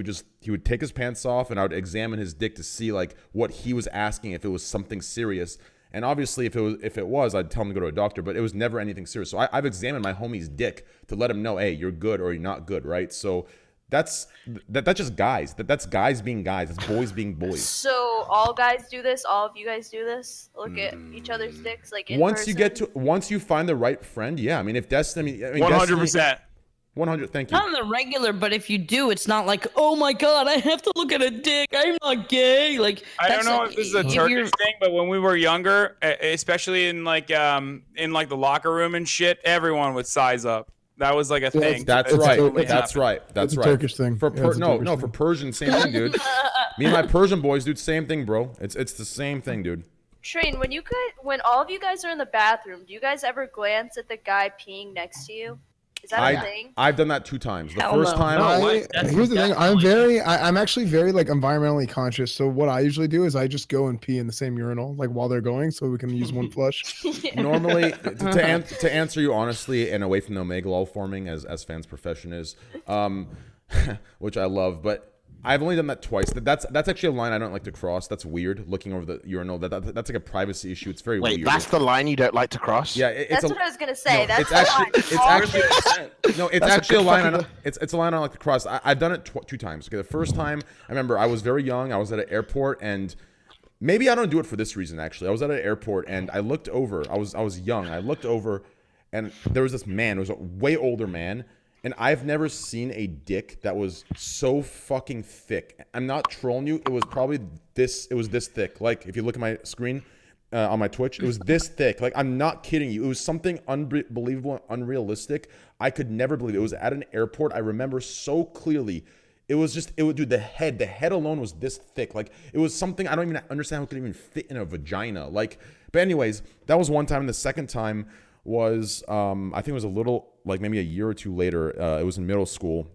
would take his pants off and I would examine his dick to see like what he was asking, if it was something serious. And obviously, if it was, I'd tell him to go to a doctor. But it was never anything serious. So I've examined my homie's dick to let him know, hey, you're good or you're not good, right? So that's just guys. That's guys being guys. That's boys being boys. So all guys do this. All of you guys do this. Look at each other's dicks, like in Once person? once you find the right friend, yeah. I mean, if Destiny, 100%. 100. Thank you. Not on the regular, but if you do, it's not like, oh my god, I have to look at a dick. I'm not gay. Like I don't know if this is a Turkish thing, but when we were younger, especially in like the locker room and shit, everyone would size up. That was like a thing. That's right. That's right. That's right. Turkish thing. For for Persian, same thing, dude. Me and my Persian boys, dude, same thing, bro. It's the same thing, dude. Train, when all of you guys are in the bathroom, do you guys ever glance at the guy peeing next to you? Is that a thing? I've done that 2 times. The Hell first no. time. Here's the thing. I'm actually very like environmentally conscious. So what I usually do is I just go and pee in the same urinal like while they're going, so we can use one flush. Normally, to answer you honestly and away from the Omega Law forming as fans' profession is, which I love, but I've only done that twice. That's actually a line I don't like to cross. That's weird. Looking over the urinal, that's like a privacy issue. It's very weird. Wait, that's the line you don't like to cross? Yeah, That's what I was gonna say. No, That's the line. it's actually a line. It's a line I don't like to cross. I've done it 2 times. Okay, the first time I remember I was very young. I was at an airport, and maybe I don't do it for this reason. Actually, I was at an airport and I looked over. I was young. I looked over, and there was this man. It was a way older man. And I've never seen a dick that was so fucking thick. I'm not trolling you. It was probably this. It was this thick. Like, if you look at my screen on my Twitch, it was this thick. Like, I'm not kidding you. It was something unbelievable and unrealistic. I could never believe it. It was at an airport. I remember so clearly. It was just, dude, the head alone was this thick. Like, it was something, I don't even understand how it could even fit in a vagina. Like, but anyways, that was one time. And the second time was, I think it was a little, like maybe a year or 2 later. It was in middle school.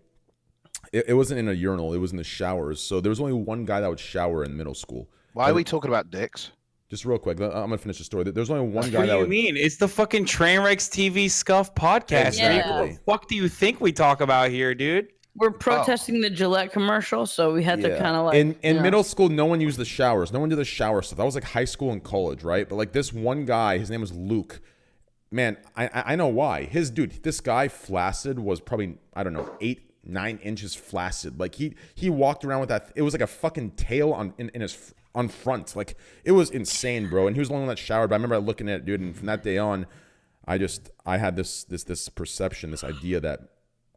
It wasn't in a urinal. It was in the showers. So there was only one guy that would shower in middle school. Why are we talking about dicks? Just real quick, I'm gonna finish the story. There's only one guy What do you mean? It's the fucking Trainwreckstv Scuffed podcast. Exactly. What the fuck do you think we talk about here, dude? We're protesting the Gillette commercial, so we had to kind of like. In middle school, no one used the showers. No one did the shower stuff. That was like high school and college, right? But like this one guy, his name was Luke. Man, I know why. This guy flaccid was probably, I don't know, 8-9 inches flaccid. Like he walked around with that. It was like a fucking tail on front. Like, it was insane, bro. And he was the only one that showered. But I remember looking at it, dude. And from that day on, I had this perception, this idea that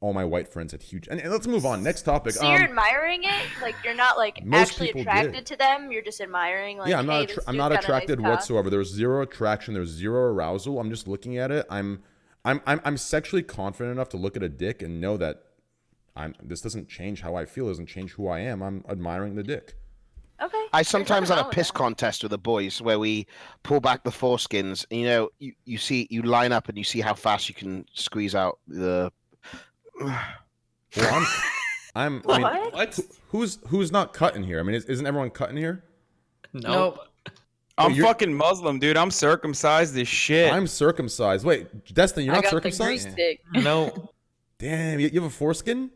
all my white friends had huge. And let's move on. Next topic. So you're admiring it? Like, you're not like Most actually people attracted did. to them. You're just admiring. Like, Yeah, I'm hey, not. this I'm dude's not got a nice attracted cock. whatsoever. There's zero attraction. There's zero arousal. I'm just looking at it. I'm sexually confident enough to look at a dick and know that this doesn't change how I feel. It doesn't change who I am. I'm admiring the dick. Okay. I sometimes have a piss contest with the boys where we pull back the foreskins. You know, you line up and you see how fast you can squeeze out the. Well, I mean, What? who's not cutting here? I mean, isn't everyone cutting here? Nope. I'm fucking Muslim, dude. I'm circumcised as shit. I'm circumcised. Wait, Destiny, you're I not got circumcised? the grease stick. No. Damn, you have a foreskin?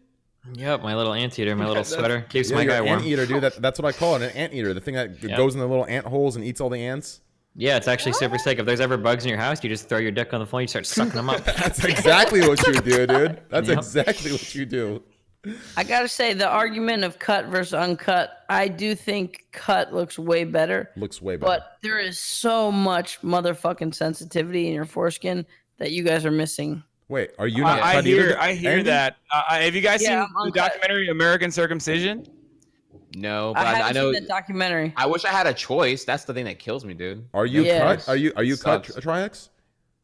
Yep, my little anteater, my little sweater keeps Yeah, my you're guy an warm. anteater, dude. That's what I call it, an anteater. The thing that Yep. goes in the little ant holes and eats all the ants. Yeah, it's actually super sick. If there's ever bugs in your house, you just throw your dick on the floor, you start sucking them up. That's exactly what you do, dude. That's Yep. exactly what you do. I gotta say, the argument of cut versus uncut, I do think cut looks way better. Looks way better. But there is so much motherfucking sensitivity in your foreskin that you guys are missing. Wait, are you not I cut hear either? I hear Andy? that. Have you guys Yeah, seen I'm the uncut. documentary American Circumcision? No, but I I haven't know. seen that documentary. I wish I had a choice. That's the thing that kills me, dude. Are you Yes. cut? Are you cut, Sucks. Triax?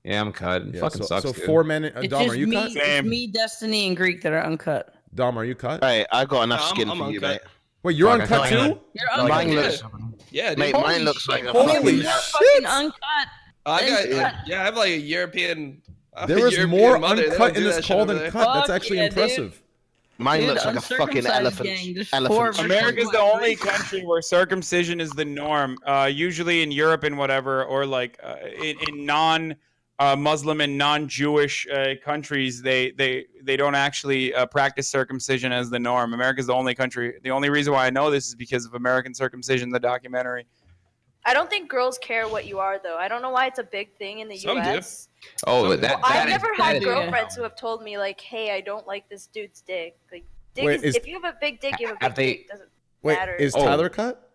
Yeah, I'm cut. It fucking sucks. So dude. 4 men. It's Dom, just are you me, cut? it's me, Destiny, and Greek that are uncut. Dom, are you cut? Hey, I got enough No, skin I'm for you, uncut. mate. Wait, you're Fuck, I uncut feel like too? You're uncut. Mine Yeah. looks, Yeah, dude. mate, Holy mine looks like a Holy fucking. shit! fucking uncut. I got, Uncut. yeah, I have like a European. I have a There is European more mother. They don't uncut do in that this shit call over than there. cut. That's Fuck actually yeah, dude. impressive. Mine Dude, looks like a fucking uncircumcised elephant. gang, just Elephant. four- America's the What, only Greek? country where circumcision is the norm. Usually in Europe and whatever, or like in non Muslim and non-Jewish countries, they don't actually practice circumcision as the norm. America's the only country. The only reason why I know this is because of American Circumcision, the documentary. I don't think girls care what you are, though. I don't know why it's a big thing in the Some do. U.S. Oh, Some- that I've is- never that had is- girlfriends who have told me like, "Hey, I don't like this dude's dick." Like, dick Wait, is, is- if you have a big dick, you have a Have big they- dick. Doesn't Wait, matter. is Oh. Tyler cut?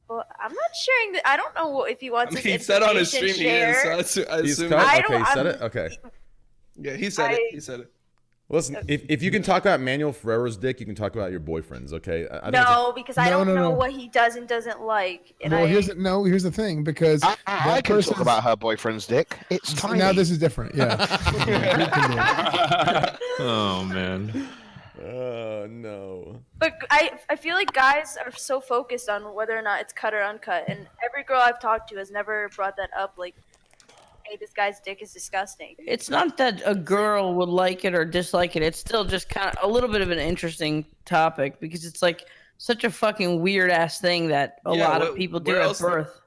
Well, I'm not sharing that. I don't know if he I wants mean, this he said on his information stream he is, shared. so I He's assume. cut. I Okay, don't- he said I'm- it. Okay. Yeah, he said it. He said it. Listen, if you can talk about Manuel Ferrero's dick, you can talk about your boyfriend's. Okay. I think it's a- No, because I No, don't no, know no. what he does and doesn't like. And Well, I, here's the thing, because I that can talk person's- about her boyfriend's dick. It's tiny. now this is different. Yeah. We can do it. Oh man. No. But I feel like guys are so focused on whether or not it's cut or uncut, and every girl I've talked to has never brought that up. Like, hey, this guy's dick is disgusting. It's not that a girl would like it or dislike it. It's still just kind of a little bit of an interesting topic because it's like such a fucking weird ass thing that a Yeah, lot of wh- people do where at else- birth.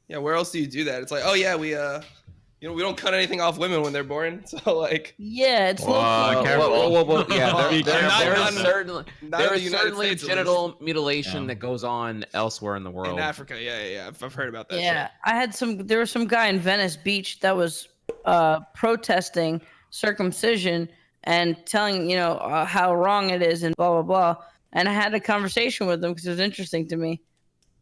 Yeah, where else do you do that? It's like, oh yeah, we we don't cut anything off women when they're born. So like, Yeah, it's Whoa, careful. Yeah, Be there careful. is certainly not there in the is United certainly States, at least. genital mutilation that goes on elsewhere in the world. in Africa, yeah. I've heard about that. Yeah, I had there was some guy in Venice Beach that was protesting circumcision and telling how wrong it is and blah blah blah. And I had a conversation with him because it was interesting to me.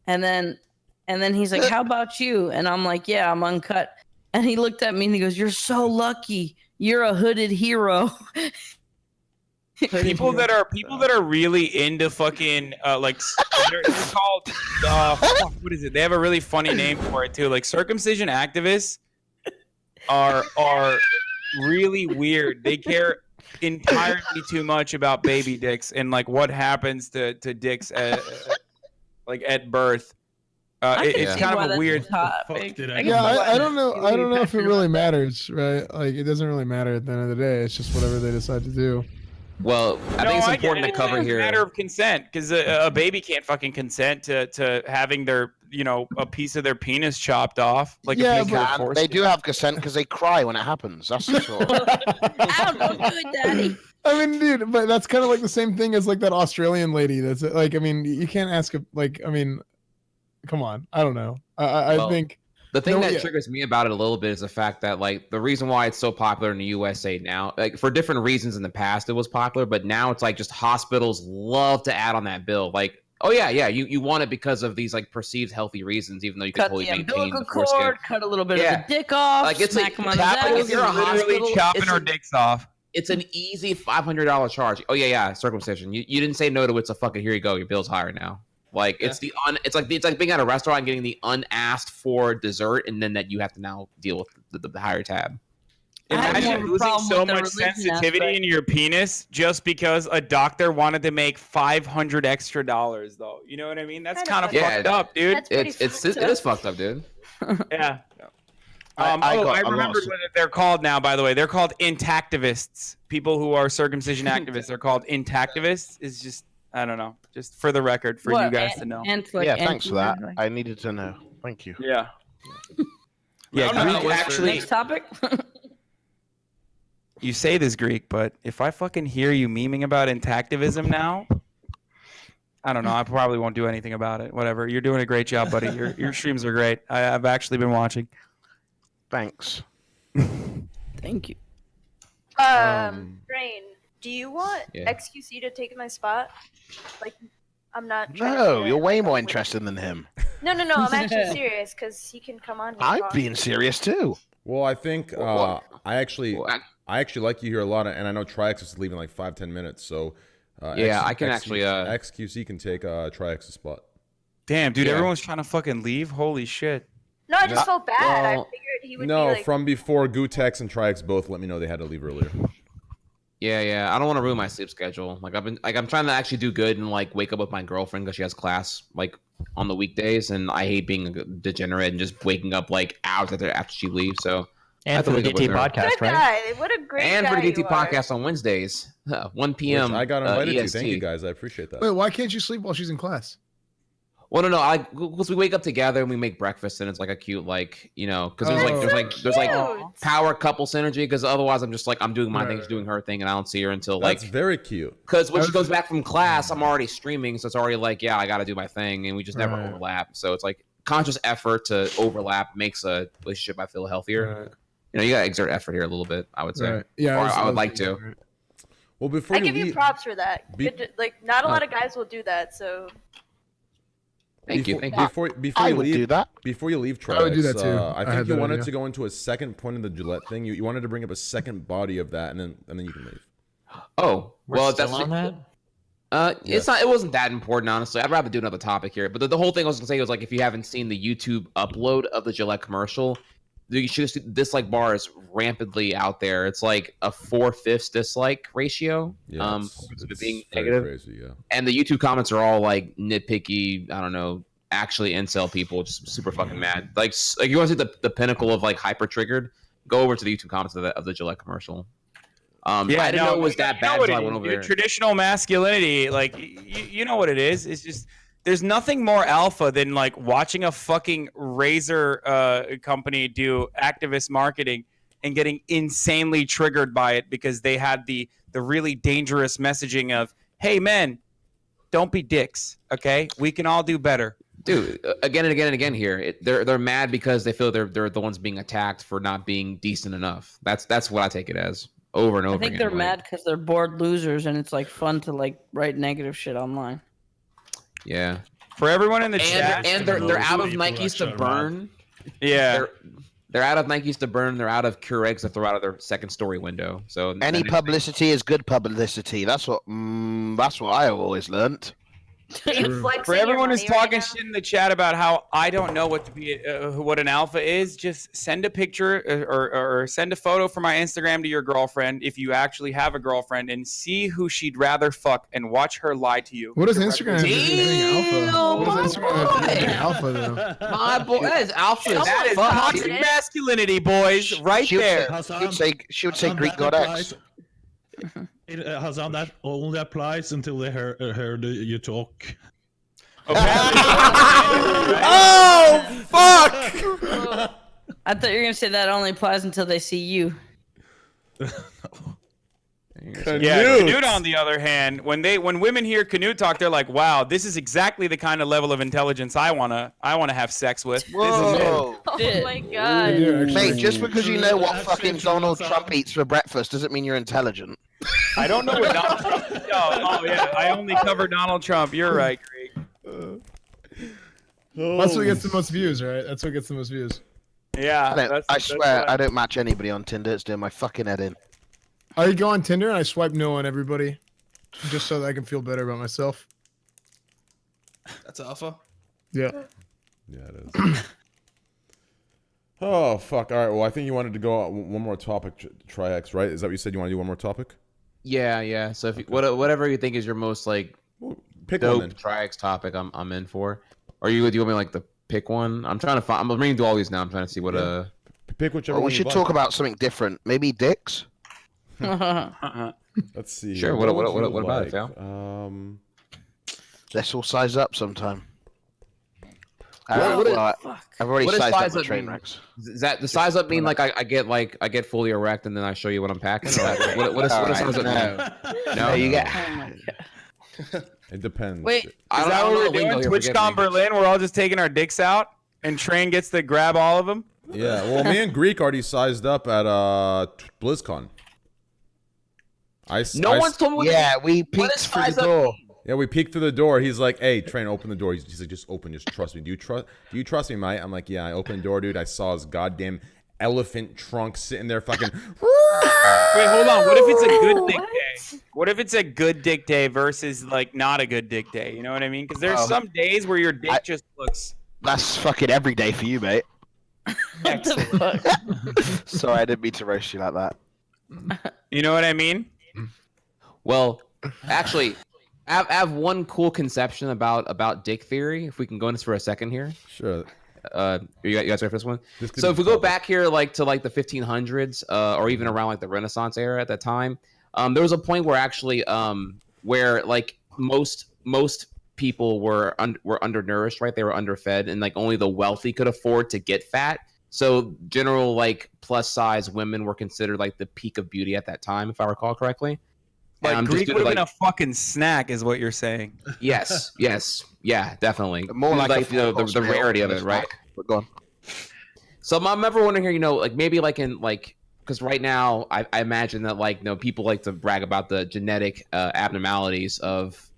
And then he's like, "How about you?" And I'm like, "Yeah, I'm uncut." And he looked at me and he goes, "You're so lucky. You're a hooded hero." people that are really into fucking they're called fuck, what is it? They have a really funny name for it too. Like circumcision activists are really weird. They care entirely too much about baby dicks and like what happens to dicks at birth. It's see kind why of a that's weird. topic. did I can do? Yeah, see why I don't know. that's I don't know if it really really matters, right? Like, it doesn't really matter at the end of the day. It's just whatever they decide to do. Well, I think it's important to cover It's a here. matter of consent because a baby can't fucking consent to having their a piece of their penis chopped off. Like Yeah, a piece of their They foreskin. do have consent because they cry when it happens. That's for sure. Ow, don't do it, Daddy. I mean, dude, but that's kind of like the same thing as like that Australian lady. That's like, I mean, you can't ask I mean, come on. I don't know. I Well, think The thing No, that yeah. triggers me about it a little bit is the fact that like the reason why it's so popular in the USA now, like for different reasons in the past it was popular, but now it's like just hospitals love to add on that bill. Like, oh yeah, you want it because of these like perceived healthy reasons, even though you can Cut totally the maintain umbilical the foreskin. cord, cut a little bit Yeah. of the dick off, Like, it's smack like him on his chopping- ass. if you're a literally hospital, chopping it's our a- dicks off. It's an easy $500 charge. Oh yeah, circumcision. You didn't say no to it's a fucking here you go. Your bill's higher now. Like it's it's like being at a restaurant and getting the unasked for dessert, and then that you have to now deal with the higher tab. I have more Imagine of a losing problem so with the much religion sensitivity aspect. in your penis just because a doctor wanted to make $500 extra, though. You know what I mean? That's Kinda kind of fucked fucked up, dude. That's pretty It fucked is up. fucked up, dude. Yeah. I got a lot remembered of- what they're called now, by the way. They're called intactivists. People who are circumcision activists are called intactivists. Is just, I don't know, just for the record, for you guys to know. Yeah, thanks for that. I needed to know. Thank you. Yeah. Yeah, Yeah, Greek Greek actually. Next topic. You say this, Greek, but if I fucking hear you memeing about intactivism now, I don't know. I probably won't do anything about it. Whatever. You're doing a great job, buddy. Your streams are great. I've actually been watching. Thanks. Thank you. Brain, do you want Yeah. XQC to take my spot? Like, I'm not. trying to No, say you're that, way like, more I'm with- interested than him. No, I'm actually serious because he can come on. Here and I'm talk. being serious too. Well, I think Well, I actually well, I actually like you here a lot, and I know Triax is leaving like 5-10 minutes, so Yeah, I can actually, XQC can take Triax's spot. Damn, dude, Yeah. everyone's trying to fucking leave. Holy shit. No, I just felt bad. I well, figured he would No, be like. from before Gutex and Triax both let me know they had to leave earlier. Yeah. I don't want to ruin my sleep schedule. Like I'm trying to actually do good and like wake up with my girlfriend because she has class like on the weekdays, and I hate being a degenerate and just waking up like hours after she leaves. So I And have to for the wake up with DT her. podcast, Good right? guy. What a great And guy for the DT you are. podcast on Wednesdays, 1 Which p.m. I got invited to. EST. Thank you guys. I appreciate that. Wait, why can't you sleep while she's in class? Well, no, because we wake up together and we make breakfast, and it's like a cute, like, you know, because Oh. there's like Cute. power couple synergy. Because otherwise, I'm just like I'm doing my Right, thing, she's doing her thing, and I don't see her until That's like very cute. because when she goes back from class, I'm already streaming, so it's already like, yeah, I got to do my thing, and we just never Right. overlap. So it's like conscious effort to overlap makes a relationship I feel healthier. Right. You know, you gotta exert effort here a little bit, I would say. Right. Yeah, Or was- I would was like thinking to. that, right. Well, before I give you leave, props for that. Be- Like, not a lot of guys will do that. So Thank you. Before I you would leave, do that. Before you leave, Triax, I would do that too. I I think had you that wanted idea. to go into a second point of the Gillette thing. You wanted to bring up a second body of that, and then you can leave. Oh, We're well, still that's on that. It's not. It wasn't that important, honestly. I'd rather do another topic here. But the whole thing I was gonna say was like, if you haven't seen the YouTube upload of the Gillette commercial, you should see the dislike bar is rampantly out there. It's like a 4/5 dislike ratio. Yeah, Because of it it's being very negative. crazy. Yeah. And the YouTube comments are all like nitpicky. I don't know. Actually, incel people just super fucking mad. Like you want to see the pinnacle of like hyper triggered? Go over to the YouTube comments of the Gillette commercial. I didn't know it was that bad until I went over there. Traditional masculinity, like you know what it is. It's just there's nothing more alpha than like watching a fucking razor company do activist marketing and getting insanely triggered by it because they had the really dangerous messaging of, "Hey men, don't be dicks, okay? We can all do better." Dude, again and again and again here, they're mad because they feel they're the ones being attacked for not being decent enough. That's what I take it as over and over I think again. they're like- mad because they're bored losers, and it's like fun to like write negative shit online. Yeah, For everyone in the chat, and they're out of People Nikes to actually are burn. yeah. They're out of Nikes to burn. They're out of Keurigs to throw out of their second story window. So Any then- publicity is good publicity. That's what I always learnt. you flexing For your everyone who's money right talking now? shit in the chat about how I don't know what to be, what an alpha is, just send a picture or send a photo from my Instagram to your girlfriend if you actually have a girlfriend and see who she'd rather fuck and watch her lie to you. What does Instagram have to do with anything alpha? What does Instagram have to do with anything alpha though? My boy, that is alpha. as That is fuck. toxic masculinity, boys, right She would there. she would say Greek goddess. Hassan, that only applies until they heard you talk. Oh fuck! I thought you were gonna say that only applies until they see you. Yeah, Canute on the other hand, when women hear Canute talk, they're like, "Wow, this is exactly the kind of level of intelligence I wanna have sex with." This is it. Whoa. Oh my god. They do, actually. Mate, just because you know what That's fucking true, Donald Hassan. Trump eats for breakfast doesn't mean you're intelligent. I don't know what Donald Trump. Oh yeah, I only cover Donald Trump. You're right, Greg. That's what gets the most views, right? That's what gets the most views. Yeah, I swear I don't match anybody on Tinder. It's doing my fucking head in. I go on Tinder and I swipe no on everybody, just so that I can feel better about myself. That's alpha. Yeah. Yeah, it is. Oh fuck! All right. Well, I think you wanted to go on one more topic, Triax, right? Is that what you said? You want to do one more topic? Yeah. So if you, whatever you think is your most like Pick one dope then. Triax topic, I'm in for. Or do you want me like to pick one? I'm trying to find. I'm reading through all these now. I'm trying to see what Pick whichever Well, we one you should like. talk about something different. Maybe dicks. Let's see. Sure, what would you about it, like? Cal? Let's all size up sometime. What is- I've already what does sized up size my up train mean? wrecks. Does that the size up mean like I get fully erect and then I show you what I'm packing? Or like, what does All size right, up mean? no, you get. Oh my god. It depends. Wait, Is I don't that know what the we're lingo doing? here, forgive TwitchCon me. Berlin, we're all just taking our dicks out, and Train gets to grab all of them? Yeah, well, me and Greek already sized up at BlizzCon. No one's told me what Yeah, we what peeked is through the size up door. Yeah, we peeked through the door. He's like, "Hey, Train, open the door." He's like, "Just open, just trust me. Do you trust me, mate?" I'm like, "Yeah." I opened the door, dude. I saw his goddamn elephant trunk sitting there, fucking. Wait, hold on. What if it's a good dick day? What if it's a good dick day versus like not a good dick day? You know what I mean? Because there's some days where your dick just looks. That's fucking every day for you, mate. What the fuck? Sorry, I didn't mean to roast you like that. You know what I mean? Well, actually, I have one cool conception about dick theory. If we can go into this for a second here. Sure. You guys ready for this one? This could So be if we go topic. back here, like to like the 1500s, or even around like the Renaissance era at that time, there was a point where actually, where like most people were undernourished, right? They were underfed, and like only the wealthy could afford to get fat. So general like plus size women were considered like the peak of beauty at that time, if I recall correctly. Like Just Greek due would to, have been like- a fucking snack, is what you're saying. Yes, yeah, definitely. More like a you know, the full-course meal rarity of than a it, right? snack. But go on. So I'm ever wondering here, you know, like maybe like in like, because right now I imagine that like, you know, people like to brag about the genetic abnormalities of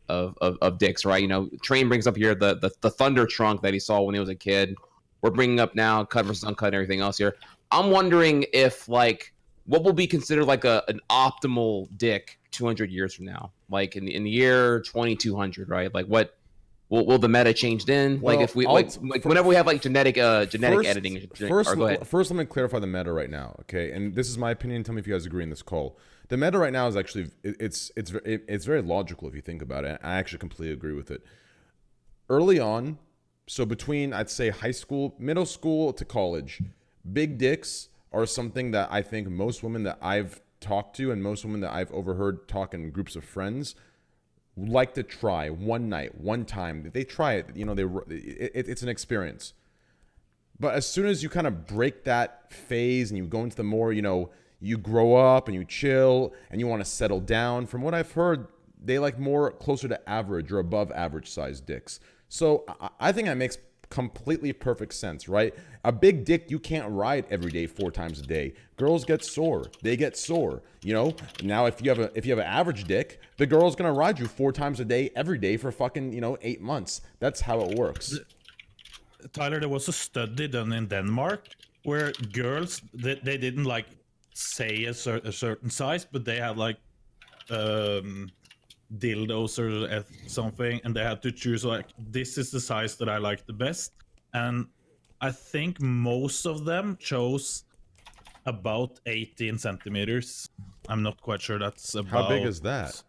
dicks, right? You know, Train brings up here the thunder trunk that he saw when he was a kid. We're bringing up now cut versus uncut and everything else here. I'm wondering if like what will be considered like an optimal dick 200 years from now, like in the year 2200, right? Like what will the meta change then? Well, like if we I'll like whenever we have like genetic First, editing. First, or go ahead. first, let me clarify the meta right now, okay? And this is my opinion. Tell me if you guys agree in this call. The meta right now is actually it's very logical if you think about it. I actually completely agree with it. Early on, so between I'd say high school, middle school to college, big dicks are something that I think most women that I've talked to and most women that I've overheard talk in groups of friends like to try one night, one time. They try it, you know, it's an experience. But as soon as you kind of break that phase and you go into the more, you know, you grow up and you chill and you want to settle down, from what I've heard, they like more closer to average or above average size dicks. So I think that makes completely perfect sense, right? A big dick you can't ride every day 4 times a day. Girls get sore. They get sore. You know. Now if you have an average dick, the girl's gonna ride you 4 times a day every day for fucking 8 months. That's how it works. Tyler, there was a study done in Denmark where girls they didn't like say a certain size, but they had like dildos or something, and they had to choose like, this is the size that I like the best. And I think most of them chose about 18 centimeters. I'm not quite sure that's about. How big is that?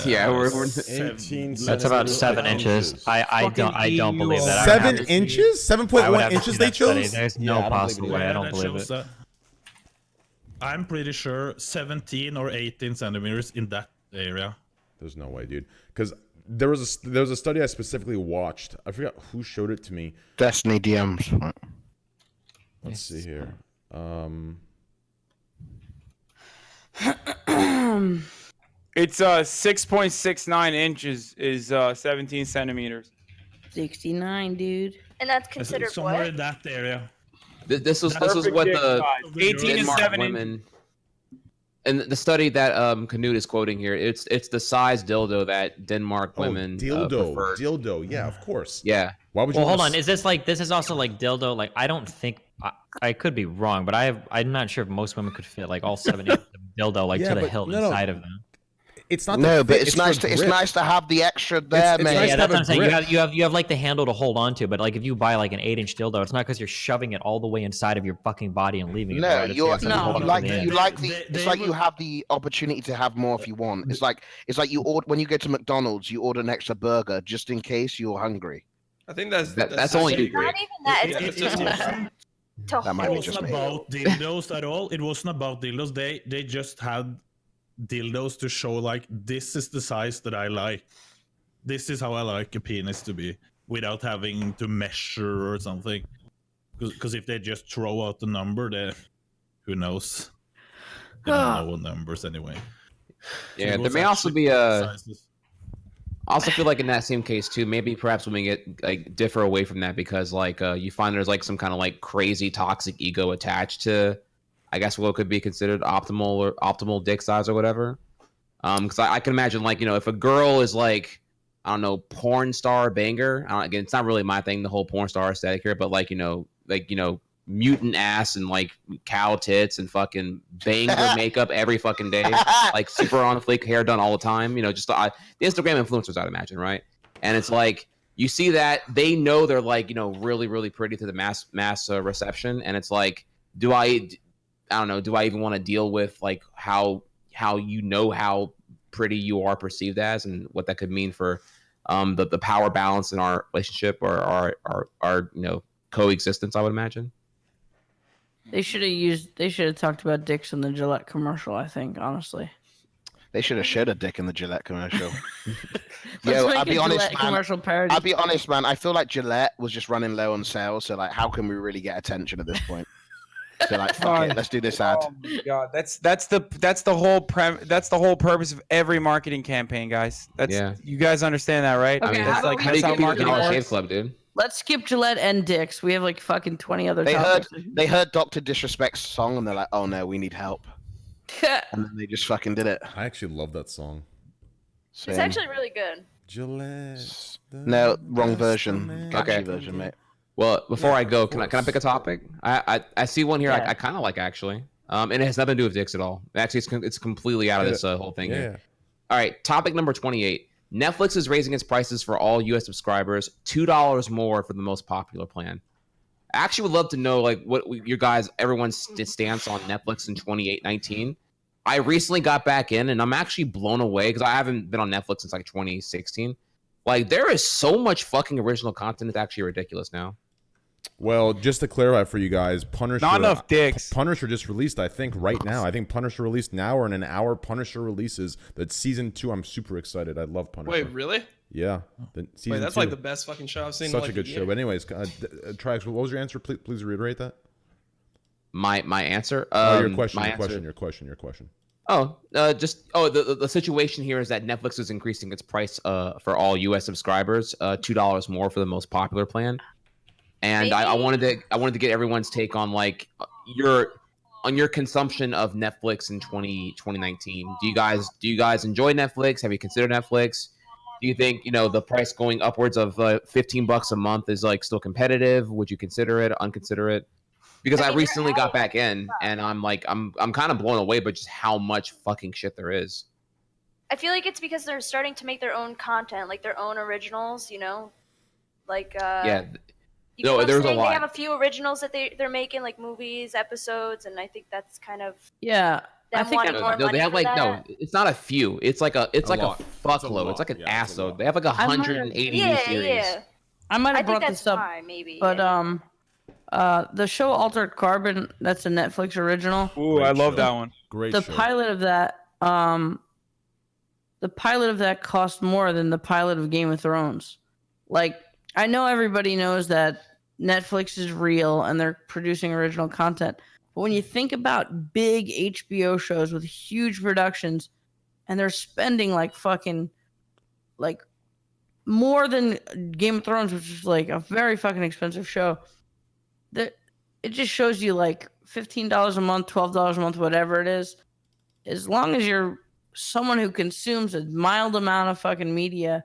Yeah, we're 18 That's about 7 inches. I don't believe that. 7 inches? 7.1 inches they chose? There's Yeah, no I don't possible believe way. it. I don't That believe shows it. that. I'm pretty sure 17 or 18 centimeters in that area. There's no way, dude. Because there was a study I specifically watched. I forgot who showed it to me. Destiny DMs. Let's see here. It's 6.69 inches is 17 centimeters. 69, dude. And that's considered Somewhere what? in that area. This is Perfect what dick the size. 18 is Denmark 7 women. inches. And the study that Canute is quoting here, it's the size dildo that Denmark women preferred. Dildo. Yeah, of course. Yeah. Why would you? Well, hold wanna on. Is this like this is also like dildo? Like I don't think I could be wrong, but I'm not sure if most women could fit like all 7 inches of dildo like Yeah, to the but hilt no. inside of them. It's not. No, the but fit, it's nice for to grip. have the extra there, it's mate. nice Yeah, to that's have what a I'm saying. grip. You have like the handle to hold on to, but like if you buy like an 8-inch dildo, it's not because you're shoving it all the way inside of your fucking body and leaving it. No, Right? It's you're have something to hold on to like the end. you like the. They It's like you were- have the opportunity to have more if you want. It's like you order when you go to McDonald's, you order an extra burger just in case you're hungry. I think that's That's only actually Not even that. It- It's it- just it- to That might It be hold wasn't just me. about dildos at all. It wasn't about dildos. They just had dildos to show like, this is the size that I like. This is how I like a penis to be, without having to measure or something. Because if they just throw out the number, then who knows? They don't know what numbers anyway. So Yeah, it there was may also actually be a sizes. I also feel like in that same case too, maybe perhaps when we get like differ away from that because like you find there's like some kind of like crazy toxic ego attached to, I guess what could be considered optimal dick size or whatever. Because I can imagine like if a girl is like I don't know porn star banger. Again, it's not really my thing, the whole porn star aesthetic here, but like mutant ass and like cow tits and fucking banger makeup every fucking day, like super on fleek hair done all the time. Just the Instagram influencers, I'd imagine, right? And it's like you see that they know they're like really really pretty to the mass reception, and it's like, do I don't know, do I even want to deal with like how how pretty you are perceived as, and what that could mean for the power balance in our relationship or our coexistence, I would imagine. They should have talked about dicks in the Gillette commercial, I think, honestly. They should have showed a dick in the Gillette commercial. Let's make I'll a be honest, Gillette commercial parody. I'll be honest, man. I feel like Gillette was just running low on sales. So like, how can we really get attention at this point? So like, fuck it, let's do this ad. Oh my god, that's the whole purpose of every marketing campaign, guys. You guys understand that, right? Okay, that's how that's how marketing Shave works. Club, dude. Let's skip Gillette and dicks. We have like fucking 20 other They topics. heard Dr. Disrespect's song and they're like, oh no, we need help. And then they just fucking did it. I actually love that song. It's actually really good. Gillette. No, wrong version. Catchy version, mate. Well, before I go, can I pick a topic? I see one here I kind of like, actually. And it has nothing to do with dicks at all. Actually, it's completely out of this whole thing here. All right, topic number 28. Netflix is raising its prices for all U.S. subscribers, $2 more for the most popular plan. I actually would love to know like what everyone's stance on Netflix in 2019. I recently got back in, and I'm actually blown away because I haven't been on Netflix since like 2016. Like, there is so much fucking original content. It's actually ridiculous now. Well, just to clarify for you guys, Punisher. Not enough dicks. Punisher just released, I think, right now. I think Punisher released now, or in an hour. Punisher releases. That's season 2. I'm super excited. I love Punisher. Wait, really? Yeah. Wait, that's like the best fucking show I've seen. Such in like a good show. But anyways, Trax, what was your answer? Please reiterate that. My answer. Your question. The situation here is that Netflix is increasing its price for all U.S. subscribers, $2 more for the most popular plan. And I wanted to get everyone's take on like your consumption of Netflix in 2019. Do you guys enjoy Netflix? Have you considered Netflix? Do you think the price going upwards of $15 a month is like still competitive? Would you consider it, unconsider it? Because I recently got back in, and I'm kind of blown away by just how much fucking shit there is. I feel like it's because they're starting to make their own content, like their own originals. Like yeah. There's a lot. They have a few originals that they're making, like movies, episodes, and I think that's kind of I think they have like no, it's not a few. It's like a fuckload. It's like an assload. They have like 180 new series. Yeah. I might have brought this up, maybe. But the show Altered Carbon, that's a Netflix original. Ooh, I love that one. Great. The pilot of that cost more than the pilot of Game of Thrones. Like, I know everybody knows that Netflix is real and they're producing original content. But when you think about big HBO shows with huge productions and they're spending like fucking like more than Game of Thrones, which is like a very fucking expensive show, that it just shows you like $15 a month, $12 a month, whatever it is. As long as you're someone who consumes a mild amount of fucking media,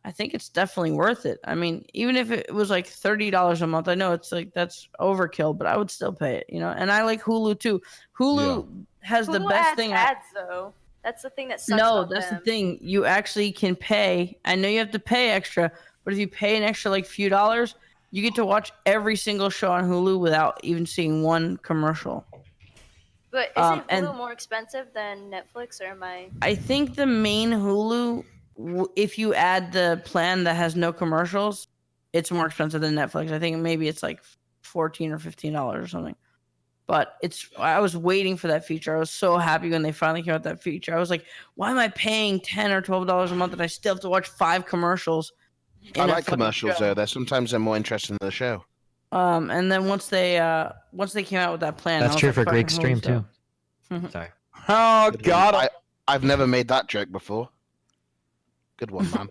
I think it's definitely worth it. I mean, even if it was like $30 a month, I know it's like that's overkill, but I would still pay it, And I like Hulu too. Hulu has the best thing. Ads though. That's the thing that sucks. No, that's the thing. You actually can pay. I know you have to pay extra, but if you pay an extra like few dollars, you get to watch every single show on Hulu without even seeing one commercial. But isn't Hulu more expensive than Netflix, or am I? I think the main Hulu, if you add the plan that has no commercials, it's more expensive than Netflix. I think maybe it's like $14 or $15 or something. But I was waiting for that feature. I was so happy when they finally came out with that feature. I was like, why am I paying $10 or $12 a month and I still have to watch 5 commercials? I like commercials though. Sometimes they're more interesting than the show. And then once they came out with that plan, that's true for Greek stream too. Sorry. Oh God, I've never made that joke before. Good one, man.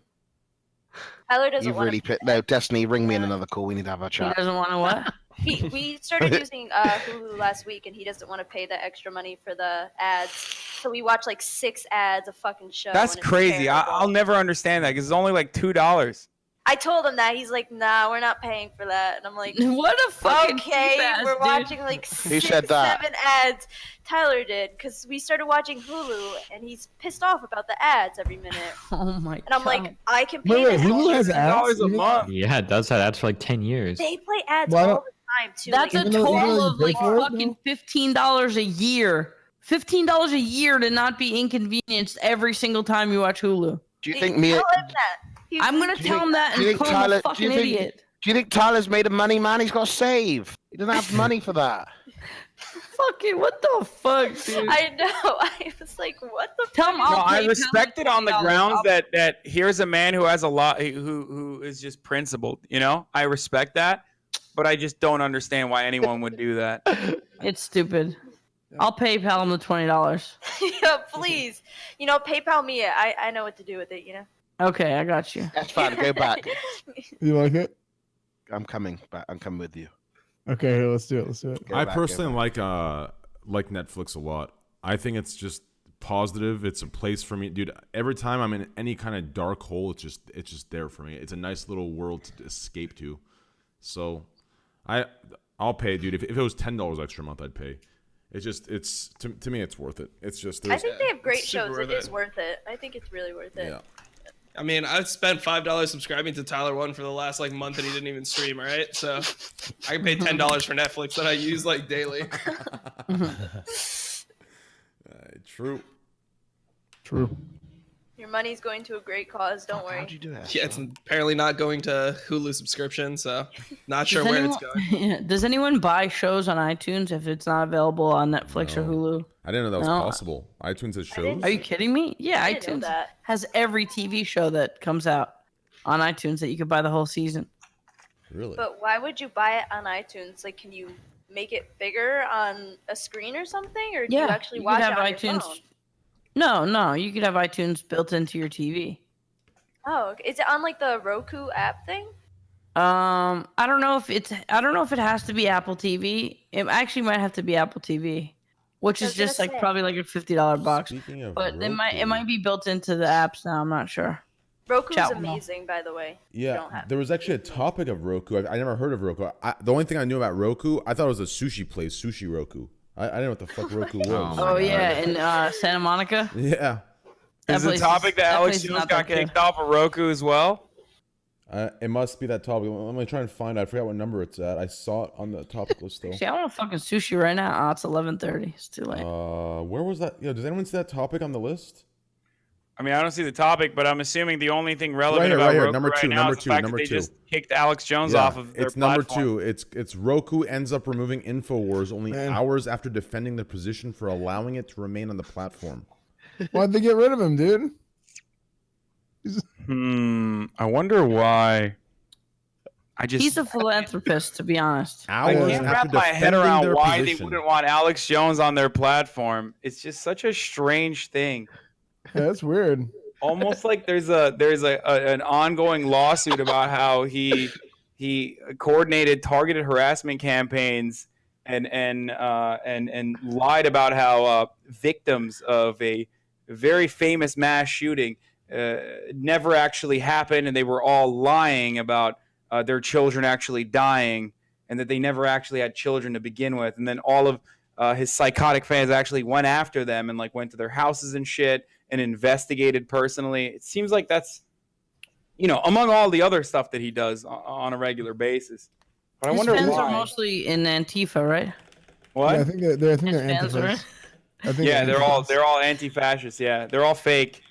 Tyler doesn't You've want really to. no, Destiny. Ring me in another call. We need to have a He chat. doesn't want to what? We started using Hulu last week, and he doesn't want to pay the extra money for the ads. So we watch like 6 ads a fucking show. That's and it's crazy. terrible. I'll never understand that because it's only like $2. I told him that. He's like, nah, we're not paying for that. And I'm like, What a fucking okay, cheap-ass we're dude. watching like Who 6, said that? 7 ads. Tyler did, because we started watching Hulu, and he's pissed off about the ads every minute. Oh my god. And I'm like, I can pay Wait, this Hulu has extra ads? $2 a month. Yeah, it does have ads for like 10 years. They play ads Why all don't- the time too. That's like, a Even though total you of pay like for it, fucking $15 a year. $15 a year to not be inconvenienced every single time you watch Hulu. Do you they think me? tell him that. I'm gonna Do you tell think- him that do you and think call him Tyler- a do fucking you think- idiot. Do you think Tyler's made of money, man? He's got to save. He doesn't have money for that. Fucking what the fuck, dude? I know. I was like, what the Tell him fuck? No, I'll I pay respect it on the $20. grounds that here's a man who has a lot, who is just principled. You know, I respect that, but I just don't understand why anyone would do that. It's stupid. I'll PayPal him the $20. Yeah, please. You know, PayPal me it. I know what to do with it, you know? Okay, I got you. That's fine. Go back. You like it? I'm coming back. I'm coming with you. Okay, here, let's do it. Let's do it. Go I back, personally go like Netflix a lot. I think it's just positive. It's a place for me, dude. Every time I'm in any kind of dark hole, it's just there for me. It's a nice little world to escape to. So, I'll pay, dude. If it was $10 extra a month, I'd pay. It's to me, it's worth it. It's just. I think they have great It's super shows. worth it is it. worth it. I think it's really worth it. Yeah. I mean, I've spent $5 subscribing to Tyler One for the last like month, and he didn't even stream. All right, so I can pay $10 for Netflix that I use like daily. True. True. Your money's going to a great cause. Don't worry. How'd you do that? Yeah, it's apparently not going to Hulu subscription, so not sure where it's going. Does anyone buy shows on iTunes if it's not available on Netflix or No. Hulu? I didn't know that was No. possible. iTunes has shows. Are you kidding me? Yeah, I didn't know iTunes that. has every TV show that comes out on iTunes that you could buy the whole season. Really? But why would you buy it on iTunes? Like, can you make it bigger on a screen or something? Or do you actually watch it on your phone? No, you could have iTunes built into your TV. Oh, okay. Is it on like the Roku app thing? I don't know if it has to be Apple TV. It actually might have to be Apple TV, which I is was gonna just like say. probably like a $50 box. Speaking of But it Roku, might be built into the apps now. I'm not sure. Roku is Chat will know. amazing, by the way. You Yeah, don't have there was actually a topic of Roku. I never heard of Roku. The only thing I knew about Roku, I thought it was a sushi place, Sushi Roku. I didn't know what the fuck Roku was. Oh yeah, in Santa Monica. Yeah. Is the place topic that Alex place is Jones not got that good. kicked off of Roku as well? It must be that topic. Let me try and find it. I forgot what number it's at. I saw it on the topic list though. See, I want fucking sushi right now. Oh, it's 11:30. It's too late. Where was that? Does anyone see that topic on the list? I mean, I don't see the topic, but I'm assuming the only thing relevant Right about here. Roku Number right two, now number is the two, fact number that they two. just kicked Alex Jones Yeah, off of their it's number platform. 2. It's Roku ends up removing InfoWars only Man. hours after defending the position for allowing it to remain on the platform. Why'd they get rid of him, dude? I wonder why. He's a philanthropist, to be honest. I Hours can't after wrap my head defending around their why position. they wouldn't want Alex Jones on their platform. It's just such a strange thing. Yeah, that's weird. Almost like there's an ongoing lawsuit about how he coordinated targeted harassment campaigns and lied about how victims of a very famous mass shooting never actually happened, and they were all lying about their children actually dying, and that they never actually had children to begin with. And then all of his psychotic fans actually went after them and like went to their houses and shit and investigated personally. It seems like that's, among all the other stuff that he does on a regular basis. But I His wonder fans why. are mostly in Antifa, right? What? Yeah, I think they're His fans are. anti-fascist. I think Yeah, they're all anti-fascist. Yeah, they're all fake.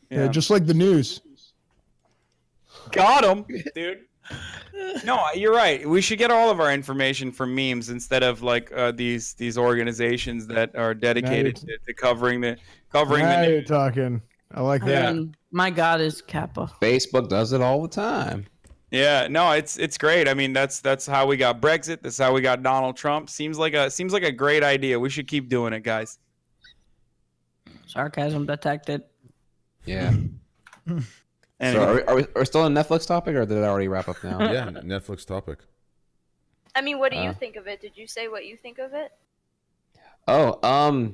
Yeah, just like the news. Got him, dude. No, you're right. We should get all of our information from memes instead of like these organizations that are dedicated to covering the Now you're news. talking. I like I that. mean, my God is Kappa. Facebook does it all the time. Yeah, no, it's great. I mean, that's how we got Brexit. That's how we got Donald Trump. Seems like a great idea. We should keep doing it, guys. Sarcasm detected. Yeah. Anyway. So are we still on Netflix topic, or did I already wrap up now? Yeah, Netflix topic. I mean, what do you think of it? Did you say what you think of it? Oh,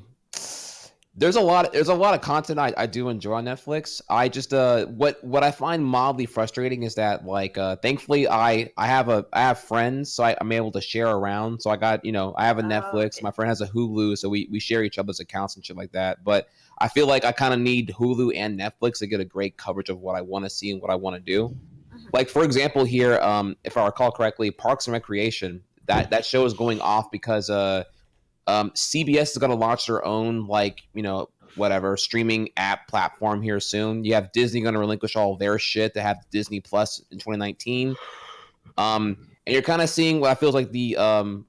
there's a lot of content I do enjoy on Netflix. I just what I find mildly frustrating is that like thankfully I have friends, so I'm able to share around. So I got I have a Netflix, my friend has a Hulu, so we share each other's accounts and shit like that. But I feel like I kind of need Hulu and Netflix to get a great coverage of what I want to see and what I want to do. Like for example here, if I recall correctly, Parks and Recreation, that show is going off because CBS is going to launch their own whatever streaming app platform here soon. You have Disney going to relinquish all of their shit to have Disney Plus in 2019. And you're kind of seeing what I feel like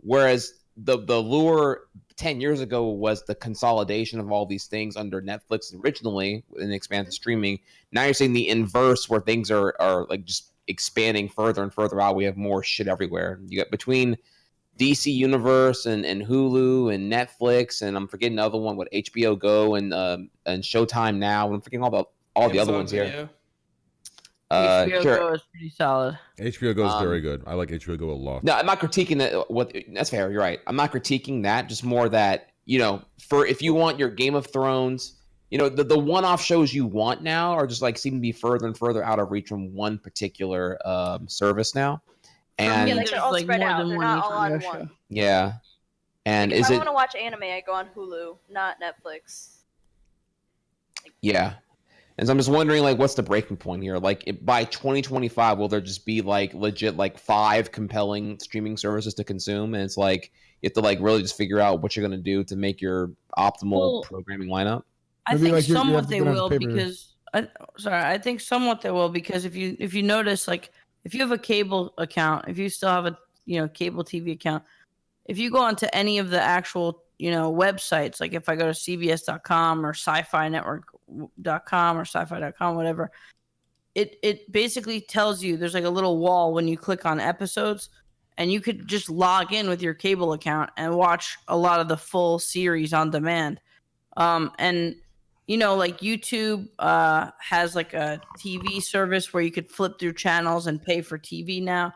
whereas the lure 10 years ago was the consolidation of all these things under Netflix originally and expanded streaming. Now you're seeing the inverse where things are like just expanding further and further out. We have more shit everywhere. You got between DC Universe and Hulu and Netflix, and I'm forgetting another one with HBO Go and Showtime Now. I'm forgetting all the other ones here. HBO sure. Go is pretty solid. HBO Go is very good. I like HBO Go a lot. No, I'm not critiquing that. That's fair. You're right. I'm not critiquing that. Just more that for if you want your Game of Thrones, the one-off shows you want now are just like seem to be further and further out of reach from one particular service now. And yeah, like they're all spread out. They're not all on one. Yeah. And if I want to watch anime, I go on Hulu, not Netflix. Yeah. And so I'm just wondering, like, what's the breaking point here? Like, by 2025, will there just be like legit 5 compelling streaming services to consume? And it's like you have to really just figure out what you're gonna do to make your optimal programming lineup. I think somewhat they will because I think somewhat they will because if you notice, like, if you have a cable account, if you still have a cable TV account, if you go onto any of the actual websites, like if I go to CBS.com or Sci-Fi Network.com or Sci-Fi.com, whatever, it basically tells you there's like a little wall when you click on episodes, and you could just log in with your cable account and watch a lot of the full series on demand. And like YouTube has like a TV service where you could flip through channels and pay for TV now.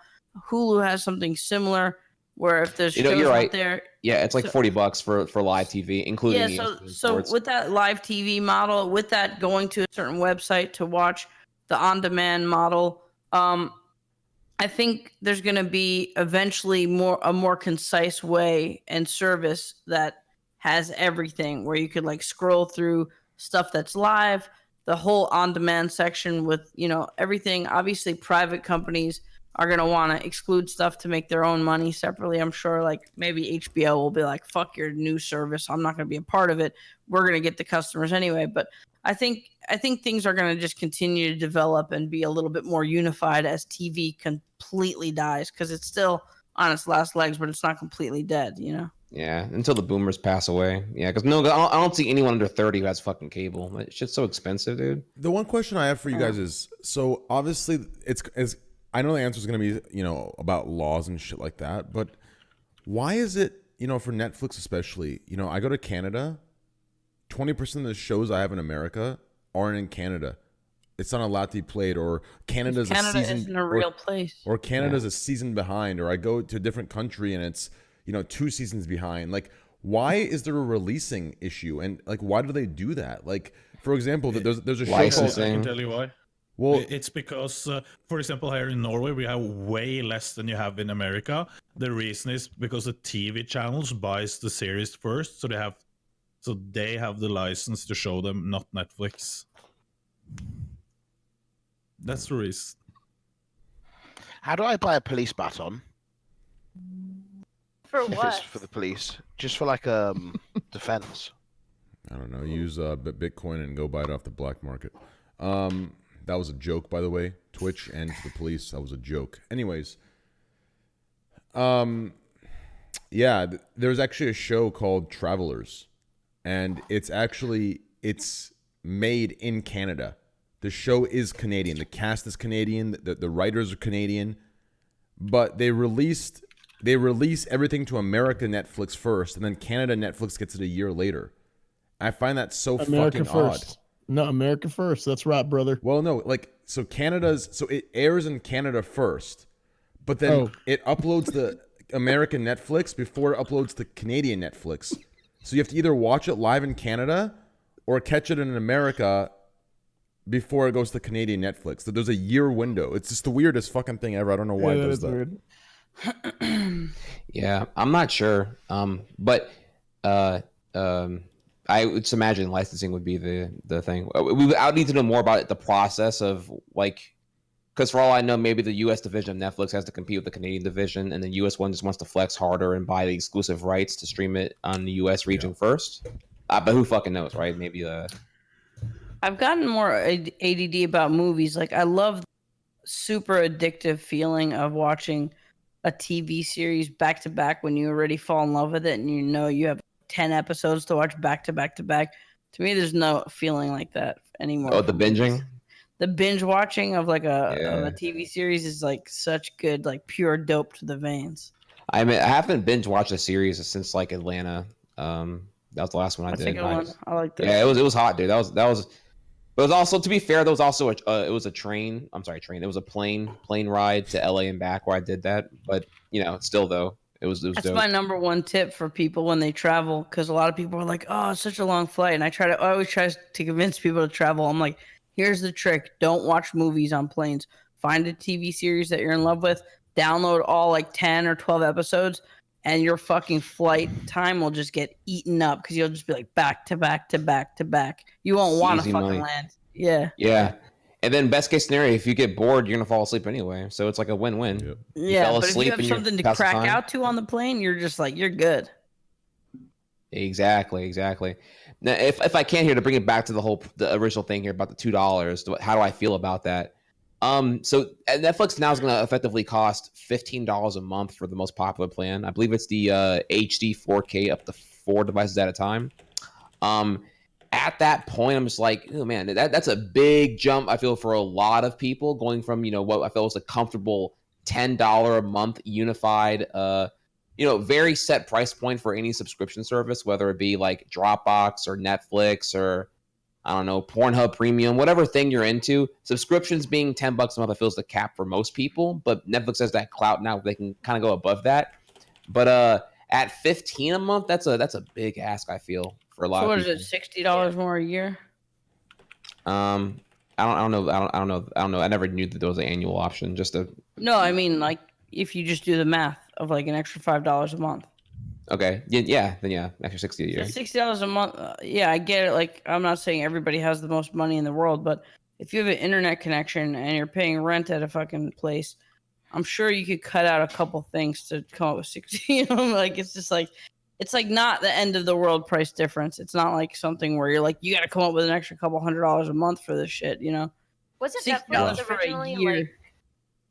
Hulu has something similar where if there's shows you're right. out there. Yeah, it's like $40 for live TV, including so with that live TV model, with that going to a certain website to watch the on-demand model, I think there's going to be eventually a more concise way and service that has everything where you could like scroll through stuff that's live, the whole on-demand section with everything. Obviously private companies are going to want to exclude stuff to make their own money separately. I'm sure like maybe HBO will be like, fuck your new service, I'm not going to be a part of it, we're going to get the customers anyway. But I think things are going to just continue to develop and be a little bit more unified as TV completely dies, because it's still on its last legs, but it's not completely dead, Yeah, until the boomers pass away. Yeah, because I don't see anyone under 30 who has fucking cable. That shit's so expensive, dude. The one question I have for you guys is, so obviously I know the answer is going to be, about laws and shit like that, but why is it, for Netflix especially, I go to Canada, 20% of the shows I have in America aren't in Canada. It's not allowed to be played, or Canada isn't a real place. Or Canada's a season behind, or I go to a different country and it's 2 seasons behind. Like, why is there a releasing issue? And like, why do they do that? Like, for example, there's a show called, I can tell you why. Well, it's because, for example, here in Norway, we have way less than you have in America. The reason is because the TV channels buys the series first, so they have the license to show them, not Netflix. That's the reason. How do I buy a police baton? For If what? it's for the police, just for like defense. I don't know. Use Bitcoin and go buy it off the black market. That was a joke, by the way. Twitch and to the police, that was a joke. Anyways, yeah, there's actually a show called Travelers, and it's made in Canada. The show is Canadian. The cast is Canadian. The writers are Canadian, but they release everything to America Netflix first, and then Canada Netflix gets it a year later. I find that so America fucking first. odd. No, America first. That's right, brother. Well, no, like so it airs in Canada first, but then it uploads the American Netflix before it uploads to Canadian Netflix. So you have to either watch it live in Canada or catch it in America before it goes to Canadian Netflix. So there's a year window. It's just the weirdest fucking thing ever. I don't know why it does that. Weird. Yeah, I'm not sure. But I would just imagine licensing would be the thing. I would need to know more about the process of like, because for all I know, maybe the U.S. division of Netflix has to compete with the Canadian division, and the U.S. one just wants to flex harder and buy the exclusive rights to stream it on the U.S. region first. But who fucking knows, right? Maybe I've gotten more ADD about movies. Like I love the super addictive feeling of watching a TV series back to back when you already fall in love with it and you know you have 10 episodes to watch back to back to back. To me, there's no feeling like that anymore. Oh, the binging? The binge watching of like of a TV series is like such good, like pure dope to the veins. I mean, I haven't binge watched a series since like Atlanta. That was the last one I did. I like that. Yeah, it was hot, dude. That was. But it was also, to be fair, there was also it was a train. I'm sorry, train. It was a plane ride to LA and back where I did that. But still though, it was. That's dope. my number one tip for people when they travel, because a lot of people are like, "Oh, it's such a long flight," and I always try to convince people to travel. I'm like, here's the trick: don't watch movies on planes. Find a TV series that you're in love with. Download all like 10 or 12 episodes, and your fucking flight time will just get eaten up because you'll just be like back to back to back to back. You won't want to fucking land. Yeah. Yeah. And then best case scenario, if you get bored, you're gonna fall asleep anyway. So it's like a win-win. Yep. Yeah, but if you have something to crack out to on the plane, you're just like, you're good. Exactly. Now, if I can here to bring it back to the original thing here about the $2, how do I feel about that? So Netflix now is going to effectively cost $15 a month for the most popular plan. I believe it's the HD 4K up to 4 devices at a time. At that point, I'm just like, oh man, that's a big jump. I feel for a lot of people going from what I felt was a comfortable $10 a month unified, very set price point for any subscription service, whether it be like Dropbox or Netflix or I don't know, Pornhub Premium, whatever thing you're into. Subscriptions being $10 a month, I feel is the cap for most people, but Netflix has that clout now. They can kind of go above that. But at $15 a month, that's a big ask. I feel for a lot of people. So what is it, $60 more a year? I don't know. I never knew that there was an annual option. No, I mean like if you just do the math of like an extra $5 a month. Okay. Yeah. Then yeah, extra $60 a year. So $60 a month. Yeah, I get it. Like I'm not saying everybody has the most money in the world, but if you have an internet connection and you're paying rent at a fucking place, I'm sure you could cut out a couple things to come up with 60. Like it's just like it's like not the end of the world price difference. It's not like something where you're like you got to come up with an extra couple $100 a month for this shit. Wasn't $60 Netflix for a originally year.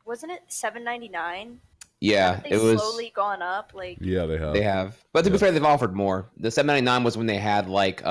wasn't it $7.99? Yeah, it was slowly gone up. Like Yeah, they have. They have, but to be fair, they've offered more. The $7.99 was when they had like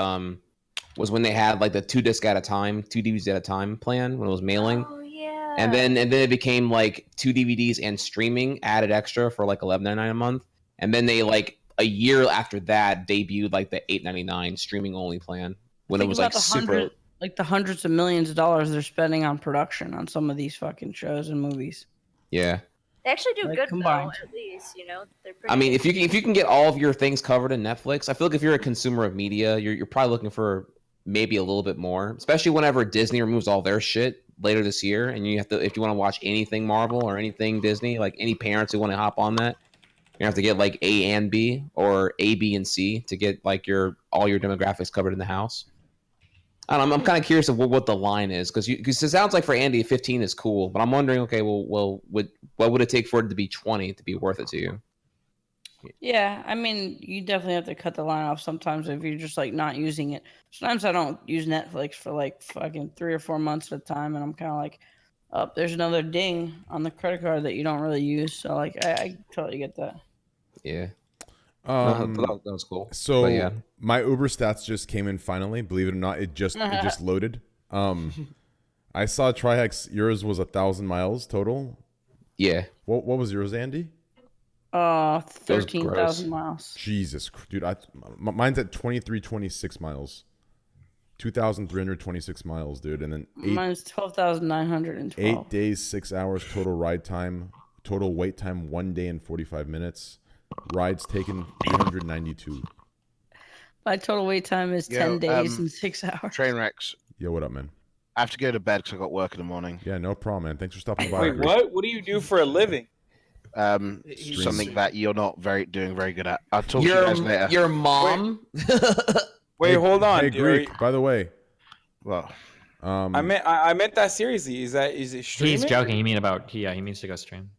the 2 disc at a time, 2 DVDs at a time plan when it was mailing. Oh yeah. And then it became like 2 DVDs and streaming added extra for like $11.99 a month. And then they like a year after that debuted like the $8.99 streaming only plan when it was like super. Like the hundreds of millions of dollars they're spending on production on some of these fucking shows and movies. Yeah. They actually do Like good combined. though, at least, they're pretty I mean, if you can get all of your things covered in Netflix, I feel like if you're a consumer of media, you're probably looking for maybe a little bit more, especially whenever Disney removes all their shit later this year, and you have to, if you want to watch anything Marvel or anything Disney, like any parents who want to hop on that, you have to get like A and B or A, B, and C to get like all your demographics covered in the house. I don't know, I'm kind of curious of what the line is because it sounds like for Andy 15 is cool, but I'm wondering, okay, well, what would it take for it to be 20 to be worth it to you? Yeah, I mean, you definitely have to cut the line off sometimes if you're just like not using it. Sometimes I don't use Netflix for like fucking 3 or 4 months at a time, and I'm kind of like, oh, there's another ding on the credit card that you don't really use. So like, I totally get that. Yeah. That was cool. So but yeah. My Uber stats just came in finally. Believe it or not, it just loaded. I saw Trihex. Yours was 1,000 miles total. Yeah. What was yours, Andy? 13,000 miles. Jesus, dude. Mine's at 2326 miles. 2,326 miles, dude, and then Mine's 12,912. 8 days, 6 hours total ride time. Total wait time 1 day and 45 minutes. Rides taken 392. My total wait time is 10 days and 6 hours. Trainwrecks. Yo, what up, man? I have to go to bed because I got work in the morning. Yeah, no problem, man. Thanks for stopping by. Wait, what? What do you do for a living? Something that you're not doing very good at. I'll talk to you Your guys later. your mom. Wait, hold on. Hey, dude. Greek, by the way. Well, I meant that seriously. Is it streaming? He's joking. He means to go stream.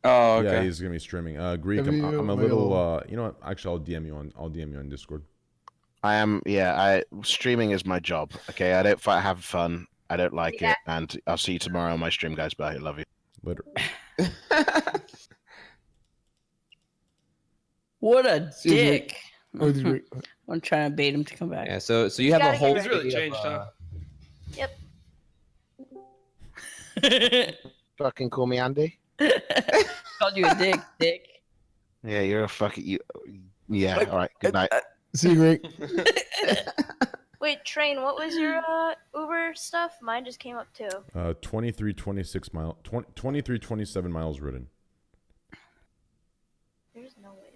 Oh, okay. Yeah, he's gonna be streaming. Greek, I'm a little. You know what? Actually, I'll DM you on Discord. I am. Yeah, streaming is my job. Okay, I don't have fun. I don't like it, and I'll see you tomorrow on my stream, guys. Bye. Love you. Later. What a dick. Oh, this is great. I'm trying to bait him to come back. Yeah, so you have a gotta whole. get He's really day of, changed, huh? Yep. Fucking call me Andy. Called you a dick. Yeah, you're a fucking you. Yeah. All right. Good night. See you, Greek. Wait, Train, what was your Uber stuff? Mine just came up too. 2326 mile 2327 miles ridden. There's no way.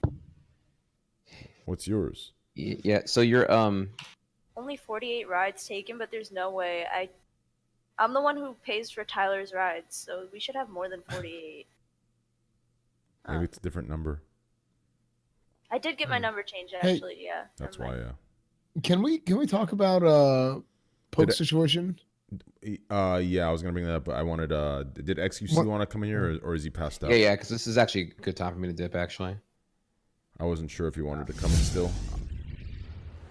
What's yours? Yeah, so you're Only 48 rides taken, but there's no way. I'm the one who pays for Tyler's rides, so we should have more than 48. Maybe it's a different number. I did get my number changed Hey, actually, yeah. That's never why, mind. yeah. Can we talk about Poke's situation? Yeah, I was gonna bring that up, but I wanted. Did XQC want to come in here, or is he passed out? yeah, because this is actually a good time for me to dip. Actually, I wasn't sure if he wanted to come in still.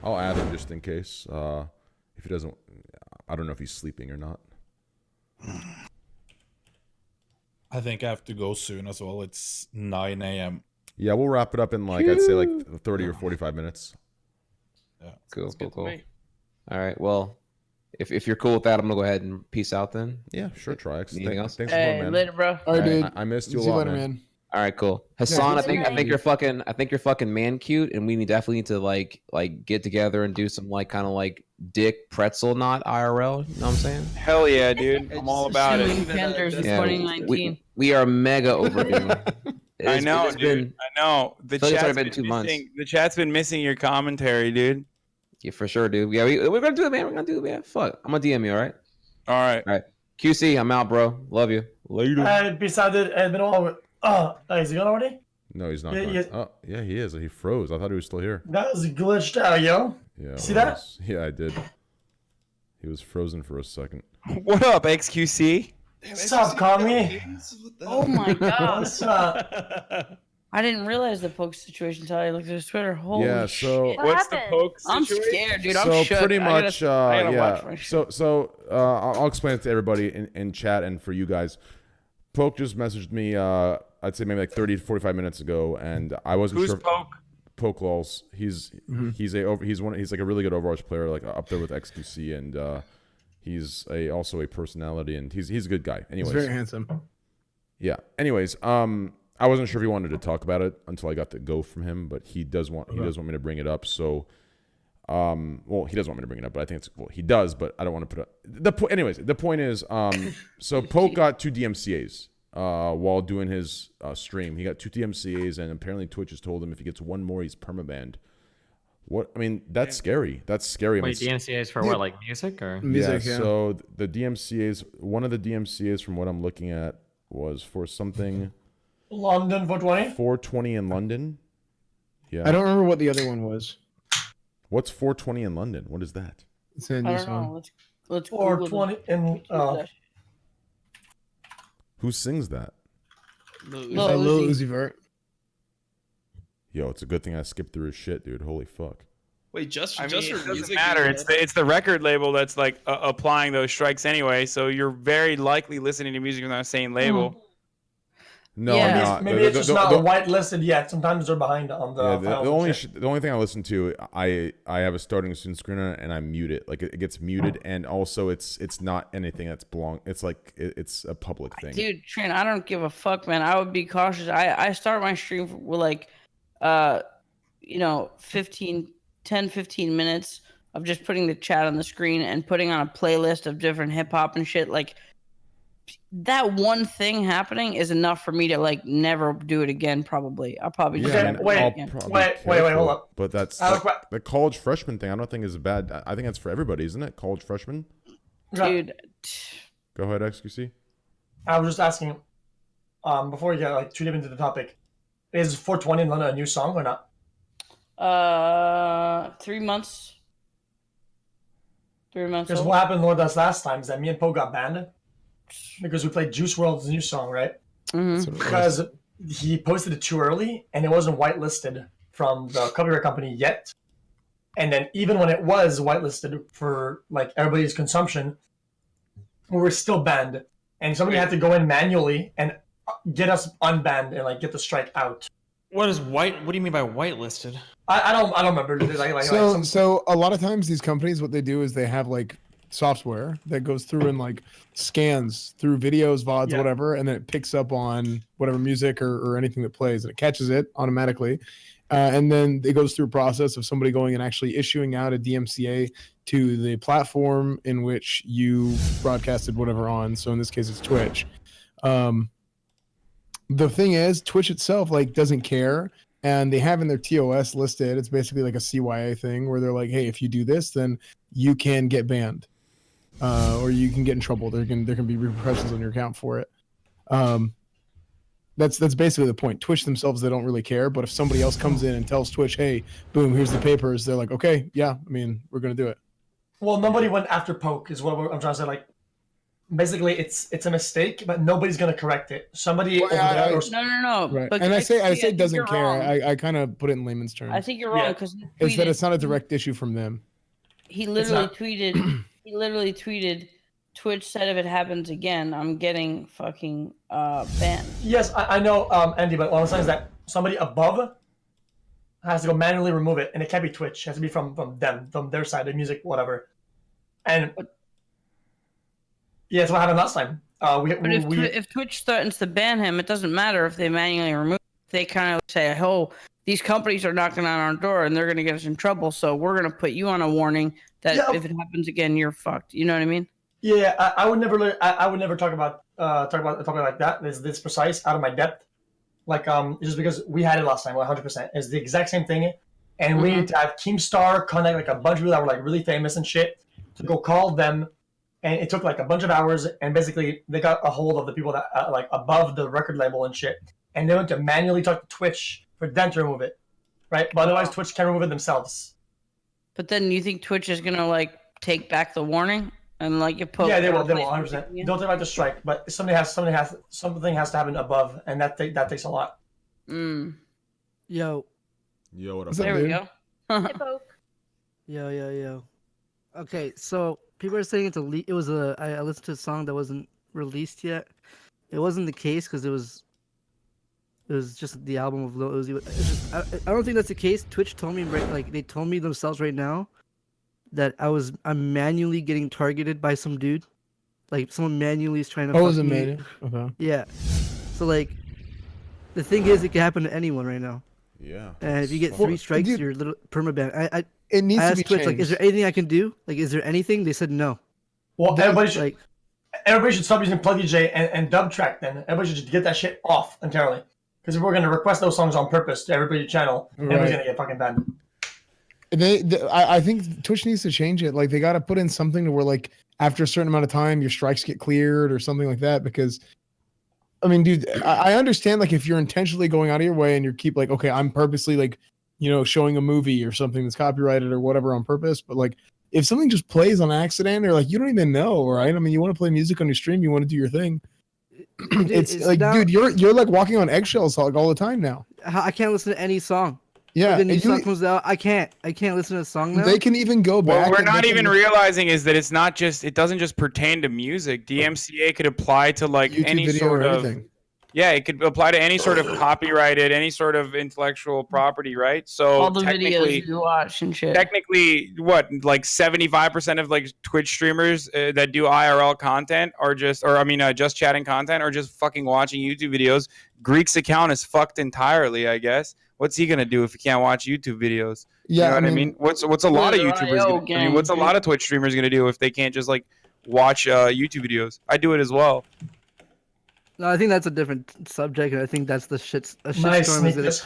I'll add him just in case. If he doesn't, I don't know if he's sleeping or not. I think I have to go soon as well. It's 9 a.m. Yeah, we'll wrap it up in I'd say 30 or 45 minutes. Yeah. cool. All right, well, if you're cool with that, I'm gonna go ahead and peace out then. Yeah, sure, Trix. Anything else? Thanks for Hey, coming, man. later, bro. All right, dude. I missed you a See you lot, later, man. All right, cool. Hassan, Yeah, I think you're fucking. I think you're fucking man cute, and we definitely need to like get together and do some kind of dick pretzel knot IRL. You know what I'm saying? Hell yeah, dude. I'm all about it. Contenders in Yeah, 2019. we are mega overdue. I know, it's dude. I know. The I feel like it's chat's already been 2 months. The chat's been missing your commentary, dude. Yeah, for sure, dude. Yeah, we're gonna do it, man. We're gonna do it, man. Fuck. I'm gonna DM you, all right? All right. All right. QC, I'm out, bro. Love you. Later. Besides, it's been all. Is he gone already? No, he's not. Yeah, gone. yeah. Oh, yeah, he is. He froze. I thought he was still here. That was glitched out, yo. Yeah. See well, that? Yeah, I did. He was frozen for a second. What up, XQC? What's up, Kami? Oh my god. What's up? I didn't realize the Poke situation until I looked at his Twitter. Holy Yeah, so- shit. What's the poke I'm situation? scared, dude. I'm So shook. pretty I gotta- much, I gotta watch my yeah. shit. So I'll explain it to everybody in chat and for you guys. Poke just messaged me. I'd say maybe 30 to 45 minutes ago, and I wasn't Who's sure. Poke? Poke Lols. He's he's a really good Overwatch player, up there with XQC, and he's also a personality, and he's a good guy. Anyways, He's very handsome. yeah. Anyways, I wasn't sure if he wanted to talk about it until I got the go from him, but he does want me to bring it up. So, well, he doesn't want me to bring it up, but I think he does, but I don't want to put it. Anyways, the point is, so Poke got 2 DMCA's while doing his stream. He got 2 DMCA's, and apparently Twitch has told him if he gets one more, he's permabanned. What? I mean, that's scary. That's scary. Wait, DMCA's for what, like music or? Music, yeah. So the DMCA's, one of the DMCA's from what I'm looking at was for something. London 420? 420 in London. Yeah. I don't remember what the other one was. What's 420 in London? What is that? It's a I new don't song. know. Let's Google 420 in. Who sings that? Lil Uzi Vert. Yo, it's a good thing I skipped through his shit, dude. Holy fuck. Wait, just I mean, just it for doesn't music? matter. It's the record label that's applying those strikes anyway. So you're very likely listening to music without saying label. No, Yeah. I'm not. Maybe it's just not whitelisted yet. Sometimes they're behind on the. Yeah, the only thing I listen to, I have a starting student screen on it and I mute it. Like it gets muted, and also it's not anything that's belong. It's like it's a public thing. Dude, Trent, I don't give a fuck, man. I would be cautious. I start my stream with 10, 15 minutes of just putting the chat on the screen and putting on a playlist of different hip hop and shit. Like that one thing happening is enough for me to like never do it again. Probably, I'll probably just never do it again. Wait, hold up. But that's the college freshman thing. I don't think is bad. I think that's for everybody, isn't it? College freshman. Dude, go ahead, XQC. I was just asking, before we get like too deep into the topic, is 420 in London a new song or not? 3 months. 3 months. Because what happened with us last time is that me and Poe got banned because we played Juice WRLD's new song, right? Mm-hmm. Because he posted it too early and it wasn't whitelisted from the copyright company yet. And then even when it was whitelisted for like everybody's consumption, we were still banned. And somebody had to go in manually and get us unbanned and like get the strike out. What do you mean by whitelisted? I don't remember. So a lot of times these companies, what they do is they have like software that goes through and like scans through videos, VODs, whatever, and then it picks up on whatever music or anything that plays, and it catches it automatically. And then it goes through a process of somebody going and actually issuing out a DMCA to the platform in which you broadcasted whatever on. So in this case, it's Twitch. The thing is, Twitch itself like doesn't care, and they have in their TOS listed. It's basically like a CYA thing where they're like, "Hey, if you do this, then you can get banned, or you can get in trouble. There can be repercussions on your account for it." That's basically the point. Twitch themselves, they don't really care. But if somebody else comes in and tells Twitch, "Hey, boom, here's the papers," they're like, "Okay, yeah, I mean, we're gonna do it." Well, nobody went after Poke, is what I'm trying to say. Like, basically, it's a mistake, but nobody's gonna correct it. Somebody over there. No. Right. But And I say doesn't you're care. wrong. I kind of put it in layman's terms. I think you're wrong because It's that it's not a direct issue from them. he literally tweeted. He literally tweeted. Twitch said if it happens again, I'm getting fucking banned. Yes, I know, Andy, but what I'm saying is that somebody above has to go manually remove it, and it can't be Twitch. It has to be from them, from their side, the music, whatever. And yeah, that's what happened last time. If Twitch threatens to ban him, it doesn't matter if they manually remove it. They kind of say, "Oh, these companies are knocking on our door, and they're going to get us in trouble. So we're going to put you on a warning that if it happens again, you're fucked." You know what I mean? Yeah, I would never. I would never talk about like that. This precise, out of my depth. Like just because we had it last time, 100%. It's the exact same thing, and we need to have Keemstar connect like a bunch of people that were like really famous and shit to go call them, and it took like a bunch of hours, and basically they got a hold of the people that like above the record label and shit, and they went to manually talk to Twitch for them to remove it, right? But otherwise, Twitch can remove it themselves. But then you think Twitch is gonna like take back the warning? And like you put Yeah, they will 100%. Don't take back the strike, but something has to happen above, and that takes a lot. Yo, what up? There we go. Yo. Okay, so people are saying it's it was I listened to a song that wasn't released yet. It wasn't the case because it was just the album of Lil Uzi. I don't think that's the case. Twitch told me they told me themselves right now that I'm manually getting targeted by some dude. Like someone manually is trying to was fuck a me. manual? Okay. Yeah. So like the thing is it can happen to anyone right now. Yeah. And if you get 3 strikes, you're little permaban. It needs I to asked be Twitch, like, is changed. there anything I can do? Like, is there anything? They said no. Well, everybody should stop using Plug DJ and Dub Track then. Everybody should just get that shit off entirely. Because if we're going to request those songs on purpose to everybody's channel, everybody's going to get fucking banned. I think Twitch needs to change it. Like they got to put in something to where like after a certain amount of time your strikes get cleared or something like that. Because I mean, dude, I understand like if you're intentionally going out of your way and you keep like, okay, I'm purposely like, showing a movie or something that's copyrighted or whatever on purpose. But like if something just plays on accident or like you don't even know, right? I mean, you want to play music on your stream, you want to do your thing. It's like, dude, you're like walking on eggshells like all the time now. I can't listen to any song. Yeah, Like, a new song comes out. I can't listen to a song now. They can even go back. What we're and not they even can- realizing is that it doesn't just pertain to music. DMCA could apply to like YouTube any video sort or of anything. Yeah, it could apply to any sort of copyrighted, any sort of intellectual property, right? So All the technically, videos you watch and shit. technically, what, like 75% of like Twitch streamers that do IRL content are just chatting content or just fucking watching YouTube videos. Greek's account is fucked entirely, I guess. What's he gonna do if he can't watch YouTube videos? Yeah, you know what I mean? What's a lot of Their YouTubers? IO I mean, what's a gang, lot of Twitch streamers gonna do if they can't just like watch YouTube videos? I do it as well. No, I think that's a different subject, and I think that's the shit. A Nice, shitstorm is Sneakers.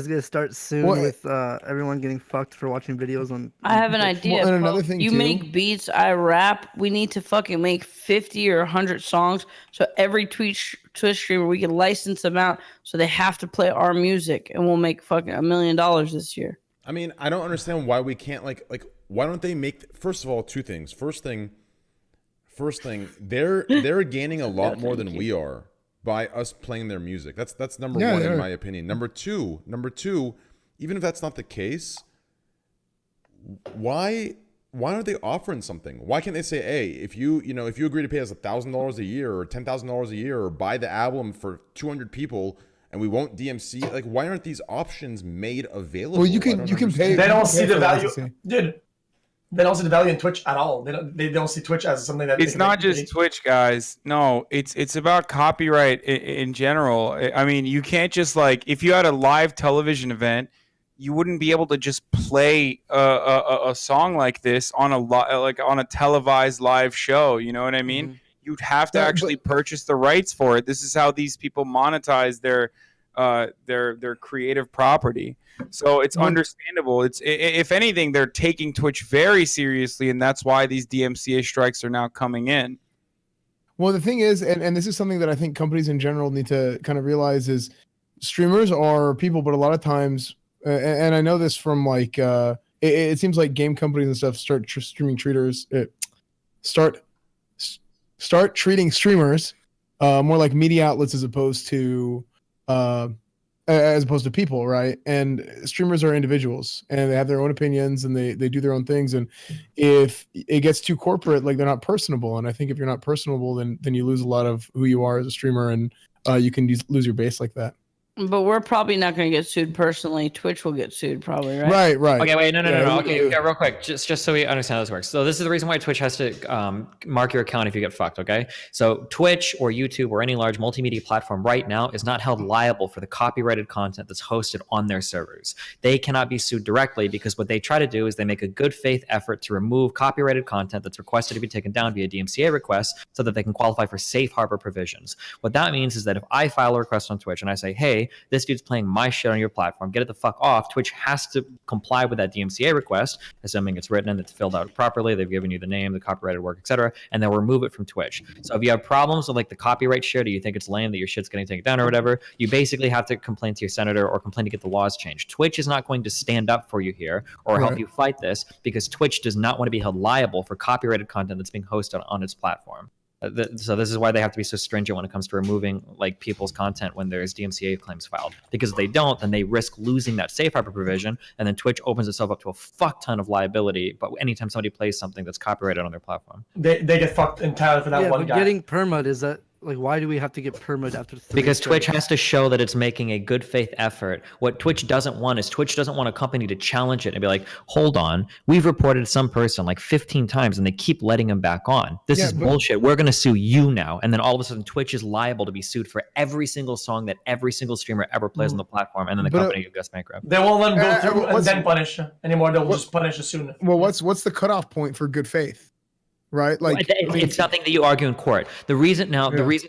gonna start soon Well, with everyone getting fucked for watching videos on. I have an idea. and another Pope. thing you too- make beats, I rap. We need to fucking make 50 or 100 songs. So every Twitch streamer, we can license them out. So they have to play our music, and we'll make fucking $1 million this year. I mean, I don't understand why we can't like why don't they make first of all two things. First thing, they're gaining a lot more than we are by us playing their music. That's number one in my opinion. Number two, even if that's not the case, why aren't they offering something? Why can't they say, hey, if you agree to pay us $1,000 a year or $10,000 a year or buy the album for 200 people and we won't DMC, like why aren't these options made available? Well, you can pay. They don't see the value, licensing. dude. They don't see the value in Twitch at all. They don't see Twitch as something that It's not just Twitch, guys. No, it's about copyright in general. I mean, you can't just like if you had a live television event, you wouldn't be able to just play a song like this on a televised live show. You know what I mean? Mm-hmm. You'd have to actually purchase the rights for it. This is how these people monetize their creative property. So it's understandable. It's if anything, they're taking Twitch very seriously, and that's why these DMCA strikes are now coming in. Well, the thing is, and this is something that I think companies in general need to kind of realize is streamers are people, but a lot of times, and I know this from like, it seems like game companies and stuff start start treating streamers more like media outlets as opposed to people, right? And streamers are individuals and they have their own opinions and they do their own things. And if it gets too corporate, like they're not personable. And I think if you're not personable, then you lose a lot of who you are as a streamer, and you can lose your base like that. But we're probably not going to get sued personally. Twitch will get sued probably, right? Right. Okay, wait, no. Okay, yeah, real quick, just so we understand how this works. So this is the reason why Twitch has to mark your account if you get fucked, okay? So Twitch or YouTube or any large multimedia platform right now is not held liable for the copyrighted content that's hosted on their servers. They cannot be sued directly because what they try to do is they make a good faith effort to remove copyrighted content that's requested to be taken down via DMCA requests so that they can qualify for safe harbor provisions. What that means is that if I file a request on Twitch and I say, hey, this dude's playing my shit on your platform, get it the fuck off, Twitch has to comply with that DMCA request, assuming it's written and it's filled out properly, they've given you the name, the copyrighted work, etc., and they'll remove it from Twitch. So if you have problems with like the copyright shit, or you think it's lame that your shit's getting taken down or whatever, you basically have to complain to your senator or complain to get the laws changed. Twitch is not going to stand up for you here or help you fight this because Twitch does not want to be held liable for copyrighted content that's being hosted on its platform. So this is why they have to be so stringent when it comes to removing like people's content when there's DMCA claims filed. Because if they don't, then they risk losing that safe harbor provision, and then Twitch opens itself up to a fuck ton of liability. But anytime somebody plays something that's copyrighted on their platform, they get fucked entirely for that one guy. Getting permit is that. Like, why do we have to get permit after 3 because strikes? Twitch has to show that it's making a good faith effort. What Twitch doesn't want is Twitch doesn't want a company to challenge it and be like, hold on, we've reported some person like 15 times and they keep letting him back on. This is bullshit. We're going to sue you now. And then all of a sudden Twitch is liable to be sued for every single song that every single streamer ever plays on the platform. And then the company goes bankrupt. They won't let them go through and then punish anymore. They'll just punish as soon. Well, what's the cutoff point for good faith? Right, like it's something that you argue in court. The reason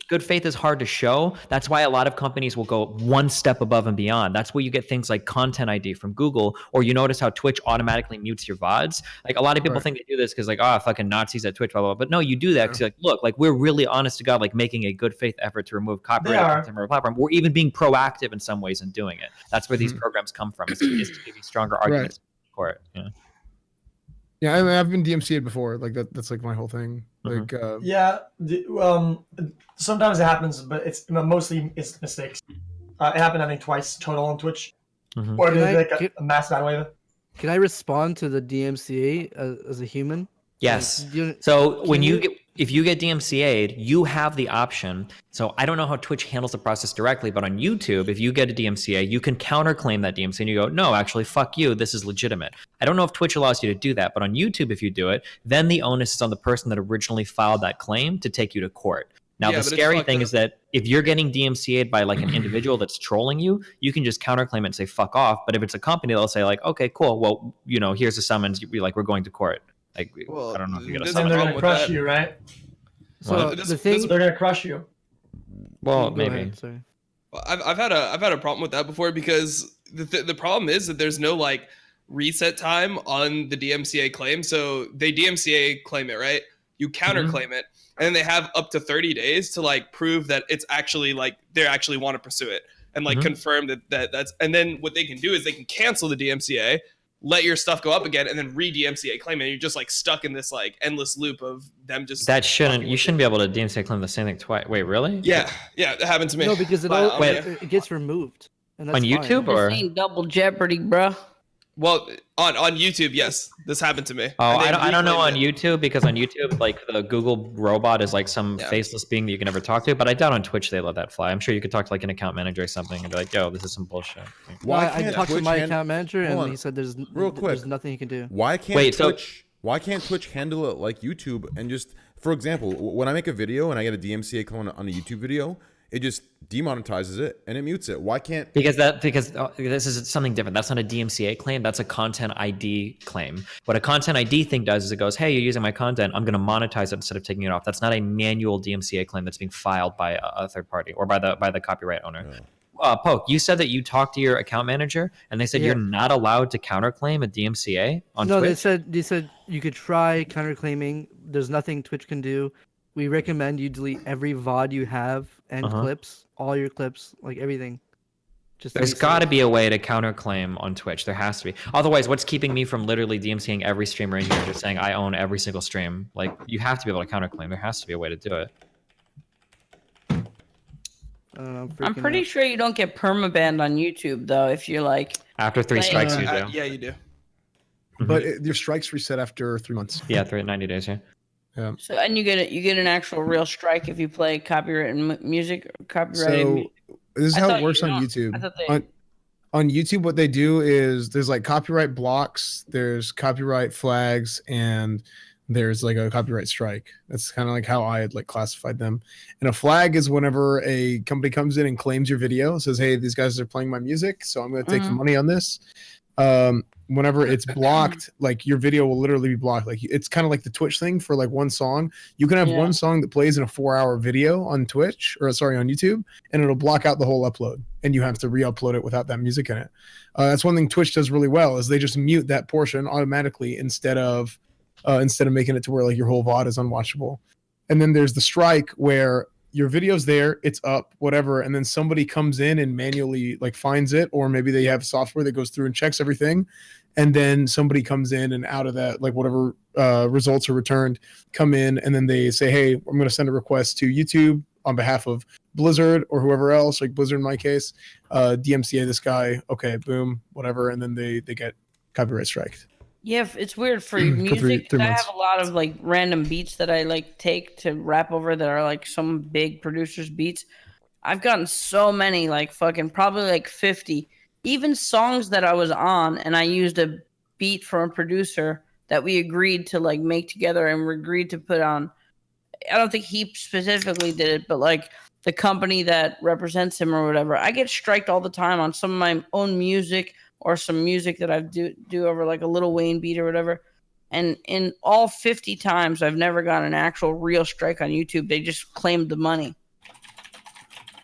good faith is hard to show. That's why a lot of companies will go one step above and beyond. That's where you get things like Content ID from Google, or you notice how Twitch automatically mutes your VODs. Like a lot of people think they do this because like, fucking Nazis at Twitch, blah blah blah. But no, you do that because like, look, like we're really honest to God, like making a good faith effort to remove copyright content from our platform. We're even being proactive in some ways in doing it. That's where these programs come from. Is to give you stronger arguments in court. Yeah. Yeah, I mean, I've been DMCA'd before. Like that's like my whole thing. Like sometimes it happens, but it's mostly mistakes. It happened I think twice total on Twitch. Or like a mass ban waiver. Can I respond to the DMCA as a human? Yes. So if you get DMCA'd, you have the option. So I don't know how Twitch handles the process directly, but on YouTube, if you get a DMCA, you can counterclaim that DMCA and you go, no, actually, fuck you. This is legitimate. I don't know if Twitch allows you to do that, but on YouTube, if you do it, then the onus is on the person that originally filed that claim to take you to court. Now, the scary thing is that if you're getting DMCA'd by like an individual that's trolling you, you can just counterclaim it and say fuck off. But if it's a company, they'll say like, okay, cool. Well, you know, here's a summons. You'd be like, we're going to court. Like, I don't know if you get a Then summons. they're gonna crush you, right? So the thing, They're gonna crush you. Well, Go maybe. ahead, sorry. I've had a problem with that before because the problem is that there's no like reset time on the DMCA claim. So they DMCA claim it, right? You counterclaim it, and then they have up to 30 days to like prove that it's actually like they actually want to pursue it and like confirm that that's. And then what they can do is they can cancel the DMCA, let your stuff go up again, and then re-DMCA claim it. And you're just like stuck in this like endless loop of them just. That shouldn't be able to DMCA claim the same thing twice. Wait, really? Yeah, that happened to me. No, because it gets removed. And that's On YouTube or? This ain't double jeopardy, bro. Well, on YouTube, yes, this happened to me. Oh, And they I don't know on reclaimed it. YouTube because on YouTube, like the Google robot is like some faceless being that you can never talk to. But I doubt on Twitch they let that fly. I'm sure you could talk to like an account manager or something and be like, "Yo, this is some bullshit." I talked to my account manager and he said there's quick. nothing he can do. Why can't Wait, so- Twitch? Why can't Twitch handle it like YouTube and just, for example, when I make a video and I get a DMCA claim on a YouTube video, it just demonetizes it and it mutes it. Why can't? Because this is something different. That's not a DMCA claim. That's a content ID claim. What a content ID thing does is it goes, "Hey, you're using my content. I'm going to monetize it instead of taking it off." That's not a manual DMCA claim that's being filed by a third party or by the copyright owner. Poke, you said that you talked to your account manager and they said you're not allowed to counterclaim a DMCA on No, Twitch. they said you could try counterclaiming. There's nothing Twitch can do. We recommend you delete every VOD you have and clips, all your clips, like everything. There's got to be a way to counterclaim on Twitch. There has to be. Otherwise, what's keeping me from literally DMCAing every streamer in here, just saying I own every single stream? Like, you have to be able to counterclaim. There has to be a way to do it. I'm pretty sure you don't get permabanned on YouTube though if you're like After 3 strikes, you do. Yeah, you do. But your strikes reset after 3 months. Yeah, 90 days. Yeah. Yeah. So and you get an actual real strike if you play copyrighted music or copyrighted. So this is how it works on YouTube. On YouTube, what they do is there's like copyright blocks, there's copyright flags, and there's like a copyright strike. That's kind of like how I had like classified them. And a flag is whenever a company comes in and claims your video, says, "Hey, these guys are playing my music, so I'm going to take the money on this." Whenever it's blocked, like your video will literally be blocked. Like it's kind of like the Twitch thing for like one song. You can have one song that plays in a 4-hour video on Twitch or sorry, on YouTube, and it'll block out the whole upload and you have to re-upload it without that music in it. That's one thing Twitch does really well is they just mute that portion automatically instead of making it to where like your whole VOD is unwatchable. And then there's the strike where your video's there, it's up, whatever, and then somebody comes in and manually like finds it, or maybe they have software that goes through and checks everything, and then somebody comes in and out of that, like whatever results are returned, come in and then they say, "Hey, I'm going to send a request to YouTube on behalf of Blizzard or whoever else, like Blizzard in my case, DMCA this guy." Okay, boom, whatever, and then they get copyright striked. Yeah, it's weird for music. three I months. have a lot of like random beats that I like take to rap over that are like some big producers' beats. I've gotten so many, like fucking probably like 50, even songs that I was on, and I used a beat from a producer that we agreed to like make together and we agreed to put on. I don't think he specifically did it, but like the company that represents him or whatever. I get striked all the time on some of my own music or some music that I do over like a Lil Wayne beat or whatever. And in all 50 times, I've never gotten an actual real strike on YouTube. They just claimed the money.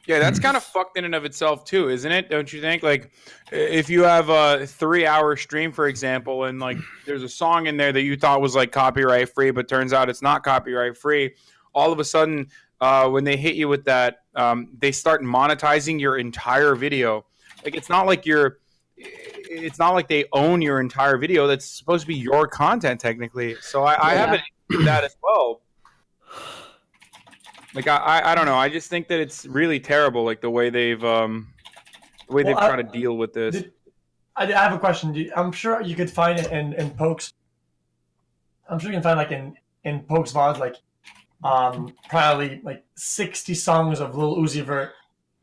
Yeah, that's kind of fucked in and of itself too, isn't it? Don't you think? Like, if you have a 3-hour stream, for example, and like there's a song in there that you thought was like copyright free, but turns out it's not copyright free. All of a sudden, when they hit you with that, they start monetizing your entire video. Like, it's not like they own your entire video. That's supposed to be your content technically. So I have an issue with that as well. Like I don't know. I just think that it's really terrible. Like the way they've tried to deal with this. I have a question. I'm sure you could find it in Pokes. I'm sure you can find like in Pokes VODs like probably like 60 songs of Lil Uzi Vert.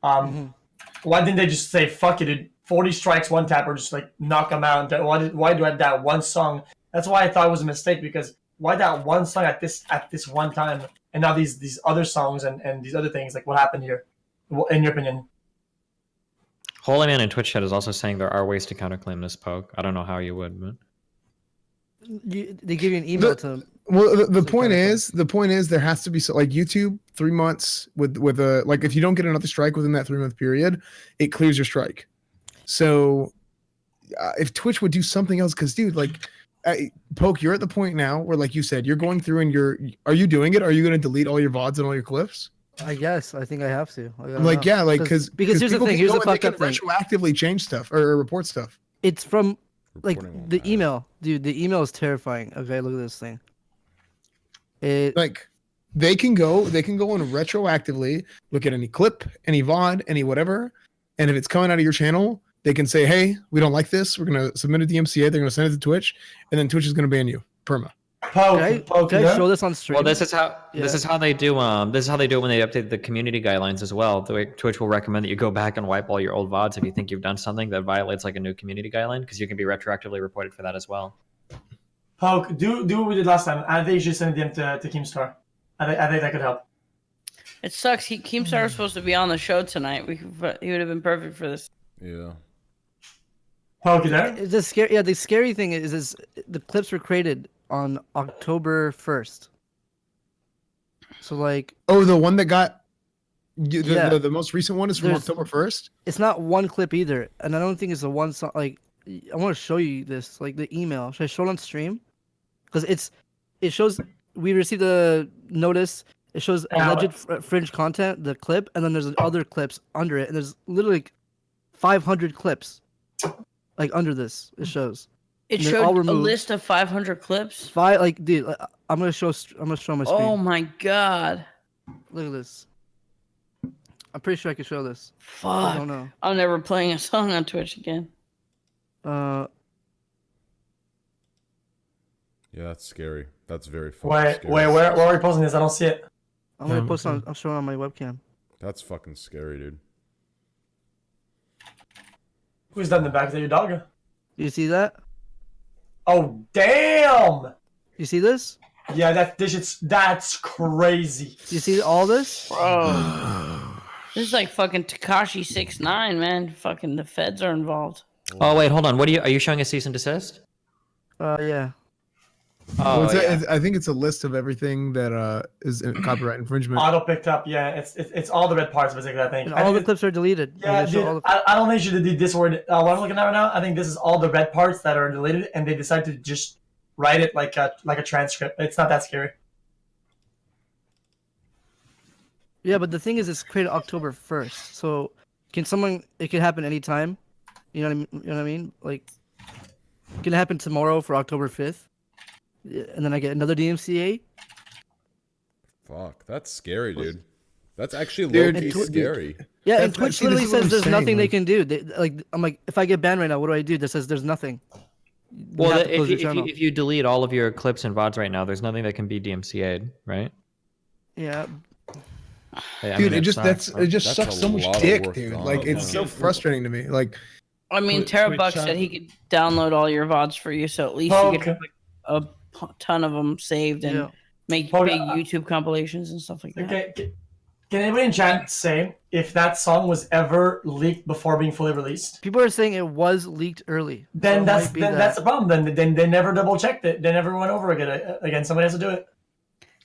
Why didn't they just say fuck it, dude? 40 strikes, 1 tap, or just like knock them out? Why do I have that one song? That's why I thought it was a mistake, because why that one song at this one time, and now these other songs and these other things? Like, what happened here? In your opinion? Holy Man in Twitch chat is also saying there are ways to counterclaim this poke. I don't know how you would, but They give you an email to. Well, the point is, there has to be like YouTube 3 months with a like if you don't get another strike within that 3 month period, it clears your strike. So if Twitch would do something else, because dude, like Poke, you're at the point now where, like you said, you're going through and are you doing it? Are you going to delete all your VODs and all your clips? I guess I think I have to. Like yeah, like because here's the thing. Here's the fucked up thing. Retroactively change stuff or report stuff. It's from like the email, dude. The email is terrifying. Okay, look at this thing. Like they can go and retroactively look at any clip, any VOD, any whatever, and if it's coming out of your channel, they can say, "Hey, we don't like this. We're gonna submit it to the MCA. They're gonna send it to Twitch, and then Twitch is gonna ban you perma." Can I show this on stream? well, this is how they do. This is how they do it when they update the community guidelines as well. The way Twitch will recommend that you go back and wipe all your old VODs if you think you've done something that violates like a new community guideline, because you can be retroactively reported for that as well. Poke, do what we did last time. I think you should send them to Keemstar. I think that could help. It sucks. Keemstar was supposed to be on the show tonight. He would have been perfect for this. Yeah. Poke, you there? The scary thing is the clips were created on October 1st. So like, the one that got the most recent one is from October 1st. It's not one clip either, and I don't think it's a one song. Like, I want to show you this, like the email. Should I show it on stream? Because it shows we received a notice. It shows alleged fringe content, the clip, and then there's other clips under it, and there's literally like 500 clips, like under this. It shows. It showed a list of 500 clips. Dude, I'm gonna show on my screen. Oh my god! Look at this. I'm pretty sure I can show this. Fuck! I don't know. I'm never playing a song on Twitch again. Yeah, that's scary. That's very fucking scary. Wait, where are we posting this? I don't see it. I'm gonna post on. I'm showing on my webcam. That's fucking scary, dude. Who's that in the back? Is that your dog? You see that? Oh damn! You see this? Yeah, that's crazy. You see all this? Bro. This is like fucking Tekashi 6ix9ine, man. Fucking the feds are involved. Oh wait, hold on. Are you showing a cease and desist? Yeah. Oh, I think it's a list of everything that is copyright infringement. Auto picked up, yeah. It's all the red parts, basically. I think. And all the clips are deleted. Yeah, dude. I don't think you should delete this word. What I'm looking at right now, I think this is all the red parts that are deleted, and they decided to just write it like a transcript. It's not that scary. Yeah, but the thing is, it's created October 1st. So, it can happen anytime. You know what I mean? Like, it can happen tomorrow for October 5th. And then I get another DMCA. Fuck, that's scary, dude. That's actually low-key scary. Yeah, and Twitch literally says there's nothing they can do. I'm like, if I get banned right now, what do I do? That says there's nothing. Well, if you delete all of your clips and VODs right now, there's nothing that can be DMCA'd, right? Yeah. Dude, it just sucks so much dick, dude. Like, it's so frustrating to me. Like, I mean, Terabuck said he could download all your VODs for you, so at least you could have like a ton of them saved and make big YouTube compilations and stuff like that. Okay, can anybody in chat say if that song was ever leaked before being fully released? People are saying it was leaked early. Then that's the problem. Then they never double checked it. They never went over again. Somebody has to do it.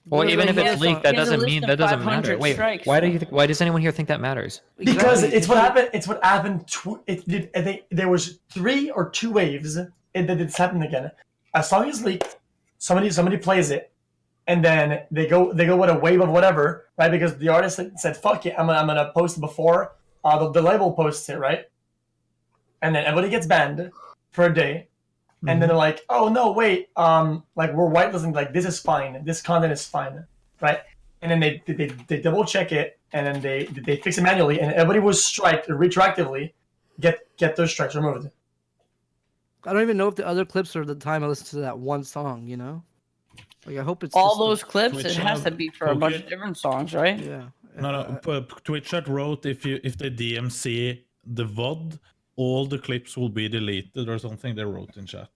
Well, even if it's leaked, that doesn't matter. Wait, strikes, why does anyone here think that matters? Because it's what happened. It's what happened. I think there was 3 or 2 waves. It's happened again. A song is leaked. Somebody plays it, and then they go with a wave of whatever, right? Because the artist said, "Fuck it, I'm gonna post it before the label posts it, right?" And then everybody gets banned for a day, and then they're like, "Oh no, wait, like we're whitelisting, like this is fine, this content is fine, right?" And then they double check it, and then they fix it manually, and everybody was striked retroactively, get those strikes removed. I don't even know if the other clips are the time I listened to that one song, you know? Like, I hope it's all those clips. It has to be for a bunch of different songs, right? Yeah. No. Twitch chat wrote if they DMC the VOD, all the clips will be deleted or something. They wrote in chat.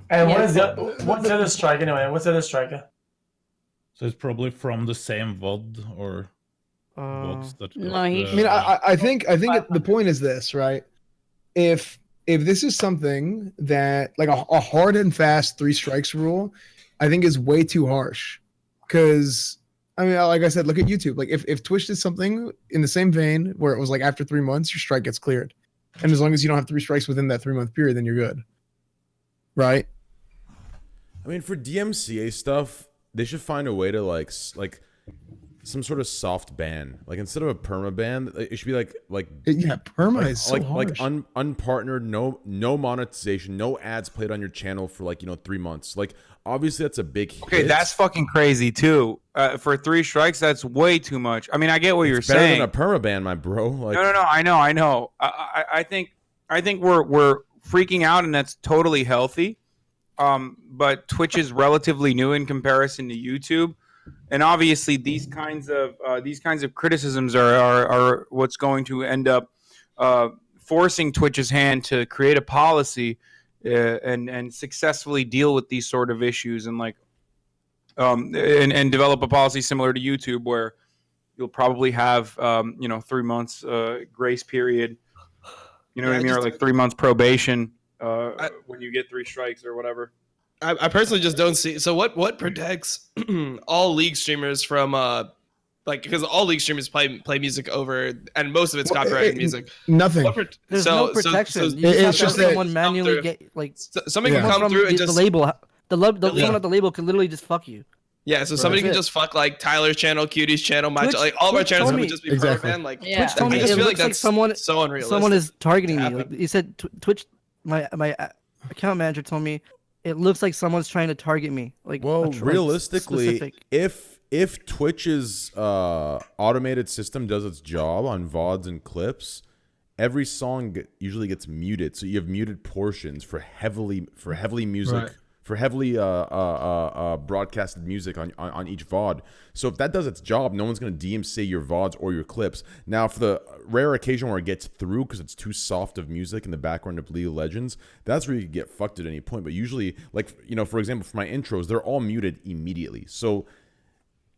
And what's the other strike anyway? What's the other strike? So it's probably from the same VOD or. bots that no, got, he- I mean, I think the point is this, right? If this is something that like a hard and fast 3 strikes rule, I think is way too harsh. Because I mean, like I said, look at YouTube. Like if Twitch did something in the same vein where it was like after 3 months your strike gets cleared, and as long as you don't have 3 strikes within that 3-month period, then you're good, right? I mean, for DMCA stuff, they should find a way to like some sort of soft ban. Like instead of a perma ban, it should be like yeah, perma is so like harsh. unpartnered, no monetization, no ads played on your channel for like 3 months. Like obviously that's a big hit. Okay, that's fucking crazy too. For 3 strikes, that's way too much. I mean, I get what you're better saying. than a perma ban, my bro. Like, No, I know. I think we're freaking out, and that's totally healthy. But Twitch is relatively new in comparison to YouTube, and obviously these kinds of criticisms are what's going to end up forcing Twitch's hand to create a policy and successfully deal with these sort of issues, and and develop a policy similar to YouTube where you'll probably have 3 months grace period. You know what I mean, or like 3 months probation when you get 3 strikes or whatever. I personally just don't see. So what protects all league streamers from because all league streamers play music over, and most of it's copyrighted music. Nothing. There's no protection. You it's have to just have that someone manually get like somebody can come through and just the label. Someone Yeah. at the label can literally just fuck you. Yeah, so somebody can just fuck like Tyler's channel, Cutie's channel, my like all of our channels would just be perma banned. Like Twitch told me I just it feel looks like like that's someone so unrealistic. someone is targeting to me. happen. Like, you said Twitch. My account manager told me it looks like someone's trying to target me. Like, well, like, realistically, specific. if Twitch's automated system does its job on VODs and clips, every song usually gets muted. So you have muted portions for heavily music. Right. For heavily broadcasted music on each VOD. So if that does its job, no one's going to DMCA your VODs or your clips. Now, for the rare occasion where it gets through because it's too soft of music in the background of League of Legends, that's where you can get fucked at any point. But usually, like, for example, for my intros, they're all muted immediately. So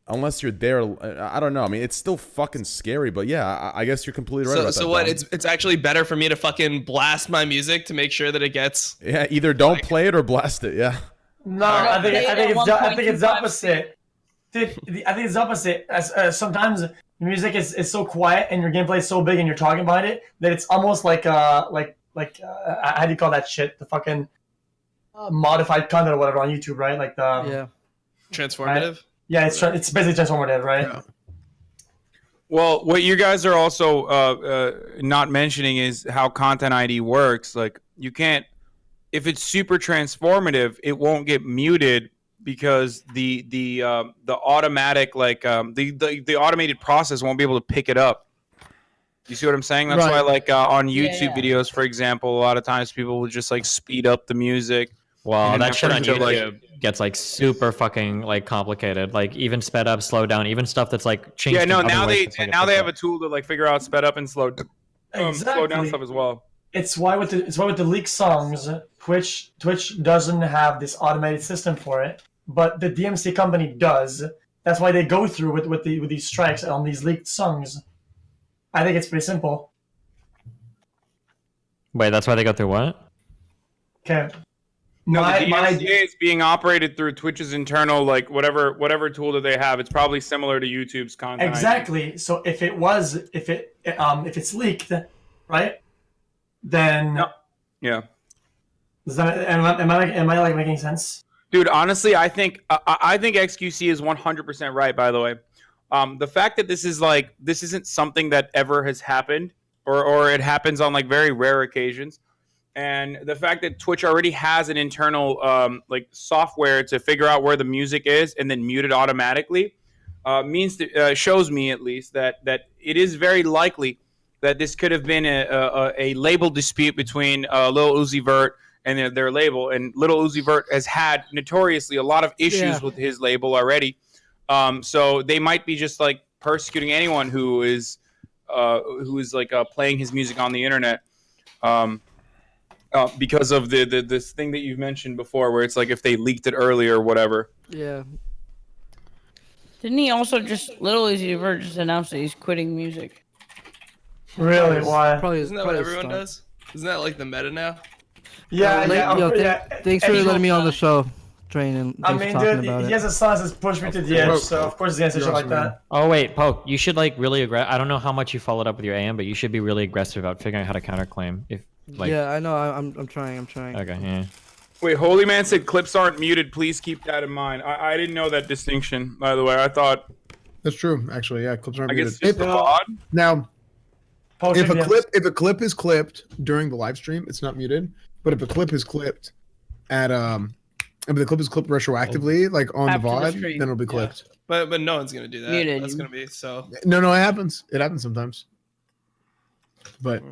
unless you're there, I don't know. I mean, it's still fucking scary, but yeah, I guess you're completely right about that. So what? Dom. It's actually better for me to fucking blast my music to make sure that it gets. Yeah, either don't play it or blast it. Yeah. No, I think it's opposite. Dude, I think it's opposite. Sometimes the music is so quiet and your gameplay is so big and you're talking about it that it's almost like how do you call that shit? The fucking modified content or whatever on YouTube, right? Like the transformative. Right? Yeah, it's basically transformative, right? Yeah. Well, what you guys are also not mentioning is how Content ID works. Like, you can't, if it's super transformative, it won't get muted because the automatic the automated process won't be able to pick it up. You see what I'm saying? That's why, like, on YouTube videos, for example, a lot of times people will just like speed up the music. Well, that shit on to, YouTube gets like super fucking like complicated. Like even sped up, slow down, even stuff that's like changed. Yeah, no. in other Now ways they that's, like, they have a tool to like figure out sped up and slow down stuff as well. It's why with the leaked songs, Twitch doesn't have this automated system for it, but the DMC company does. That's why they go through with these strikes on these leaked songs. I think it's pretty simple. Wait, that's why they go through what? Okay. No, the DMCA is being operated through Twitch's internal, like whatever tool that they have. It's probably similar to YouTube's content. Exactly. So if it's leaked, right? Then yeah. Am I like making sense? Dude, honestly, I think XQC is 100% right. By the way, the fact that this isn't something that ever has happened, or it happens on like very rare occasions. And the fact that Twitch already has an internal like software to figure out where the music is and then mute it automatically shows me at least that it is very likely that this could have been a label dispute between Lil Uzi Vert and their label. And Lil Uzi Vert has had notoriously a lot of issues with his label already. So they might be just like persecuting anyone who is like playing his music on the internet. Because of this thing that you mentioned before, where it's like if they leaked it earlier or whatever. Yeah. Didn't he also just Little Easy Vert just announced that he's quitting music? Really? Why? Isn't that what everyone does? Isn't that like the meta now? Yeah, Thanks for letting me on the show, Train, and I thanks mean, for talking dude, about he it. has a son that says push me to the edge, so of course he's gonna say shit like that. Oh wait, Poke, you should like really I don't know how much you followed up with your AM, but you should be really aggressive about figuring out how to counterclaim. If like. Yeah, I know. I'm trying. Okay. Yeah. Wait, Holy Man said clips aren't muted. Please keep that in mind. I didn't know that distinction, by the way. I thought That's true, actually. Yeah, clips aren't I muted. guess it's just odd. Now, Post if a clip is clipped during the live stream, it's not muted. But if a clip is clipped at if the clip is clipped retroactively, like on After the the VOD, stream. then it'll be clipped. But no one's gonna do that. Muted. That's gonna be so. No, it happens. It happens sometimes. But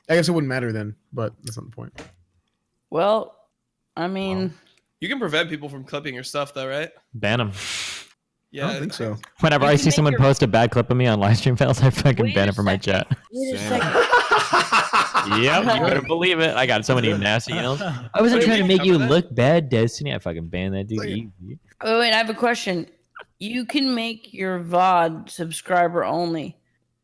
I guess it wouldn't matter then. But that's not the point. Well, I mean, You can prevent people from clipping your stuff though, right? Ban them. Yeah. I don't think so. Whenever I see someone post a bad clip of me on live stream fails, I fucking ban it from my chat. wait a second. Yep, you better believe it. I got so many nasty emails. I wasn't trying to make you look bad, Destiny. I fucking banned that dude easy. Oh, wait, I have a question. You can make your VOD subscriber only.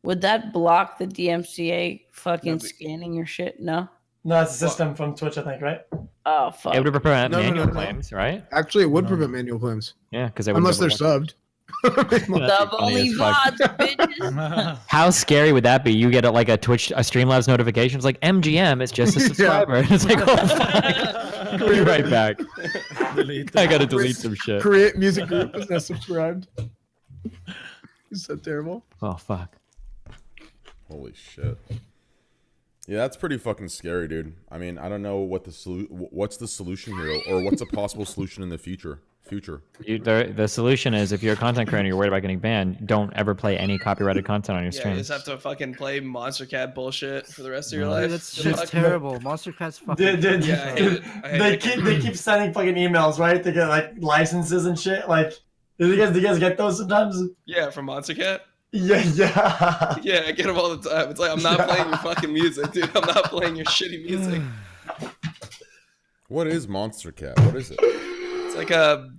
Would that block the DMCA fucking scanning your shit? No? No, it's a system from Twitch, I think, right? Oh, fuck. It would prevent No, manual no. claims, right? Actually, it would prevent manual claims. Yeah, because unless they're subbed. Sub only VODs, bitches. How scary would that be? You get like a Streamlabs notification. It's like MGM. It's just a subscriber. It's like, oh fuck. Be right back. I gotta delete some shit. Create music group is not subscribed. It's so terrible. Oh fuck. Holy shit. Yeah, that's pretty fucking scary, dude. I mean, I don't know what what's the solution here, or what's a possible solution in the future. The solution is if you're a content creator and you're worried about getting banned, don't ever play any copyrighted content on your Yeah, stream. you just have to fucking play Monster Cat bullshit for the rest of your No. life. Dude, that's just terrible. Monster Cat's fucking. Dude, Yeah, I hate it. I hate it. they keep sending fucking emails, right? To get like licenses and shit. Like, do you guys get those sometimes? Yeah, from Monster Cat. Yeah. Yeah, I get them all the time. It's like I'm not playing your fucking music, dude. I'm not playing your shitty music. What is Monster Cat? What is it? It's like a.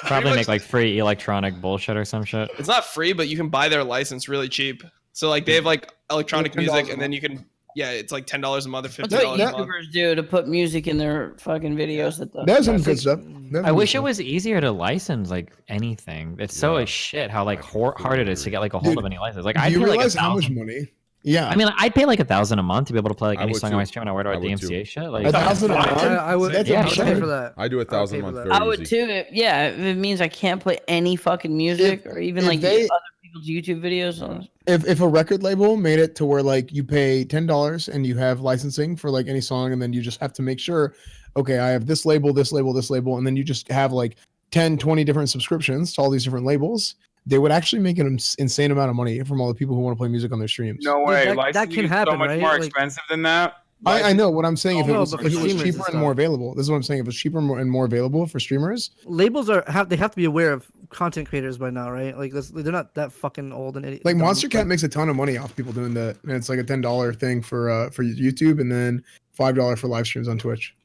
Probably make like free electronic bullshit or some shit. It's not free, but you can buy their license really cheap. So like they have like electronic music, and then you can. Yeah, it's like $10 a month or $15 That's a what month. YouTubers do to put music in their fucking videos. That's some good stuff. I wish it was easier to license like anything. It's so as shit how like hard it is to get like a hold of any license. Like Do I you pay like realize how 1,000. much money? Yeah. I mean, like, I'd pay like $1,000 a month to be able to play like I any would song too. on my stream. And I worried I about would DMCA too. shit. Like, $1,000 a month? I would. Yeah, I'd pay for that. I do $1,000 a month very I would easy. too. Yeah, if it means I can't play any fucking music or even if like they- other people's YouTube videos. If a record label made it to where like you pay $10 and you have licensing for like any song, and then you just have to make sure, okay, I have this label, and then you just have like 10, 20 different subscriptions to all these different labels, they would actually make an insane amount of money from all the people who want to play music on their streams. No way. that Licensing can is happen, so much right? more Like- expensive than that. I know what I'm saying. If it no, was, but if it for was streamers cheaper and and more stuff. available, this is what I'm saying. If it's cheaper and more available for streamers, Labels they have to be aware of content creators by now, right? Like they're not that fucking old and like Monster Cat makes a ton of money off people doing that, and it's like a $10 thing for YouTube, and then $5 for live streams on Twitch.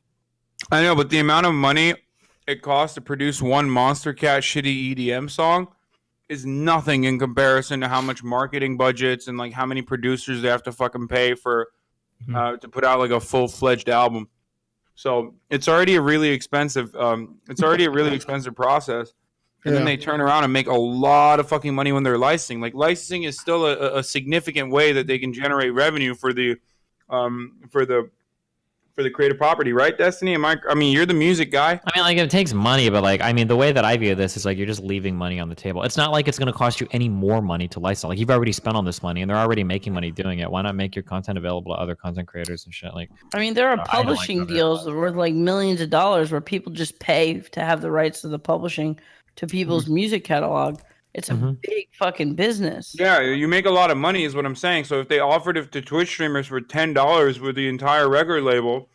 I know, but the amount of money it costs to produce one Monster Cat shitty EDM song is nothing in comparison to how much marketing budgets and like how many producers they have to fucking pay for to put out like a full-fledged album. So it's already a really expensive process. And then they turn around and make a lot of fucking money when they're licensing. Like licensing is still a significant way that they can generate revenue for the creative property, right, Destiny? I mean, you're the music guy. I mean, like it takes money, but like I mean, the way that I view this is like you're just leaving money on the table. It's not like it's going to cost you any more money to license. Like you've already spent on this money, and they're already making money doing it. Why not make your content available to other content creators and shit? Like, I mean, there are I don't like publishing that. deals worth like millions of dollars where people just pay to have the rights to the publishing to people's music catalog. It's a big fucking business. Yeah, you make a lot of money, is what I'm saying. So if they offered it to Twitch streamers for $10 with the entire record label,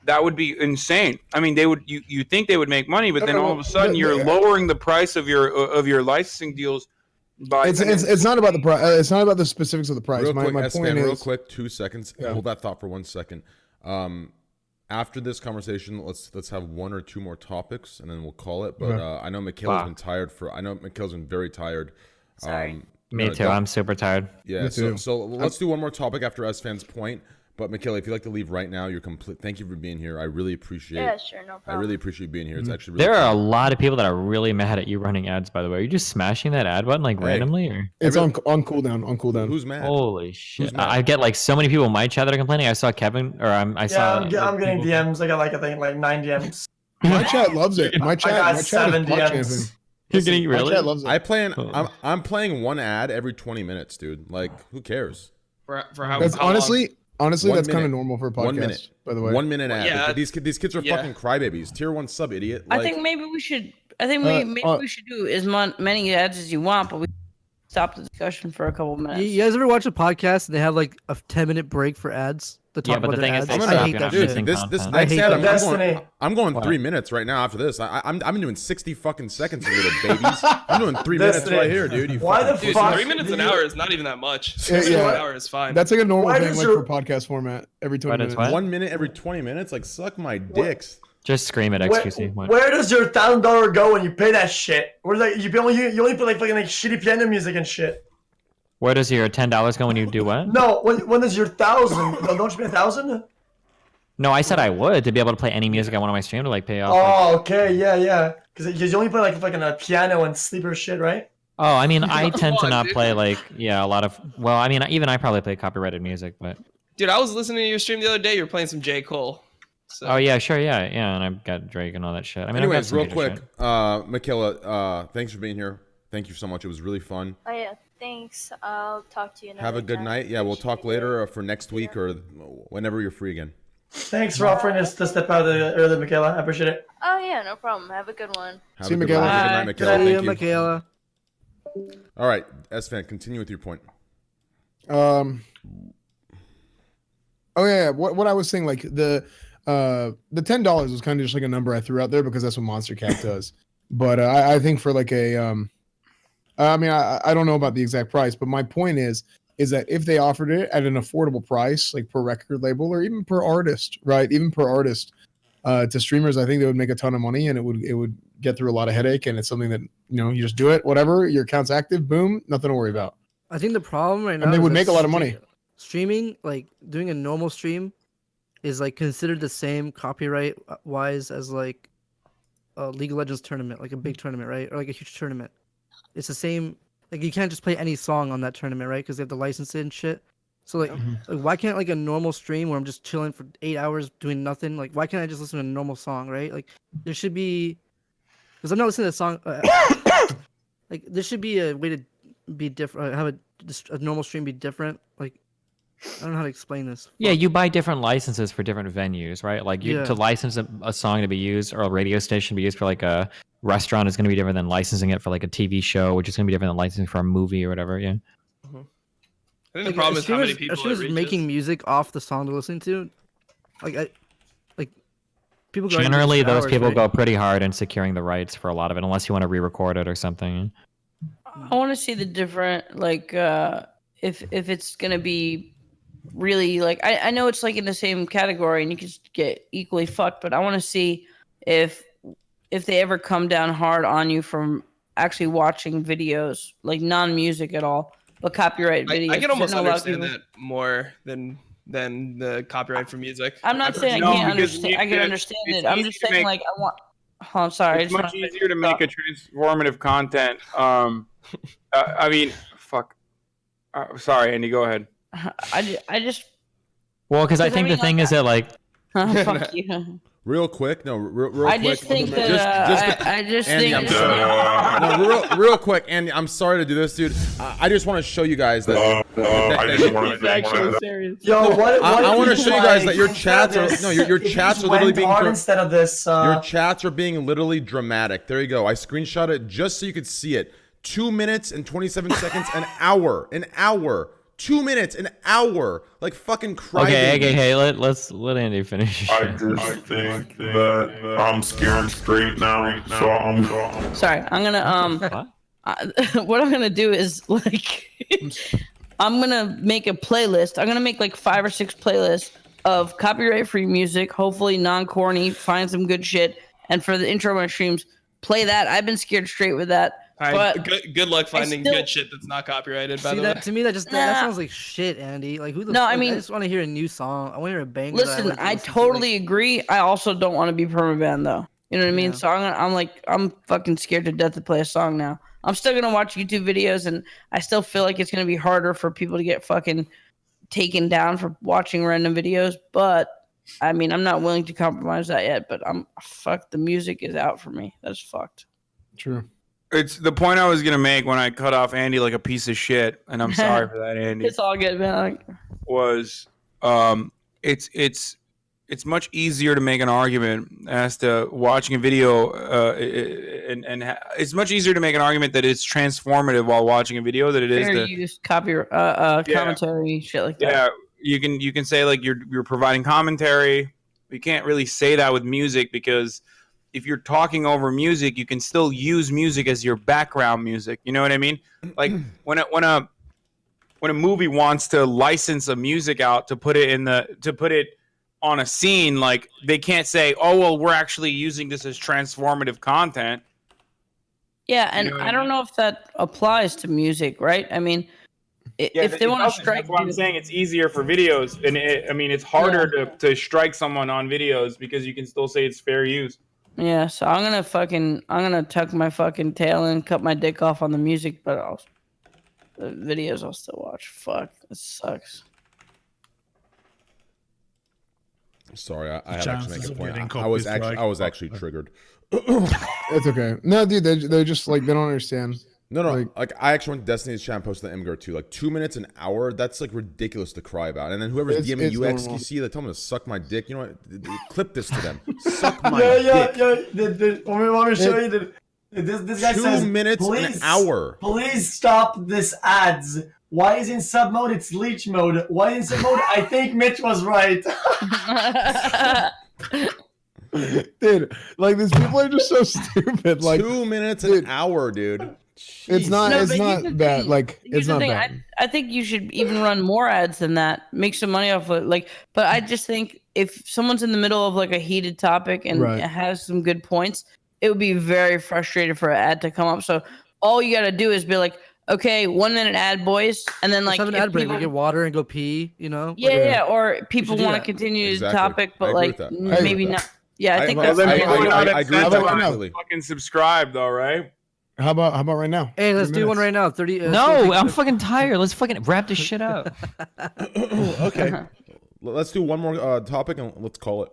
that would be insane. I mean, they would. You think they would make money, but then all of a sudden you're lowering the price of your licensing deals. By It's not about the price. It's not about the specifics of the price. Real My quick, point S-Man, is real quick, 2 seconds. Yeah. Hold that thought for 1 second. After this conversation, let's have one or two more topics, and then we'll call it. But I know Michaela's been tired I know Michaela's been very tired. Sorry. Me too. I'm super tired. Yeah. So let's do one more topic after S-Fan's point. But Michaela, if you'd like to leave right now, you're complete. Thank you for being here. I really appreciate. Yeah, sure, no problem. I really appreciate you being here. It's actually really There are a fun. lot of people that are really mad at you running ads. By the way, are you just smashing that ad button like randomly, or It's on cooldown. On cooldown. Who's mad? holy shit? Who's mad? I get like so many people in my chat that are complaining. I saw Kevin, or I saw. I'm getting DMs. I got like I think like 9 DMs. My chat loves it. My chat. I got My chat 7 is bot DMs. champion. You're getting My really. chat loves it. I'm playing one ad every 20 minutes, dude. Like, who cares? For how That's how long? honestly, 1 that's kind of minute. normal for a podcast. 1 minute. By the way. 1 minute ad. Yeah. These kids are fucking crybabies. Tier 1 sub idiot. I Like, think maybe we should. We should do as many ads as you want, but we stop the discussion for a couple minutes. You guys ever watch a podcast and they have like a 10-minute break for ads to talk but about the their thing is, ads? they I stop, hate you're that not shit. missing this content. next ad, I'm Destiny. going, I'm going What? 3 minutes right now after this. I'm doing 60 fucking seconds, you little babies. I'm doing 3 minutes Destiny. right here, dude. You Why the fucking- Dude, fuck? 3 minutes an hour is not even that much. Yeah, 6 yeah. an hour is fine. That's like a normal Why thing, does like your- for podcast format. Every 20 But it's minutes. what? 1 minute every 20 minutes? Like, suck my dicks. Just scream at XQC. What? Where does your $1,000 go when you pay that shit? Where's like you only put like fucking like shitty piano music and shit. Where does your $10 go when you do what? No, when does your 1,000? No, don't you pay 1,000? No, I said I would to be able to play any music I want on my stream to like pay off. like- Oh, okay, yeah. Because you only play like fucking a piano and sleeper shit, right? Oh, I mean, I Come tend to on, not dude. play like a lot of. Well, I mean, even I probably play copyrighted music, but. Dude, I was listening to your stream the other day. You were playing some J. Cole. So. Oh yeah, sure, yeah, and I've got Drake and all that shit. I mean, I've got Anyways, some real major quick, shit. Michaela, thanks for being here. Thank you so much. It was really fun. Oh yeah, thanks. I'll talk to you. Have a another good time. night. Yeah, we'll talk Appreciate it. later for next week or whenever you're free again. Thanks for offering us to step out of the early, Michaela. I appreciate it. Oh yeah, no problem. Have a good one. Have See a you, good one. Michaela. Have a good night, Bye. Michaela. See Thank ya, you. Michaela. All right, S-Fan, continue with your point. Oh yeah. What I was saying, like the $10 was kind of just like a number I threw out there because that's what Monster Cat does. But I think for like a I mean I don't know about the exact price, but my point is that if they offered it at an affordable price, like per record label or even per artist, right? Even per artist, to streamers, I think they would make a ton of money and it would get through a lot of headache. And it's something that you just do it, whatever, your account's active, boom, nothing to worry about. I think the problem right now And they is would that make a lot of money. Streaming, like doing a normal stream, is like considered the same copyright wise as like a League of Legends tournament, like a big tournament, right? Or like a huge tournament. It's the same. Like you can't just play any song on that tournament, right? Because they have to license it and shit. So like, why can't like a normal stream where I'm just chilling for 8 hours doing nothing? Like, why can't I just listen to a normal song, right? Like, there should be, because I'm not listening to a song. Like, there should be a way to be different. Have a normal stream be different. Like, I don't know how to explain this. Yeah, you buy different licenses for different venues, right? Like Yeah. to license a song to be used or a radio station to be used for like a restaurant is going to be different than licensing it for like a TV show, which is going to be different than licensing for a movie or whatever. Yeah. I think the problem is how many people it streamers reaches. making music off the song they're listening to. Like people go Generally, into those hours, people right? go pretty hard in securing the rights for a lot of it, unless you want to re-record it or something. I want to see the different, like, if it's gonna be really like, I know it's like in the same category and you can just get equally fucked, but I want to see if they ever come down hard on you from actually watching videos, like non-music at all, but copyright videos. I can almost know a lot of understand people- that more than the copyright for music. I'm not saying I can't understand. I can understand it's it. I'm easy just to saying, make- like, I want. Oh, I'm sorry. I It's just much wanna- easier to make a transformative content. I mean, fuck. Sorry, Andy. Go ahead. I just. Well, because I Because I think mean, the thing is that like. Fuck you. Real quick, no, real I quick. just think that I just Andy, think. no, real quick, Andy. I'm sorry to do this, dude. I just want to show you guys that. Yo, what? I want to if show you you, guys like, that your chats are this- your if you chats just are literally went being hard instead of this. your chats are being literally dramatic. There you go. I screenshot it just so you could see it. 2 minutes and 27 seconds, an hour. 2 minutes, an hour, like fucking crying. Okay, hey, let Andy finish. I just think that I'm scared straight now, so I'm. Sorry, I'm gonna what I'm gonna do is like I'm gonna make a playlist. I'm gonna make like 5 or 6 playlists of copyright-free music, hopefully non-corny, find some good shit, and for the intro of my streams, play that. I've been scared straight with that. But good luck finding good shit that's not copyrighted. By See the that way, to me that sounds like shit, Andy. Like who the No, fuck? I mean- I just want to hear a new song. I want to hear a banger. Listen, I totally agree. I also don't want to be permabanned though. You know what I mean? So I'm fucking scared to death to play a song now. I'm still gonna watch YouTube videos, and I still feel like it's gonna be harder for people to get fucking taken down for watching random videos. But I mean, I'm not willing to compromise that yet. But the music is out for me. That's fucked. True. It's the point I was gonna make when I cut off Andy like a piece of shit, and I'm sorry for that, Andy. It's all good, man. Was it's much easier to make an argument as to watching a video, it's much easier to make an argument that it's transformative while watching a video than it is Fair to use, commentary, shit like that. Yeah, you can say like you're providing commentary. You can't really say that with music because if you're talking over music, you can still use music as your background music. You know what I mean? Like when a movie wants to license a music out to put it on a scene, like they can't say, "Oh, well, we're actually using this as transformative content." Yeah, and I don't know if that applies to music, right? I mean, if they want to strike, that's what I'm saying. It's easier for videos, and it's harder to strike someone on videos because you can still say it's fair use. Yeah, so I'm gonna tuck my fucking tail and cut my dick off on the music, but the videos I'll still watch. Fuck, this sucks. Sorry, I had to actually make a point. I was actually triggered. It's okay. No, dude, they're just like they don't understand. No, like I actually went to Destiny's chat and posted the Imgur too. Like 2 minutes an hour, that's like ridiculous to cry about. And then whoever's DMing UXQC, they tell me to suck my dick. You know what? Clip this to them. Suck my dick. Want me to show you this guy says 2 minutes an hour. Please stop this ads. Why is in sub mode? It's leech mode. Why in sub mode? I think Mitch was right. Dude, like these people are just so stupid. Like 2 minutes an hour, dude. It's not. No, it's but not here's the bad. thing. Like Here's it's the not thing. bad. I think you should even run more ads than that. Make some money off it. Like, but I just think if someone's in the middle of like a heated topic and Right. it has some good points, it would be very frustrating for an ad to come up. So all you got to do is be like, okay, 1 minute ad, boys, and then like Let's have an if ad break. people- We get water and go pee. You know. yeah, or people should do want to that. continue Exactly. the topic, I but agree like with that. maybe not. Yeah, I think that's I the agree with that completely. Fucking subscribe though, right? How about right now? Hey, let's 3 do one minutes. right now. 30. No, I'm fucking tired. Let's fucking wrap this shit up. Okay, let's do one more topic and let's call it.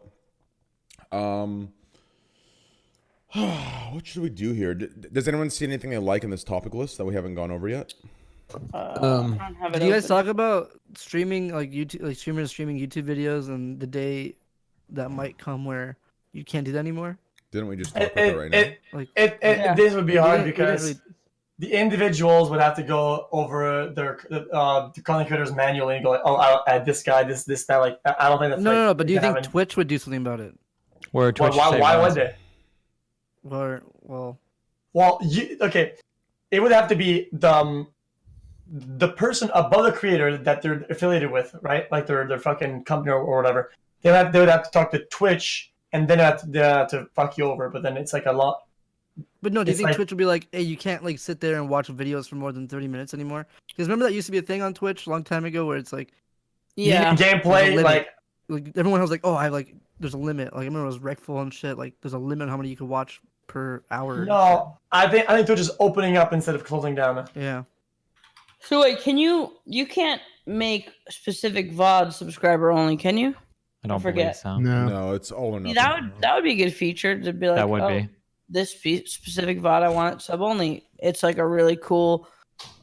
What should we do here? Does anyone see anything they like in this topic list that we haven't gone over yet? Did you guys talk about streaming like YouTube, like streamers streaming YouTube videos, and the day that might come where you can't do that anymore? Didn't we just talk about that right now? Like, This would be hard we didn't because really- the individuals would have to go over the content creators manually and go like, oh, I'll add this guy, this, that. Like, I don't think that's No. But do you gonna think happen. Twitch would do something about it? Where Twitch Why would they? Well, okay, it would have to be the person above the creator that they're affiliated with, right? Like their fucking company or whatever. They would have to talk to Twitch, and then they have to fuck you over. But then it's like a lot. But no, do you It's think like- Twitch would be like, hey, you can't like sit there and watch videos for more than 30 minutes anymore? Because remember that used to be a thing on Twitch a long time ago, where it's like, Yeah. there's a Gameplay, limit. like everyone was like, oh, I like, there's a limit. Like I remember it was Wreckful and shit. Like there's a limit on how many you could watch per hour. no, I think Twitch is opening up instead of closing down. Yeah. So wait, you can't make specific VOD subscriber only, can you? I don't forget. believe so. No, it's all or nothing. That would be a good feature to be like, That would oh, be. this specific VOD I want it sub only. It's like a really cool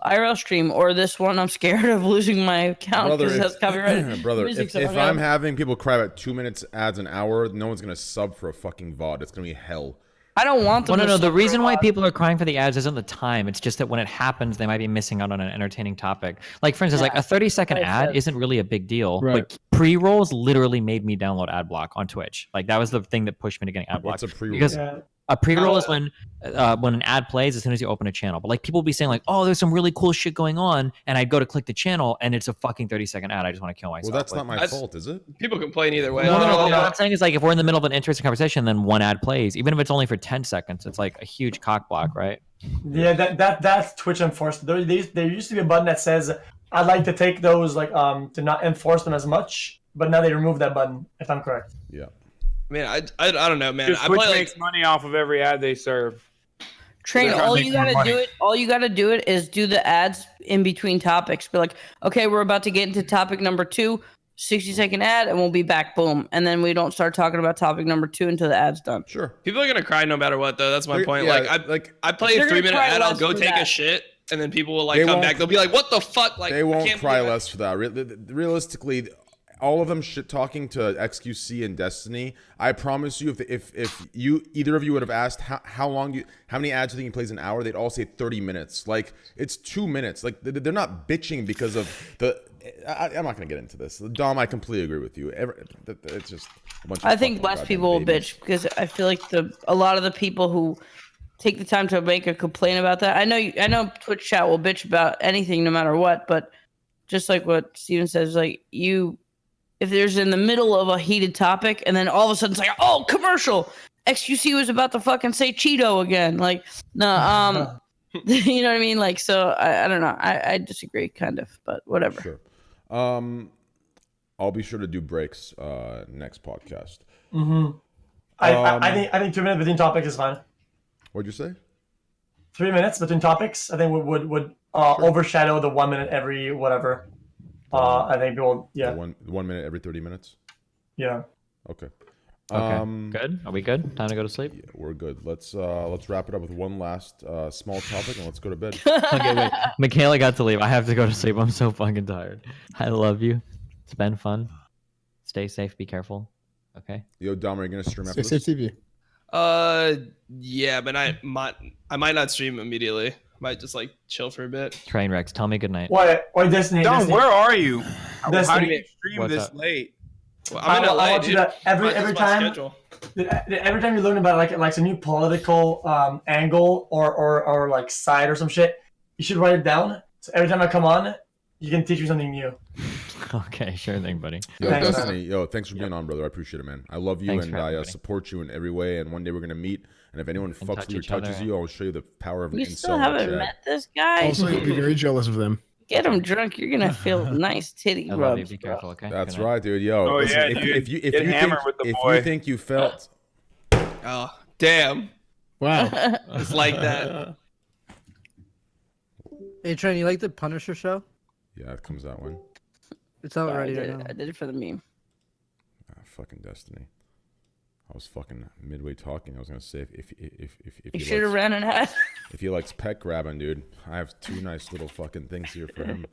IRL stream, or this one I'm scared of losing my account because that's copyrighted. Brother, music, if so I'm having people cry about 2 minutes ads an hour, no one's gonna sub for a fucking VOD. It's gonna be hell. I don't want them. Well, no. to The sub reason for why VOD. people are crying for the ads isn't the time. It's just that when it happens, they might be missing out on an entertaining topic. Like, for instance, like a 30-second Like I ad said. isn't really a big deal. Right. But pre-rolls literally made me download ad block on Twitch. Like, that was the thing that pushed me to getting ad block. What's a pre-roll? Because Yeah. A pre-roll is when an ad plays as soon as you open a channel. But like people will be saying like, oh, there's some really cool shit going on, and I go to click the channel and it's a fucking 30-second ad. I just want to kill myself. Well, that's like, not my fault, is it? People complain either way. No, what I'm saying is like if we're in the middle of an interesting conversation, then one ad plays, even if it's only for 10 seconds, it's like a huge cock block, right? Yeah, that's Twitch enforced. There used to be a button that says I'd like to take those like to not enforce them as much, but now they removed that button. If I'm correct. Yeah. Man, I don't know, man. Because I Twitch play makes money off of every ad they serve. Train, all you gotta do it is do the ads in between topics. Be like, okay, we're about to get into topic number 2, 60-second ad, and we'll be back. Boom. And then we don't start talking about topic number 2 until the ad's done. Sure. People are gonna cry no matter what, though. That's my point. Yeah, I play a They're gonna 3-minute cry ad. I'll less go for take a that. shit, and then people will like They come won't- back. They'll be like, "What the fuck?" Like They I won't can't cry believe less for that. Realistically, all of them shit talking to XQC and Destiny. I promise you, if you either of you would have asked how many ads do you think he plays an hour, they'd all say 30 minutes. Like it's 2 minutes. Like they're not bitching because of the. I'm not gonna get into this. Dom, I completely agree with you. It's just a bunch of I think fucking less goddamn people will babies. bitch because I feel like a lot of the people who take the time to make a complaint about that. I know Twitch chat will bitch about anything no matter what, but just like what Steven says, like if there's in the middle of a heated topic and then all of a sudden it's like, oh, commercial, XQC was about to fucking say Cheeto again. Like, no, you know what I mean? Like, so I don't know. I disagree kind of, but whatever. Sure. I'll be sure to do breaks next podcast. Mm-hmm. I think 2 minutes between topics is fine. What'd you say? 3 minutes between topics, I think would overshadow the 1 minute every whatever. I think people, yeah. One minute every 30 minutes. Yeah. Okay. Okay. Good. Are we good? Time to go to sleep. Yeah, we're good. Let's wrap it up with one last small topic and let's go to bed. Okay, wait. Michaela got to leave. I have to go to sleep. I'm so fucking tired. I love you. It's been fun. Stay safe. Be careful. Okay. Yo, Dom, are you gonna stream after Stay this? safe TV. Yeah, but I might not stream immediately. Might just like chill for a bit. Trainwrecks. Tell me good night. Why Destiny? Dom, Destiny. where are you? How do Destiny. you stream What's this up? late? Well, I'm in I LA, want you dude. to every This is my time. schedule. Every time you learn about like some new political angle or like side or some shit, you should write it down. So every time I come on, you can teach me something new. Okay, sure thing, buddy. Yo, Thanks, Destiny, thanks for being on, brother. I appreciate it, man. I love you Thanks and for having I me. support you in every way. And one day we're gonna meet. And if anyone fucks touch with you or each other. touches you, I'll show you the power of an We incel still in the haven't chat. met this guy. Also, you'd be very jealous of them. Get him drunk. You're gonna feel nice titty I love you. rubs. Be careful, okay? That's Good night. right, dude. Yo, Oh, listen, yeah, if dude. you Get hammered with the if boy. you think you felt Oh, damn. Wow. It's like that. Hey, Trent, you like the Punisher show? yeah, it comes out when It's out I already did right it. now. I did it for the meme. fucking Destiny. I was fucking midway talking. I was gonna say if You he should have likes, ran an ad. if he likes pet grabbing, dude, I have 2 nice little fucking things here for him.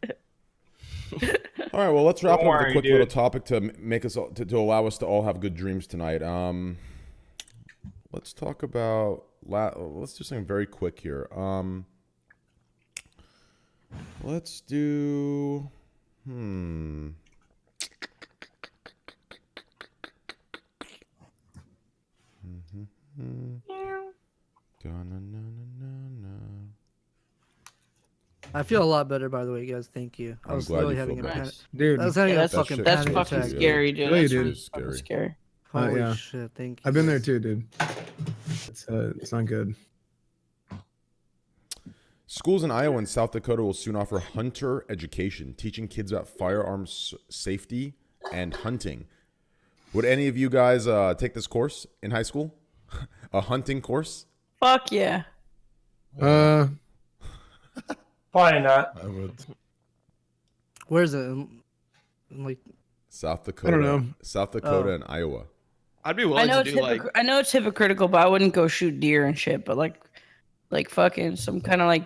All right, well, let's wrap Don't up with a worry, quick little dude. topic to make us to allow us to all have good dreams tonight. Let's talk about let's do something very quick here. Let's do I feel a lot better, by the way, guys. Thank you. I I'm was glad you literally feel having a better. panic. Dude, I was having a that's fucking that's panic fucking attack. scary, dude. Really, That's dude. really fucking scary. Holy yeah. shit! Thank you. I've been there too, dude. It's not good. Schools in Iowa and South Dakota will soon offer hunter education, teaching kids about firearms safety and hunting. Would any of you guys take this course in high school? A hunting course? Fuck yeah. Probably not. I would. Where is it? Like South Dakota. know. South Dakota Oh. and Iowa. I'd be I willing know to it's do like I know it's hypocritical, but I wouldn't go shoot deer and shit. But like fucking some kind of like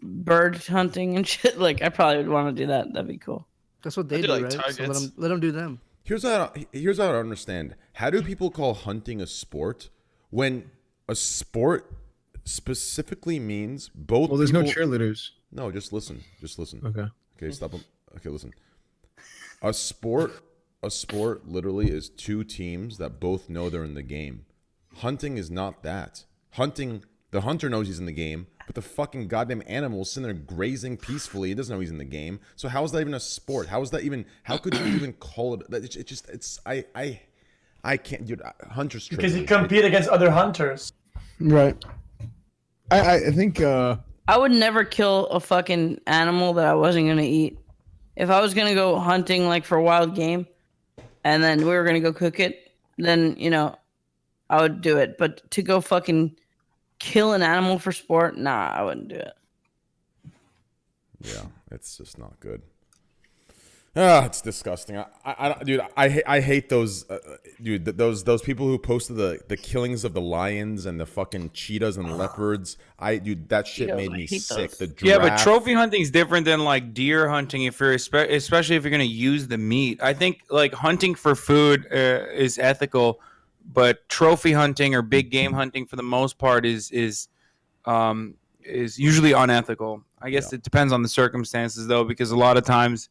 bird hunting and shit. Like I probably would want to do that. That'd be cool. that's what they do, do, like, right? So targets. let them do them. Here's how I don't understand. How do people call hunting a sport when a sport specifically means both? Well, there's no people- cheerleaders. No, just listen. Just listen. Okay. Okay, stop. Okay, listen. A sport literally is 2 teams that both know they're in the game. Hunting is not that. hunting. The hunter knows he's in the game, but the fucking goddamn animal is sitting there grazing peacefully. He doesn't know he's in the game. So how is that even a sport? How is that even? How could you even call it? I can't, dude. Hunters Because you compete against other hunters. Right. I think. I would never kill a fucking animal that I wasn't gonna eat. If I was gonna go hunting like for wild game, and then we were gonna go cook it, then I would do it. But to go fucking kill an animal for sport, nah, I wouldn't do it. Yeah, it's just not good. Ah, it's disgusting. I hate those, dude. Those people who posted the killings of the lions and the fucking cheetahs and leopards. Dude, that shit made me sick. The giraffe. Yeah, but trophy hunting is different than like deer hunting. If you're especially if you're gonna use the meat, I think like hunting for food is ethical, but trophy hunting or big game hunting for the most part is usually unethical. I guess it depends on the circumstances though, because a lot of times.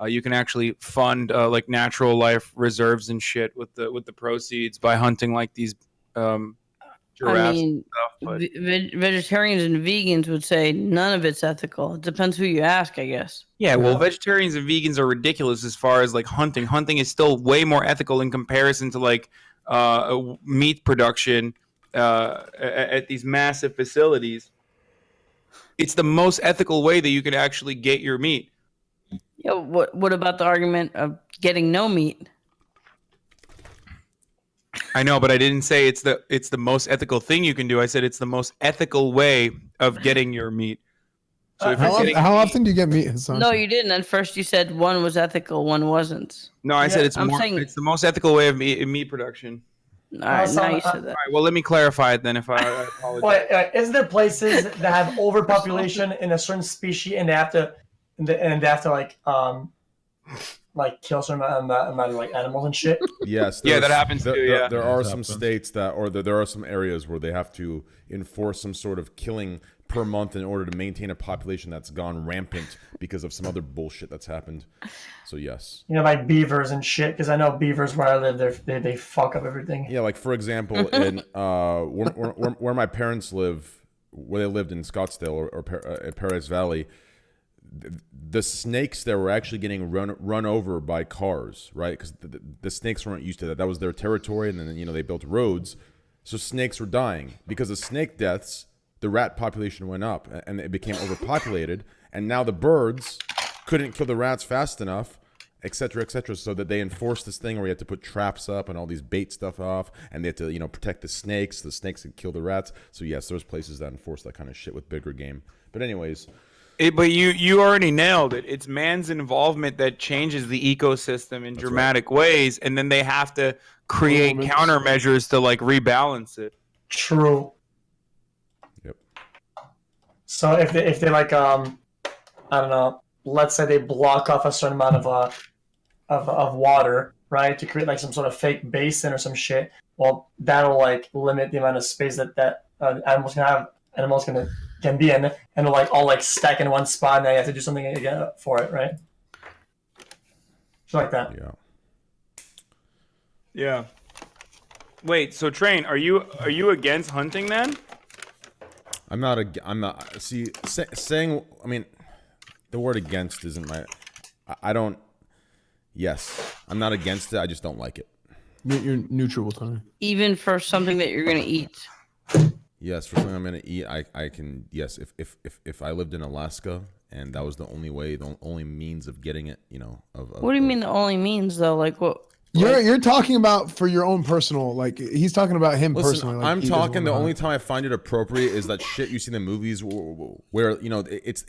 You can actually fund like natural life reserves and shit with the proceeds by hunting like these giraffes and stuff. Vegetarians and vegans would say none of it's ethical. It depends who you ask, I guess. Yeah, well, vegetarians and vegans are ridiculous as far as like hunting. Hunting is still way more ethical in comparison to like meat production at these massive facilities. It's the most ethical way that you can actually get your meat. Yeah, what about the argument of getting no meat? I know, but I didn't say it's the most ethical thing you can do. I said it's the most ethical way of getting your meat. So if how often do you get meat, Hassan? No, you didn't. At first, you said one was ethical, one wasn't. No, I said it's the most ethical way of meat production. All right, now you said that. All right, well, let me clarify it then. If I apologize. Wait, is there places that have overpopulation in a certain species and they have to like kill some amount of like animals and shit? Yes. Yeah, that happens too. Yeah, there are some states there are some areas where they have to enforce some sort of killing per month in order to maintain a population that's gone rampant because of some other bullshit that's happened. So yes. Like beavers and shit. Because I know beavers where I live, they fuck up everything. Yeah, like for example, in where my parents live, where they lived in Scottsdale or Paradise Valley. The snakes there were actually getting run over by cars, right? Because the snakes weren't used to that. That was their territory, and then they built roads, so snakes were dying because of snake deaths. The rat population went up, and it became overpopulated. And now the birds couldn't kill the rats fast enough, et cetera, so that they enforced this thing where you had to put traps up and all these bait stuff off, and they had to protect the snakes. The snakes could kill the rats. So yes, there's places that enforce that kind of shit with bigger game. But anyways. But you already nailed it. It's man's involvement that changes the ecosystem in dramatic ways, and then they have to create countermeasures to like rebalance it. True. Yep. So if they like I don't know, let's say they block off a certain amount of water, right, to create like some sort of fake basin or some shit. Well, that'll like limit the amount of space that animals can have. Animals can be in, and they'll like all like stack in one spot, and then you have to do something again for it, right? Just like that. Yeah. Yeah. Wait, so Train, are you against hunting then? I'm not. See, saying. I mean, the word against isn't my. I don't. Yes, I'm not against it. I just don't like it. You're neutral with hunting. Even for something that you're gonna eat. Yes, for something I'm gonna eat, I can. Yes, if I lived in Alaska and that was the only way, the only means of getting it, What do you mean the only means though? Like what? You're talking about for your own personal, like he's talking about him personally. Like I'm talking. The only time I find it appropriate is that shit you see in the movies where it's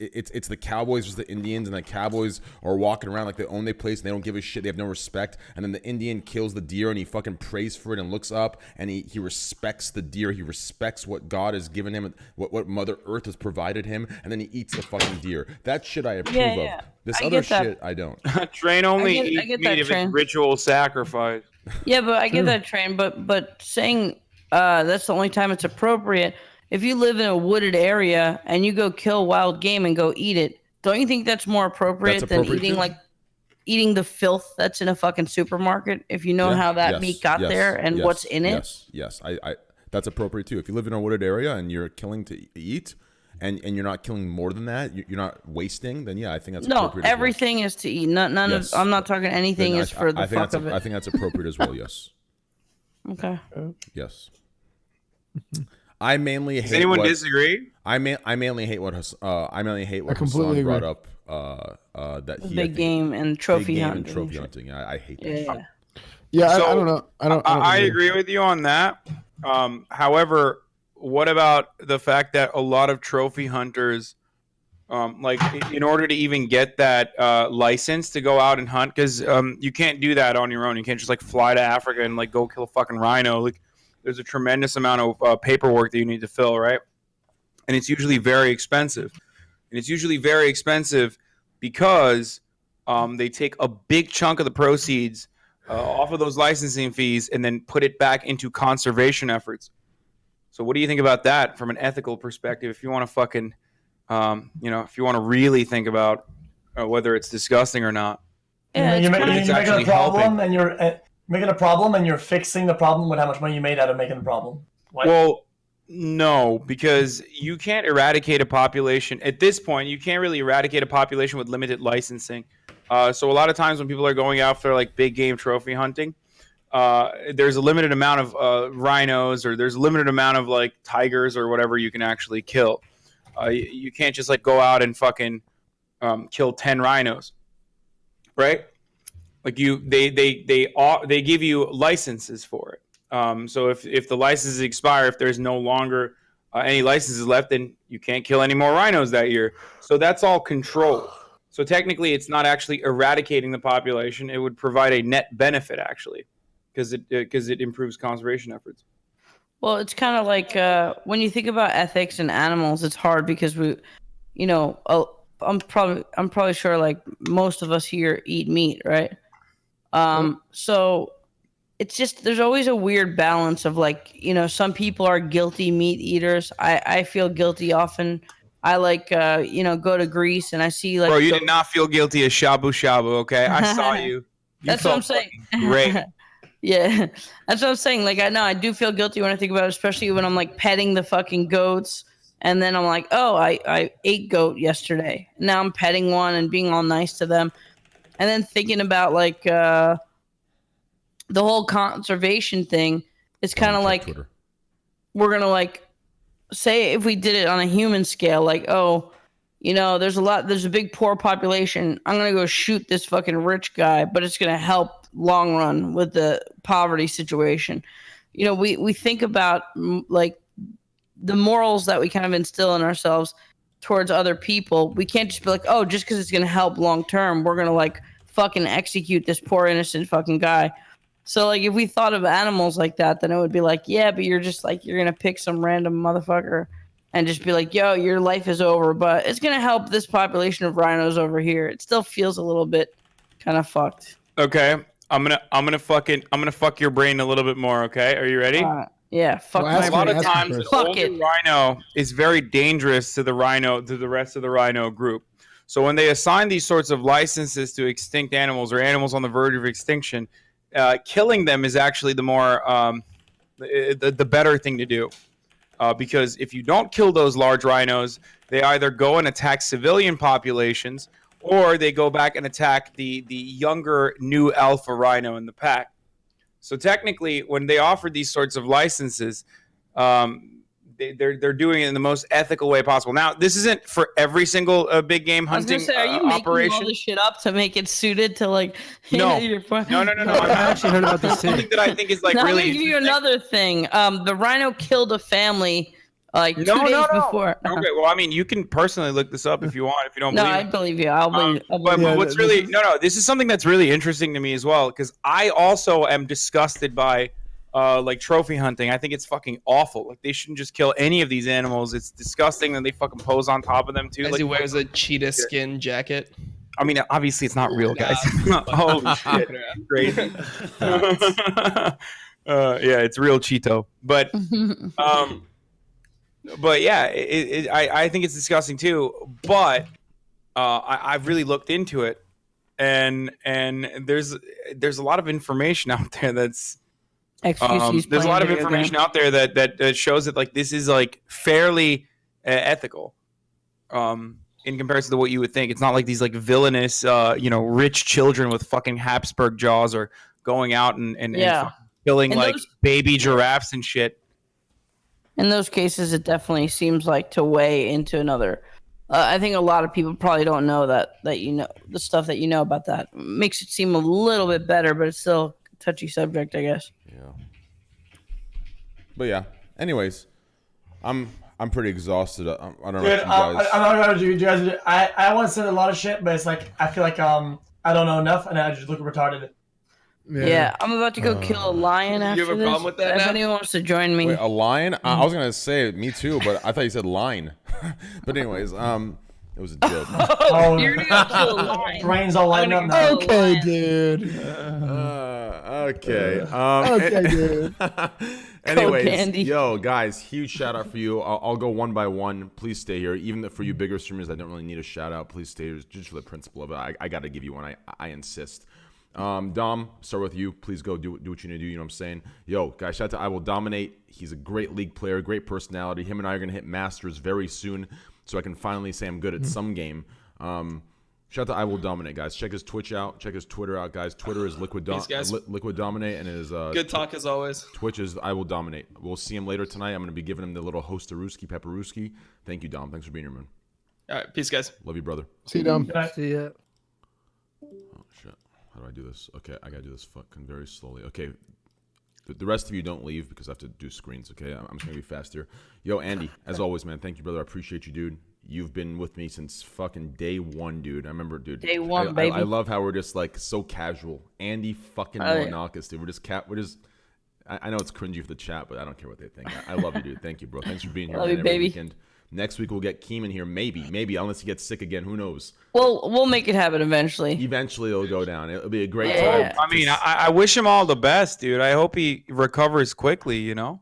the cowboys versus the Indians, and the cowboys are walking around like they own their place and they don't give a shit. They have no respect, and then the Indian kills the deer and he fucking prays for it and looks up and he respects the deer. He respects what God has given him, what Mother Earth has provided him, and then he eats the fucking deer. That shit I approve of. This other shit I don't. Train only eats meat if it's ritual sacrifice. Yeah, but I get that, Train. But saying that's the only time it's appropriate. If you live in a wooded area and you go kill wild game and go eat it, don't you think that's more appropriate than eating the filth that's in a fucking supermarket? If you know how that meat got there and what's in it. Yes. That's appropriate too. If you live in a wooded area and you're killing to eat, and you're not killing more than that, you're not wasting, then yeah, I think that's No, appropriate. everything is to eat. None Yes. of. I'm not talking anything Then is for the I think fuck that's of it. I think that's appropriate as well. Yes. Okay. Yes. I mainly hate. Does anyone what, disagree? I mainly hate what I mainly hate what completely Hassan brought agree. up. That he Big game and trophy big game hunting. and trophy hunting. I hate that. Yeah. Shit. Yeah, So, I don't know. I agree with you on that. However, what about the fact that a lot of trophy hunters, like in order to even get that license to go out and hunt, because you can't do that on your own. You can't just like fly to Africa and like go kill a fucking rhino. Like, there's a tremendous amount of paperwork that you need to fill, right? And it's usually very expensive. And it's usually very expensive because they take a big chunk of the proceeds off of those licensing fees and then put it back into conservation efforts. So what do you think about that from an ethical perspective? If you want to fucking, if you want to really think about whether it's disgusting or not. Yeah, you're making a actually problem, helping. and you're making a problem, and you're fixing the problem with how much money you made out of making the problem. Like, Well, no, because you can't eradicate a population. At this point, you can't really eradicate a population with limited licensing. So a lot of times when people are going after like big game trophy hunting, there's a limited amount of rhinos, or there's a limited amount of like tigers or whatever you can actually kill. You can't just like go out and fucking kill 10 rhinos, right? Like they give you licenses for it. So if the licenses expire, if there's no longer any licenses left, then you can't kill any more rhinos that year. So that's all controlled. So technically, it's not actually eradicating the population. It would provide a net benefit actually, because it improves conservation efforts. Well, it's kind of like when you think about ethics and animals, it's hard because I'm probably sure like most of us here eat meat, right? So it's just there's always a weird balance of like some people are guilty meat eaters. I feel guilty often. I like go to Greece and I see like Bro, you did not feel guilty of shabu shabu, okay? I saw you. That's what I'm saying. Great. Yeah, that's what I'm saying. Like, I do feel guilty when I think about it, especially when I'm like petting the fucking goats, and then I'm like, oh, I ate goat yesterday. Now I'm petting one and being all nice to them, and then thinking about like the whole conservation thing. It's kind of like Twitter. we're gonna like say if we did it on a human scale, like, oh, there's a big poor population. I'm gonna go shoot this fucking rich guy, but it's gonna help long run with the poverty situation. We think about like the morals that we kind of instill in ourselves towards other people. We can't just be like, oh, just because it's gonna help long term, we're gonna like fucking execute this poor innocent fucking guy. So like if we thought of animals like that, then it would be like, yeah, but you're just like you're gonna pick some random motherfucker and just be like, yo, your life is over, but it's gonna help this population of rhinos over here. It still feels a little bit kind of fucked. Okay. I'm gonna fuck your brain a little bit more, okay? Are you ready? Yeah, fuck Well, my A lot brain. of times an Fuck older it. rhino is very dangerous to the rest of the rhino group. So when they assign these sorts of licenses to extinct animals or animals on the verge of extinction, killing them is actually the more the better thing to do. Because if you don't kill those large rhinos, they either go and attack civilian populations, or they go back and attack the younger new alpha rhino in the pack. So technically, when they offer these sorts of licenses, they're doing it in the most ethical way possible. Now, this isn't for every single big game hunting I was gonna say, are you making operation. all this shit up to make it suited to like? No. Your point? No. I actually heard about this too. Something that I think is like Now, really let me give you another thing. The rhino killed a family like 2 No. days before. Okay, well, I mean, you can personally look this up if you want. If you don't No, believe I it. believe you. I'll believe. But what's really this is something that's really interesting to me as well, because I also am disgusted by like trophy hunting. I think it's fucking awful. Like, they shouldn't just kill any of these animals. It's disgusting that they fucking pose on top of them too. As Like, he wears a cheetah skin jacket. I mean, obviously it's not real, guys. Holy shit, crazy. Yeah, it's real Cheeto, but yeah, I think it's disgusting too. But I've really looked into it, and there's a lot of information out there that's XQC's There's a playing lot of video information games. out there that shows that like this is like fairly ethical. In comparison to what you would think, it's not like these like villainous, rich children with fucking Habsburg jaws are going out and Yeah. fucking killing And like those- baby giraffes and shit. In those cases, it definitely seems like to weigh into another. I think a lot of people probably don't know that you know the stuff that you know about that makes it seem a little bit better, but it's still a touchy subject, I guess. Yeah. But yeah. Anyways, I'm pretty exhausted. I don't know Dude, if you guys. I'm not gonna do you guys. I want to say a lot of shit, but it's like I feel like I don't know enough, and I just look retarded. Yeah, I'm about to go kill a lion after You have a this. problem with that If now? anyone wants to join me, Wait, a lion? I was gonna say me too, but I thought you said line. But anyways, it was a joke. Oh, you're gonna go kill a lion. Brains all lighting up now. Okay, dude. Okay. Okay, dude. Anyways, candy. yo, guys, huge shout out for you. I'll go one by one. Please stay here. Even for you bigger streamers, I don't really need a shout out. Please stay here just for the principle of it. I got to give you one. I insist. Dom, start with you. Please go do what you need to do. You know what I'm saying? Yo, guys, shout out to I Will Dominate. He's a great league player, great personality. Him and I are going to hit Masters very soon, so I can finally say I'm good at some game. Shout out to I Will Dominate, guys. Check his Twitch out. Check his Twitter out, guys. Twitter is Liquid Dominate, and his Good talk as always. Twitch is I Will Dominate. We'll see him later tonight. I'm going to be giving him the little hostaruski pepperuski. Thank you, Dom. Thanks for being here, man. All right, peace, guys. Love you, brother. See you, Dom. See ya. Oh shit! How do I do this? Okay, I gotta do this fucking very slowly. Okay, the rest of you don't leave because I have to do screens. Okay, I'm just gonna be fast here. Yo, Andy, as always, man. Thank you, brother. I appreciate you, dude. You've been with me since fucking day one, dude. I remember, dude. Day one, baby. I love how we're just like so casual. Andy fucking Moanakis, dude. We're just. I know it's cringy for the chat, but I don't care what they think. I love you, dude. Thank you, bro. Thanks for being here. Love man, you, every baby. Weekend. Next week we'll get Keem in here, maybe unless he gets sick again. Who knows? Well, we'll make it happen eventually. Eventually it'll go down. It'll be a great Yeah. time. I mean, I wish him all the best, dude. I hope he recovers quickly. You know.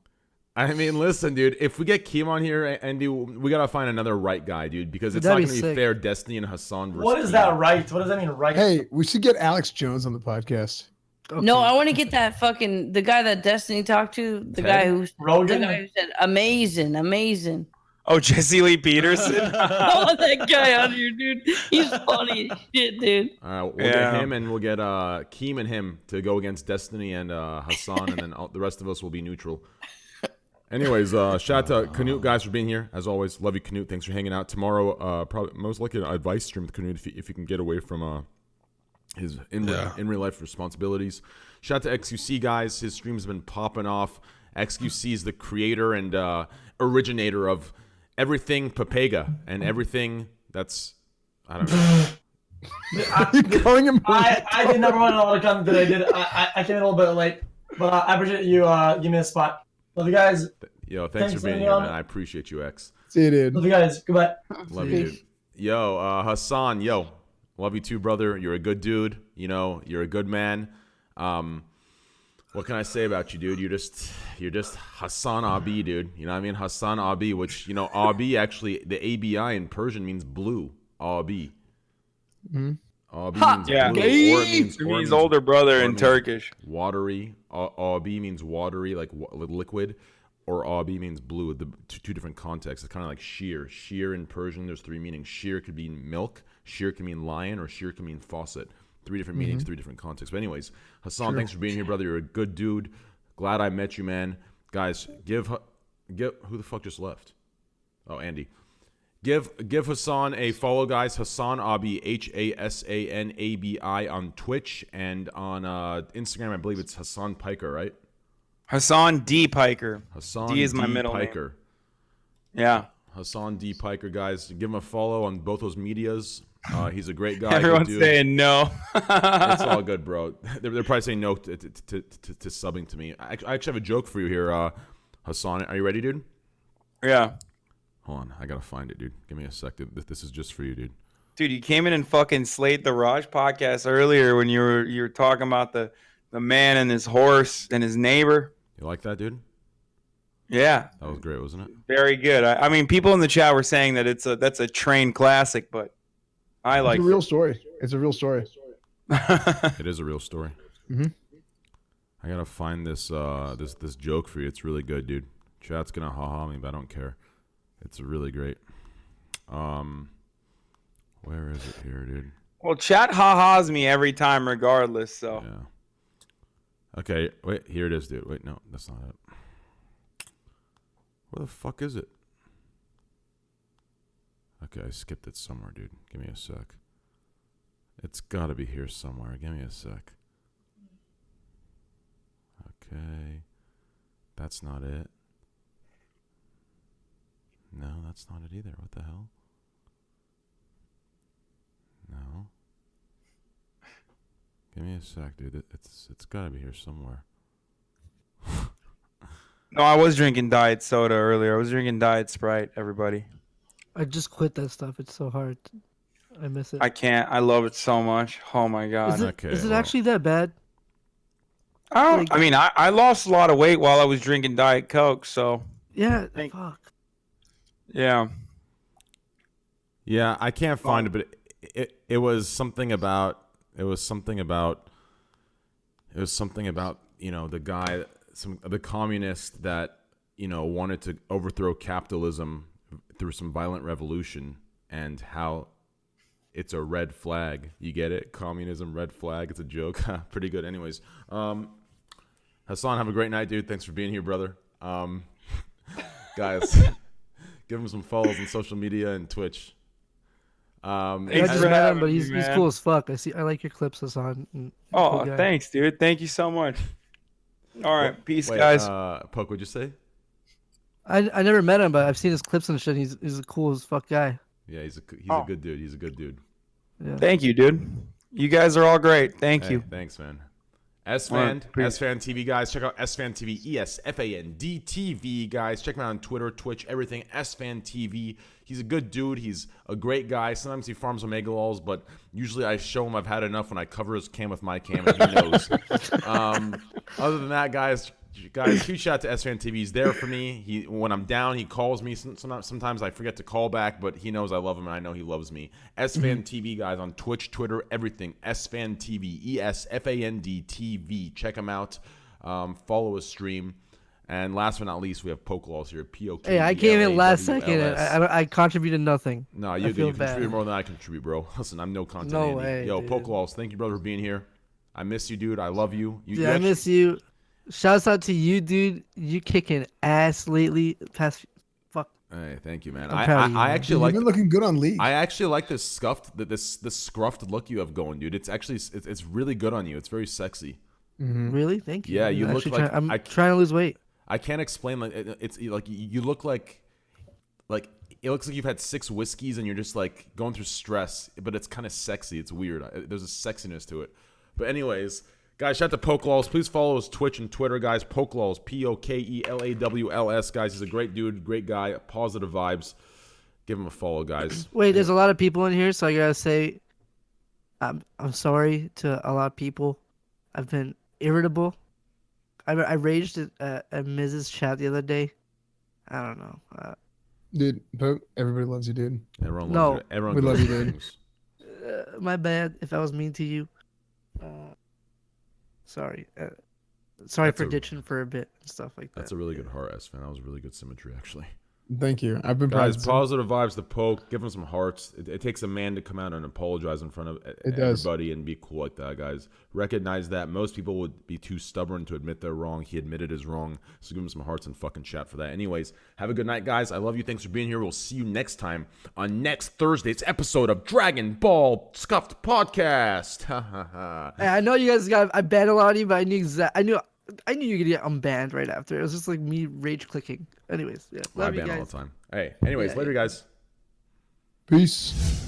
I mean, listen, dude. If we get Keem on here, Andy, we gotta find another right guy, dude, because it's That'd not be gonna be sick. fair. Destiny and Hassan versus What is Keem. that right? What does that mean right? Hey, we should get Alex Jones on the podcast. No, I want to get that fucking the guy that Destiny talked to, the Ted? guy who Rogan? who said amazing. Oh, Jesse Lee Peterson. I want that guy on here, dude. He's funny as shit, dude. All right, we'll get him, and we'll get Keem and him to go against Destiny and Hassan, and then the rest of us will be neutral. Anyways, shout out to Canute, guys, for being here. As always, love you, Canute. Thanks for hanging out. Tomorrow, probably most likely an advice stream with Canute if you can get away from his in real life responsibilities. Shout out to XQC, guys. His streams have been popping off. XQC is the creator and originator of everything Papega and everything that's I don't know. You're calling him. I did number one in all the content that I did. I came in a little bit late, but I appreciate you giving me a spot. Love you guys. Yo, thanks for being Leon. here, man. I appreciate you, X. See you, dude. Love you guys. Goodbye. Love you, dude. Yo, Hassan, yo, love you too, brother. You're a good dude. You know, you're a good man. What can I say about you, dude? You're just Hassan Abi, dude. You know what I mean? Hassan Abi, which, you know, Abi actually, the ABI in Persian means blue. Abi. Mm-hmm. Abi means blue. Or it means older brother or it in means Turkish. Watery. Abi means watery, like liquid. Or Abi means blue. The two different contexts. It's kind of like sheer. Sheer in Persian, there's three meanings. Sheer could mean milk. Sheer can mean lion. Or sheer can mean faucet. Three different meanings, three different contexts. But anyways, Hassan, thanks for being here, brother. You're a good dude. Glad I met you, man. Guys, give who the fuck just left? Oh, Andy. Give Hassan a follow, guys. Hassan Abi, HASANABI on Twitch and on Instagram. I believe it's Hassan Piker, right? Hassan D. Piker. Hassan D is my D. middle Piker. name. Yeah. Hassan D. Piker, guys. Give him a follow on both those medias. He's a great guy. Everyone's good dude. saying no. It's all good, bro. They're probably saying no to subbing to me. I actually have a joke for you here, Hassan. Are you ready, dude? Yeah. Hold on. I got to find it, dude. Give me a second. This is just for you, dude. Dude, you came in and fucking slayed the Raj podcast earlier when you were talking about the man and his horse and his neighbor. You like that, dude? Yeah. That was great, wasn't it? Very good. I mean, people in the chat were saying that that's a train classic, but I like It's a real story. It's a real story. It is a real story. Mm-hmm. I gotta find this this joke for you. It's really good, dude. Chat's gonna haha me, but I don't care. It's really great. Where is it here, dude? Well, chat ha-has me every time, regardless. So. Yeah. Okay, wait. Here it is, dude. Wait, no, that's not it. Where the fuck is it? Okay, I skipped it somewhere, dude. Give me a sec. It's gotta be here somewhere. Give me a sec. Okay. That's not it. No, that's not it either. What the hell? No. Give me a sec, dude. It's gotta be here somewhere. No, I was drinking diet soda earlier. I was drinking diet Sprite. Everybody. I just quit that stuff. It's so hard. I miss it. I can't. I love it so much. Oh my god. Is it actually that bad? I don't. I mean, I lost a lot of weight while I was drinking Diet Coke. So. Yeah. Fuck. Yeah. Yeah, I can't find it, but it was something about the guy, the communist that wanted to overthrow capitalism through some violent revolution, and how it's a red flag. You get it? Communism, red flag. It's a joke. Pretty good. Anyways, Hassan, have a great night, dude. Thanks for being here, brother. Guys, give him some follows on social media and Twitch. I just met him, but he's cool as fuck. I like your clips, Hassan. Oh, Cool guy. thanks, dude. Thank you so much. All right, peace, Wait, guys. Poke, what'd you say? I never met him, but I've seen his clips and shit. He's a cool as fuck guy. Yeah, he's a good dude. He's a good dude. Yeah. Thank you, dude. You guys are all great. Thank you. Thanks, man. SFan TV, guys. Check out SFan TV, ESFAN DTV, guys. Check him out on Twitter, Twitch, everything. SFan TV. He's a good dude. He's a great guy. Sometimes he farms Omega Lols, but usually I show him I've had enough when I cover his cam with my cam, and he knows. Other than that, guys, huge shout out to SFan TV. He's there for me. When I'm down, he calls me. Sometimes I forget to call back, but he knows I love him, and I know he loves me. SFan TV, guys, on Twitch, Twitter, everything. SFan TV, ESFAND TV. Check him out. Follow his stream. And last but not least, we have Pokelals here. POK. Hey, I came in last second. I contributed nothing. No, you contribute more than I contribute, bro. Listen, I'm no content. No Andy. way, Yo, dude. Pokelals, thank you, brother, for being here. I miss you, dude. I love you. Dude, I miss you. Shouts out to you, dude. You kicking ass lately. Fuck. Hey, thank you, man. I'm proud of you, I man. actually Dude, like. you've been looking good on League. I actually like this scuffed, this scruffed look you have going, dude. It's actually it's really good on you. It's very sexy. Really? Thank you. Yeah, you I'm look actually like I'm trying to lose weight. I can't explain. Like it's like you look like it looks like you've had 6 whiskeys and you're just like going through stress, but it's kind of sexy. It's weird. There's a sexiness to it. But anyways, guys, shout out to Pokelals. Please follow his Twitch and Twitter, guys. Pokelals, POKELAWLS, guys. He's a great dude, great guy, positive vibes. Give him a follow, guys. Wait, there's a lot of people in here, so I gotta say, I'm sorry to a lot of people. I've been irritable. I raged at Mrs. Chat the other day. I don't know. Dude, Poke, everybody loves you, dude. Everyone No. loves you. Everyone We goes love you, through dude. things. My bad if I was mean to you. Sorry. Sorry That's for a- ditching for a bit and stuff like that. That's a really good heart, S fan. That was really good symmetry, actually. Thank you. I've been Guys, proud. positive vibes to Poke. Give him some hearts. It takes a man to come out and apologize in front of does. everybody and be cool like that, guys. Recognize that. Most people would be too stubborn to admit they're wrong. He admitted his wrong. So give him some hearts and fucking chat for that. Anyways, have a good night, guys. I love you. Thanks for being here. We'll see you next time on next Thursday's episode of Dragon Ball Scuffed Podcast. Ha ha ha. Hey, I know you guys I banned a lot of you, but I knew you could get unbanned right after. It was just like me rage clicking. Anyways, yeah. I Love you ban all guys. the time. Hey, anyways, Yeah, later, yeah. guys. Peace.